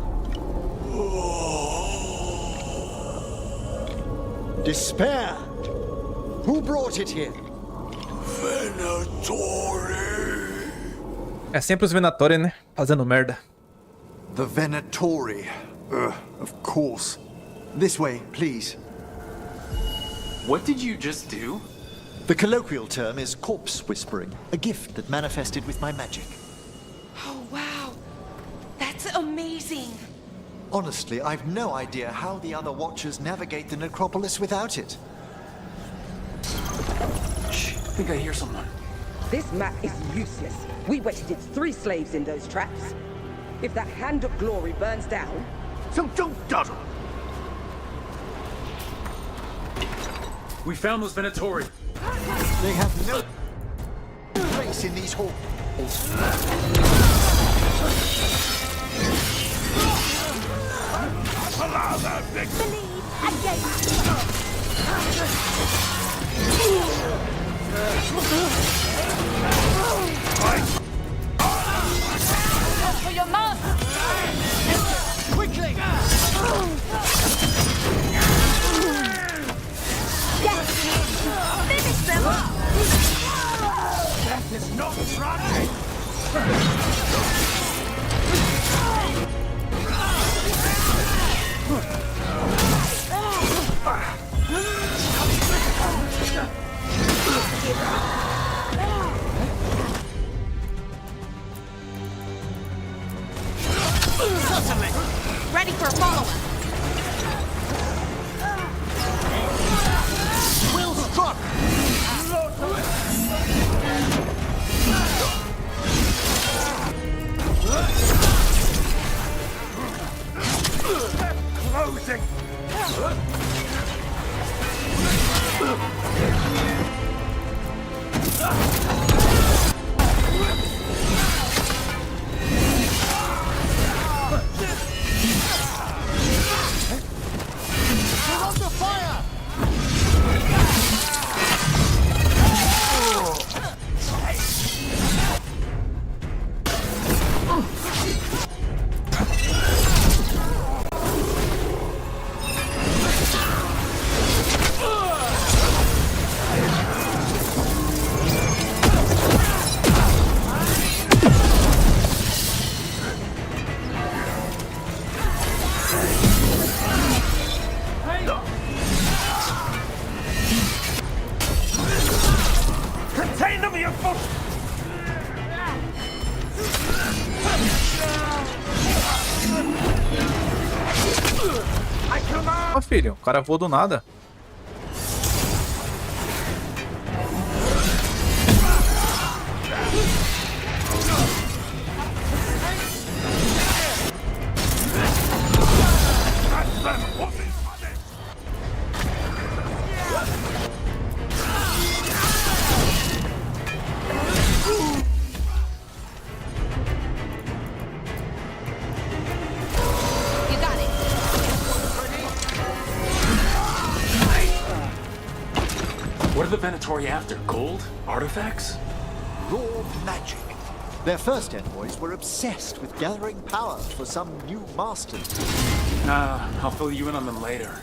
Despair? Who brought it here? Venatori. É sempre os Venatori, né? Fazendo merda. The Venatori. Of course. This way, please. What did you just do? The colloquial term is corpse whispering, a gift that manifested with my magic. Oh, wow. That's amazing. Honestly, I've no idea how the other Watchers navigate the necropolis without it. Shh, I think I hear someone. This map is useless. We wasted 3 slaves in those traps. If that Hand of Glory burns down... So don't dawdle! We found those Venatori. They have no place in these halls. Allow that victim! Believe For your master! Quickly! Finish them up! Death is not trying! Certainly! Ready for a follow-up! Will struck! Closing! We're under fire! Ó, filho, o cara voou do nada. What are the Venatori after? Gold? Artifacts? Raw magic. Their first envoys were obsessed with gathering power for some new master. I'll fill you in on them later.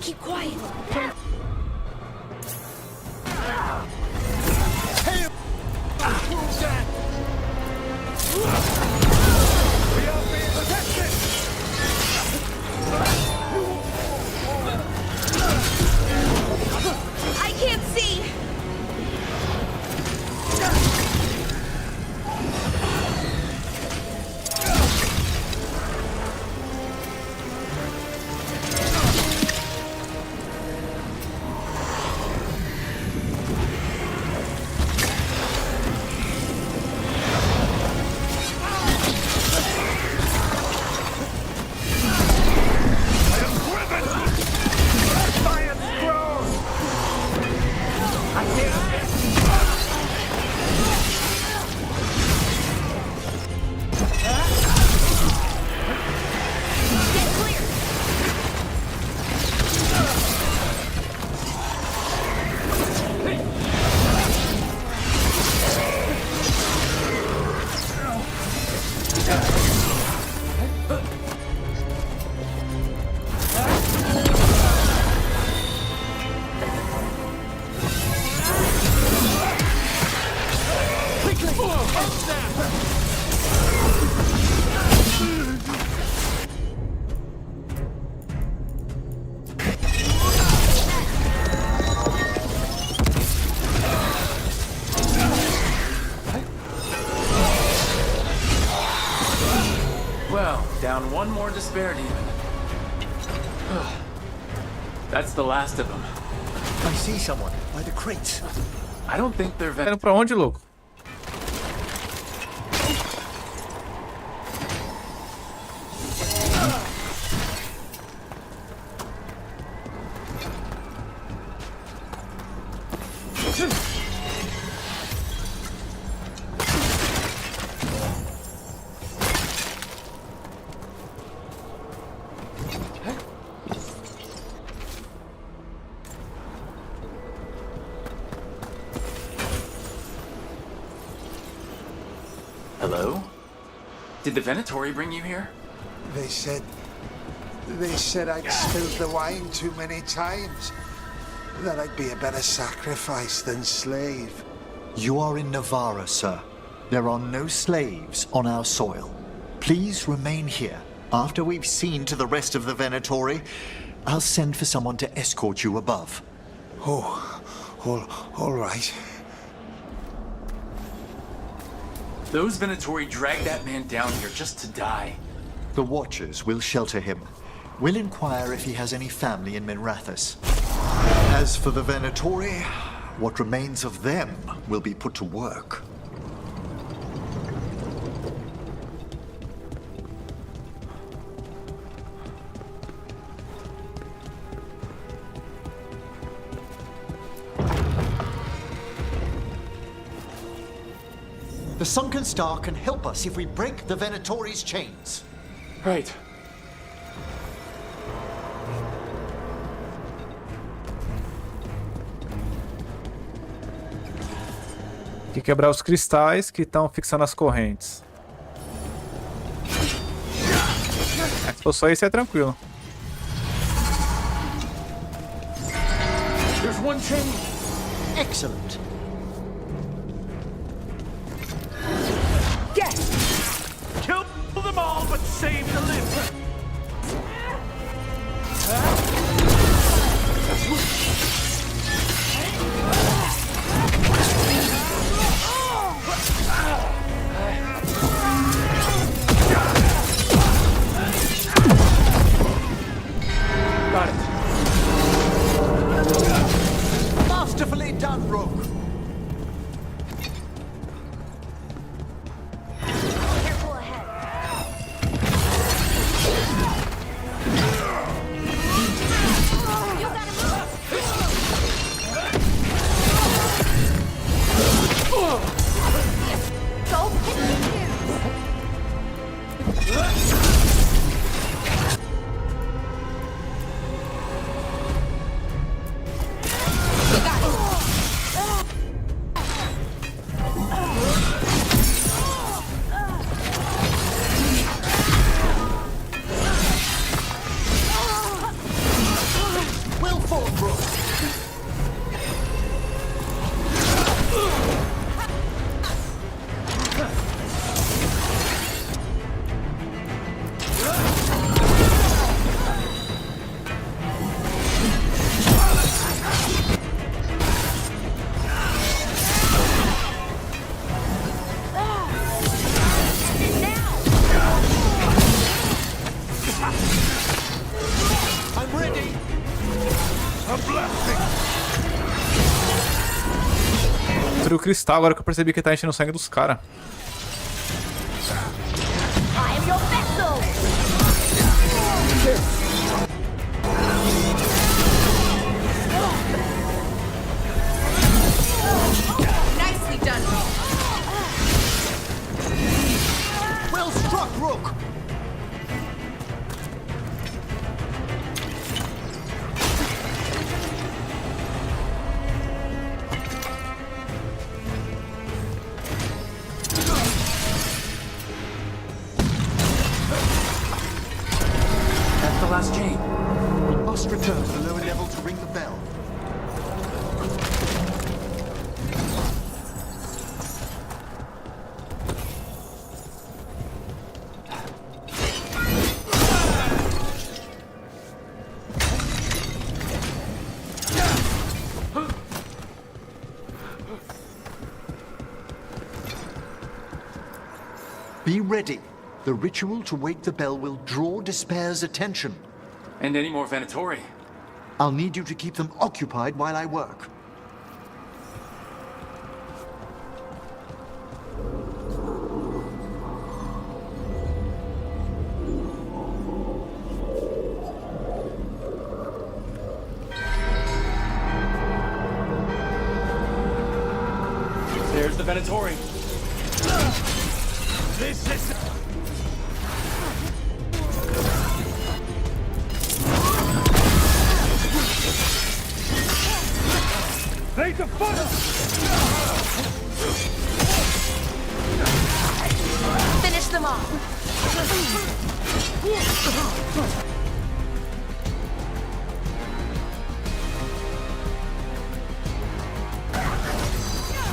Keep quiet. I can't see. Well, down one more despair demon. That's the last of them. I see someone by the crates. I don't think they're Indo pra onde, louco? Hello? Did the Venatori bring you here? They said I'd spilled the wine too many times. That I'd be a better sacrifice than slave. You are in Navarra, sir. There are no slaves on our soil. Please remain here. After we've seen to the rest of the Venatori, I'll send for someone to escort you above. Oh, all right. Those Venatori dragged that man down here just to die. The Watchers will shelter him. We'll inquire if he has any family in Minrathous. As for the Venatori, what remains of them will be put to work. The Sunken Star can help us if we break the Venatori's chains. Right. Tem que quebrar os cristais que estão fixando as correntes. Se for só isso, é tranquilo. There's one chain. Excellent. Get! Kill them all, but save the limb. Got it. Masterfully done, Rook. Careful ahead. You gotta move. Go pick Well fought, Rook. I'm ready. A blessing. Destruiu o cristal agora que eu percebi que tá enchendo o sangue dos caras. I am your vessel. Nicely done. Well struck, Rook. That's the last chain. We must return to the lower level to ring the bell. Be ready. The ritual to wake the bell will draw Despair's attention. And any more Venatori. I'll need you to keep them occupied while I work. There's the Venatori. This is... Take the funnel! Finish them off.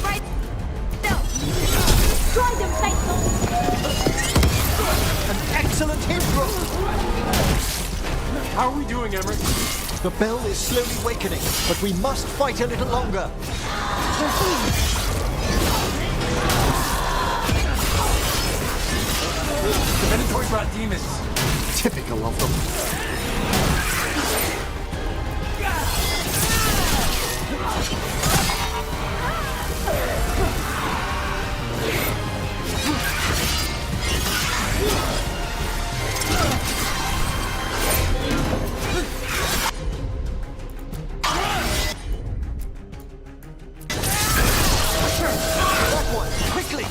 Right. No. Try them, faithful. An excellent hit, Rook. How are we doing, Emmerich? The bell is slowly wakening, but we must fight a little longer. The Venatori brought demons. Typical of them. That one, quickly!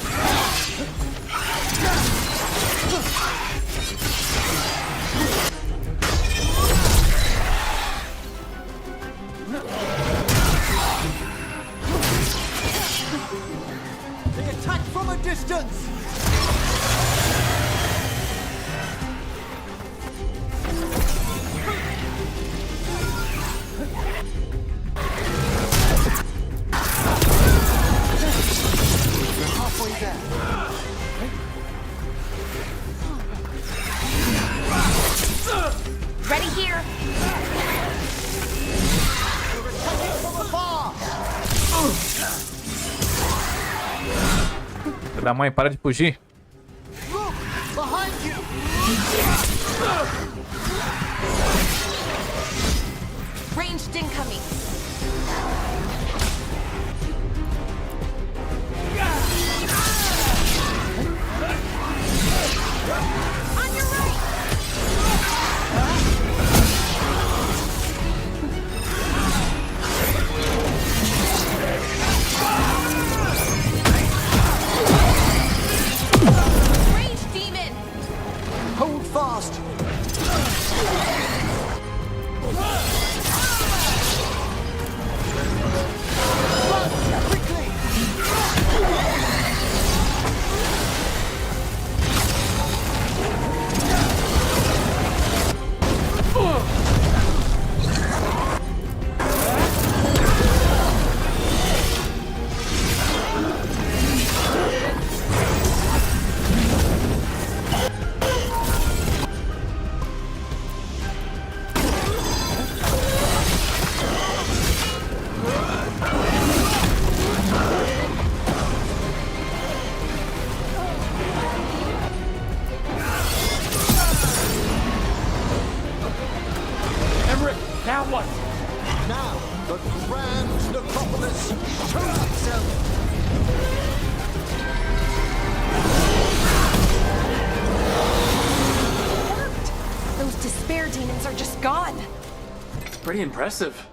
Ready here. Filho da mãe, para de fugir. Ranged incoming. On your right. Ranged demon. Hold fast. Now what? Now, the grand necropolis shows itself. Those despair demons are just gone. It's pretty impressive.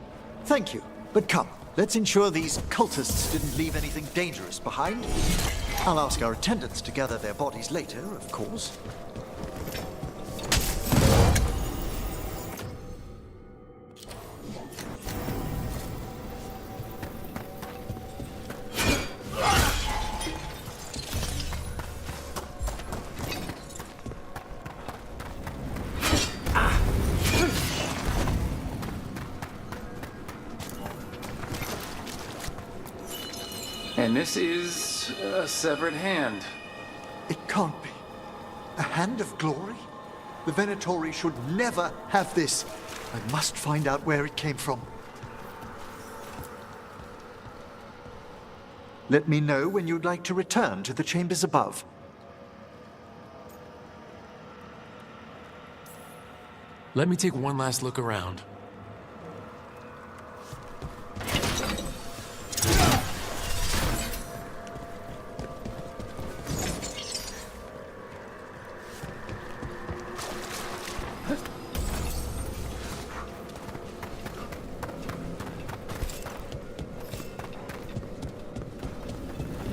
Thank you. But come, let's ensure these cultists didn't leave anything dangerous behind. I'll ask our attendants to gather their bodies later, of course. And this is a severed hand. It can't be. A hand of glory? The Venatori should never have this. I must find out where it came from. Let me know when you'd like to return to the chambers above. Let me take one last look around.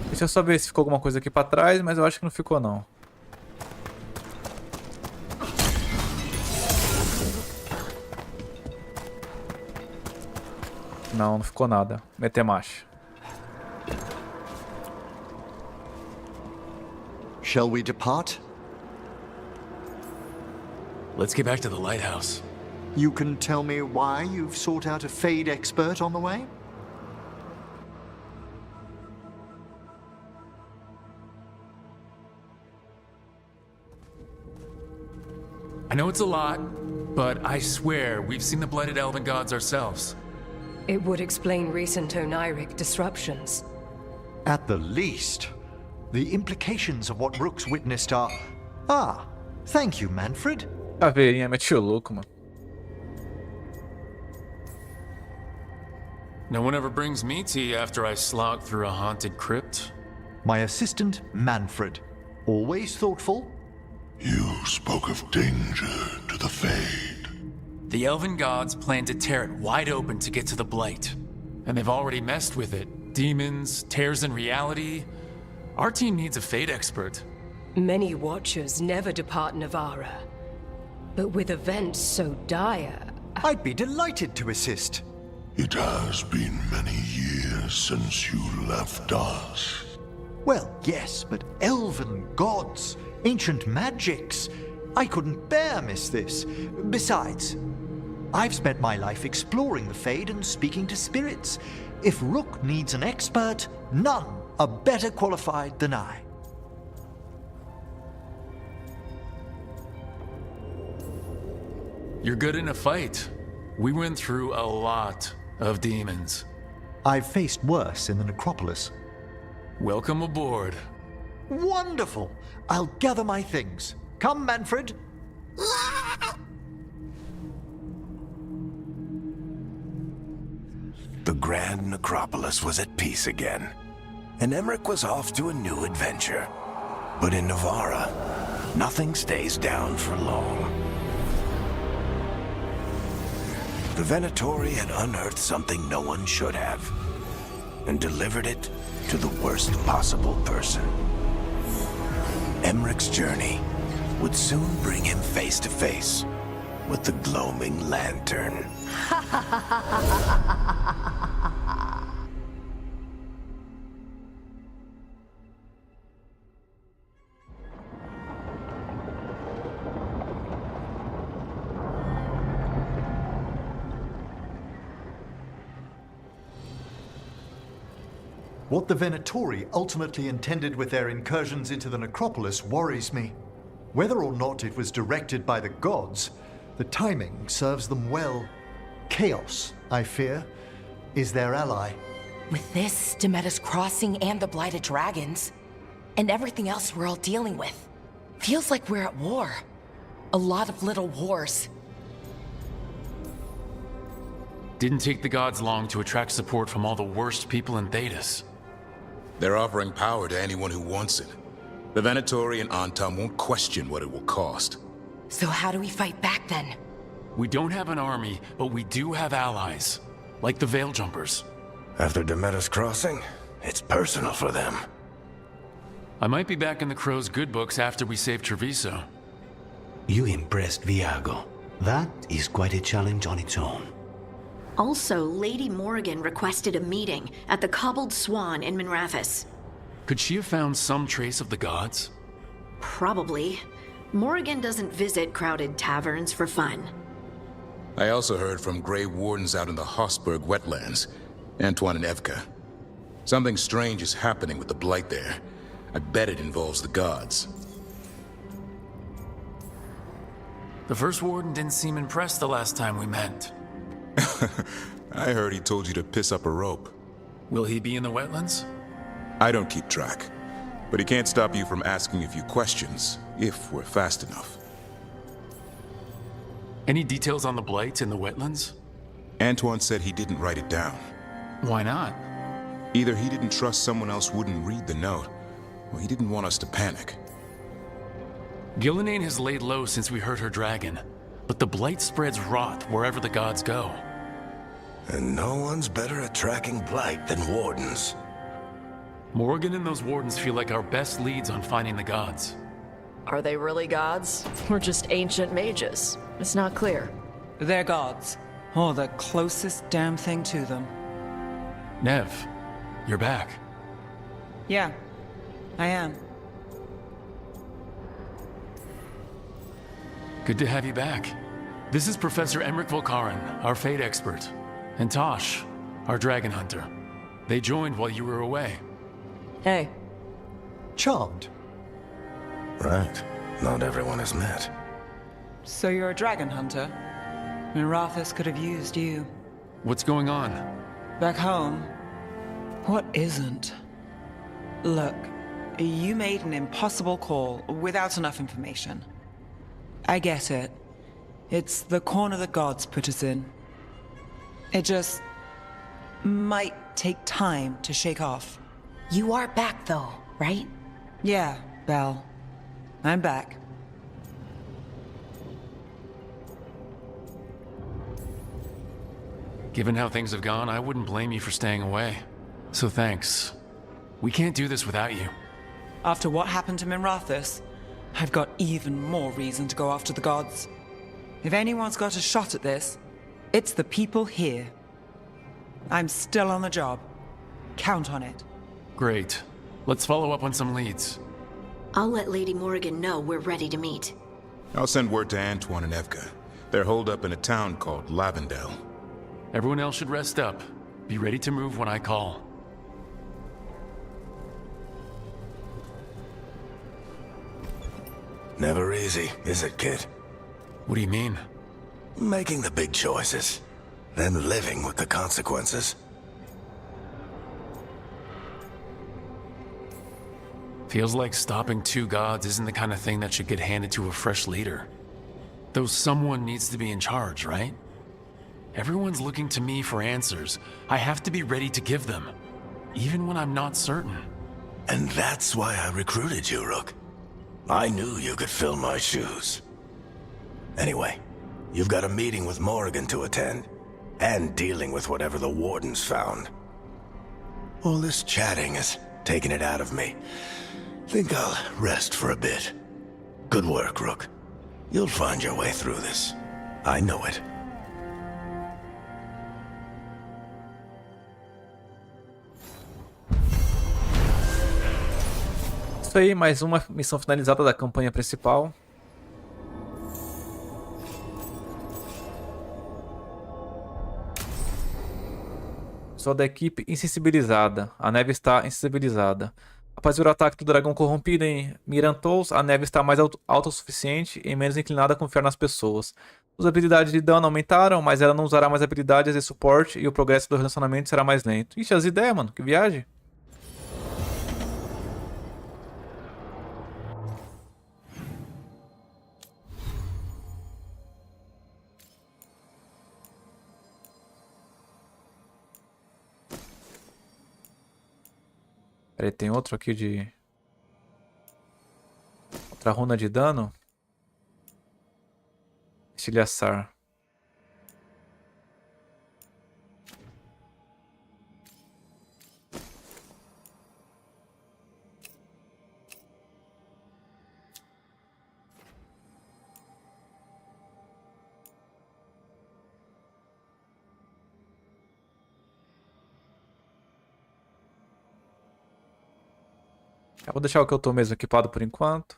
Deixa eu só ver se ficou alguma coisa aqui pra trás, mas eu acho que não ficou não. Não, não ficou nada. Meter marcha. Shall we depart? Let's get back to the lighthouse. You can tell me why you've sought out a Fade expert on the way? I know it's a lot, but I swear we've seen the blighted elven gods ourselves. It would explain recent Oniric disruptions. At the least, the implications of what Rook's witnessed are... Ah, thank you, Manfred. Caveirinha, mete o louco, mano. No one ever brings me tea after I slog through a haunted crypt. My assistant, Manfred. Always thoughtful. You spoke of danger to the Fade. The elven gods plan to tear it wide open to get to the blight. And they've already messed with it. Demons, tears in reality. Our team needs a Fade expert. Many watchers never depart Navara. But with events so dire... I'd be delighted to assist. It has been many years since you left us. Well, yes, but elven gods, ancient magics. I couldn't bear miss this. Besides, I've spent my life exploring the Fade and speaking to spirits. If Rook needs an expert, none are better qualified than I. You're good in a fight. We went through a lot of demons. I've faced worse in the necropolis. Welcome aboard. Wonderful! I'll gather my things. Come, Manfred. The grand necropolis was at peace again, and Emmerich was off to a new adventure. But in Navarra, nothing stays down for long. The Venatori had unearthed something no one should have, and delivered it to the worst possible person. Emmerich's journey would soon bring him face to face with the gloaming lantern. What the Venatori ultimately intended with their incursions into the necropolis worries me. Whether or not it was directed by the gods, the timing serves them well. Chaos, I fear, is their ally. With this, Demeter's Crossing and the Blighted Dragons, and everything else we're all dealing with, feels like we're at war. A lot of little wars. Didn't take the gods long to attract support from all the worst people in Thedas. They're offering power to anyone who wants it. The Venatori and Antam won't question what it will cost. So how do we fight back then? We don't have an army, but we do have allies. Like the Veil Jumpers. After Demeter's Crossing, it's personal for them. I might be back in the Crow's good books after we save Treviso. You impressed Viago. That is quite a challenge on its own. Also, Lady Morrigan requested a meeting at the Cobbled Swan in Minrathous. Could she have found some trace of the gods? Probably. Morrigan doesn't visit crowded taverns for fun. I also heard from Grey Wardens out in the Hossberg wetlands, Antoine and Evka. Something strange is happening with the Blight there. I bet it involves the gods. The first warden didn't seem impressed the last time we met. I heard he told you to piss up a rope. Will he be in the wetlands? I don't keep track, but he can't stop you from asking a few questions, if we're fast enough. Any details on the Blight in the wetlands? Antoine said he didn't write it down. Why not? Either he didn't trust someone else wouldn't read the note, or he didn't want us to panic. Gillenane has laid low since we heard her dragon, but the Blight spreads rot wherever the gods go. And no one's better at tracking Blight than Wardens. Morrigan and those Wardens feel like our best leads on finding the gods. Are they really gods? Or just ancient mages? It's not clear. They're gods. Or the closest damn thing to them. Nev, you're back. Yeah, I am. Good to have you back. This is Professor Emmerich Volkaren, our fate expert, and Tosh, our dragon hunter. They joined while you were away. Hey. Charmed. Right. Not everyone has met. So you're a dragon hunter? Minrathous could have used you. What's going on? Back home, what isn't? Look, you made an impossible call without enough information. I get it. It's the corner the gods put us in. It just might take time to shake off. You are back though, right? Yeah, Belle. I'm back. Given how things have gone, I wouldn't blame you for staying away. So thanks. We can't do this without you. After what happened to Minrathous, I've got even more reason to go after the gods. If anyone's got a shot at this, it's the people here. I'm still on the job. Count on it. Great. Let's follow up on some leads. I'll let Lady Morrigan know we're ready to meet. I'll send word to Antoine and Evka. They're holed up in a town called Lavendel. Everyone else should rest up. Be ready to move when I call. Never easy, is it, kid? What do you mean? Making the big choices, then living with the consequences. Feels like stopping two gods isn't the kind of thing that should get handed to a fresh leader. Though someone needs to be in charge, right? Everyone's looking to me for answers. I have to be ready to give them, even when I'm not certain. And that's why I recruited you, Rook. I knew you could fill my shoes. Anyway, you've got a meeting with Morrigan to attend, and dealing with whatever the Wardens found. All this chatting is taking it out of me. Think I'll rest for a bit. Good work, Rook. You'll find your way through this. I know it. Isso aí, mais uma missão finalizada da campanha principal. Pessoal da equipe insensibilizada. A neve está insensibilizada. Após ver o ataque do dragão corrompido em Mirantous, a neve está mais autossuficiente e menos inclinada a confiar nas pessoas. Suas habilidades de dano aumentaram, mas ela não usará mais habilidades de suporte e o progresso do relacionamento será mais lento. Ixi, as ideias, mano. Que viagem. Peraí, tem outro aqui de... Outra runa de dano. Estilhaçar. Eu vou deixar o que eu tô mesmo equipado por enquanto.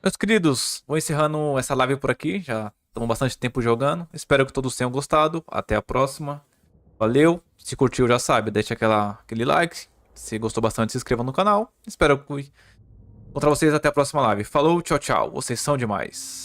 Meus queridos, vou encerrando essa live por aqui. Já estamos bastante tempo jogando. Espero que todos tenham gostado. Até a próxima. Valeu. Se curtiu, já sabe, deixa aquele like. Se gostou bastante, se inscreva no canal. Espero encontrar vocês até a próxima live. Falou, tchau, tchau. Vocês são demais.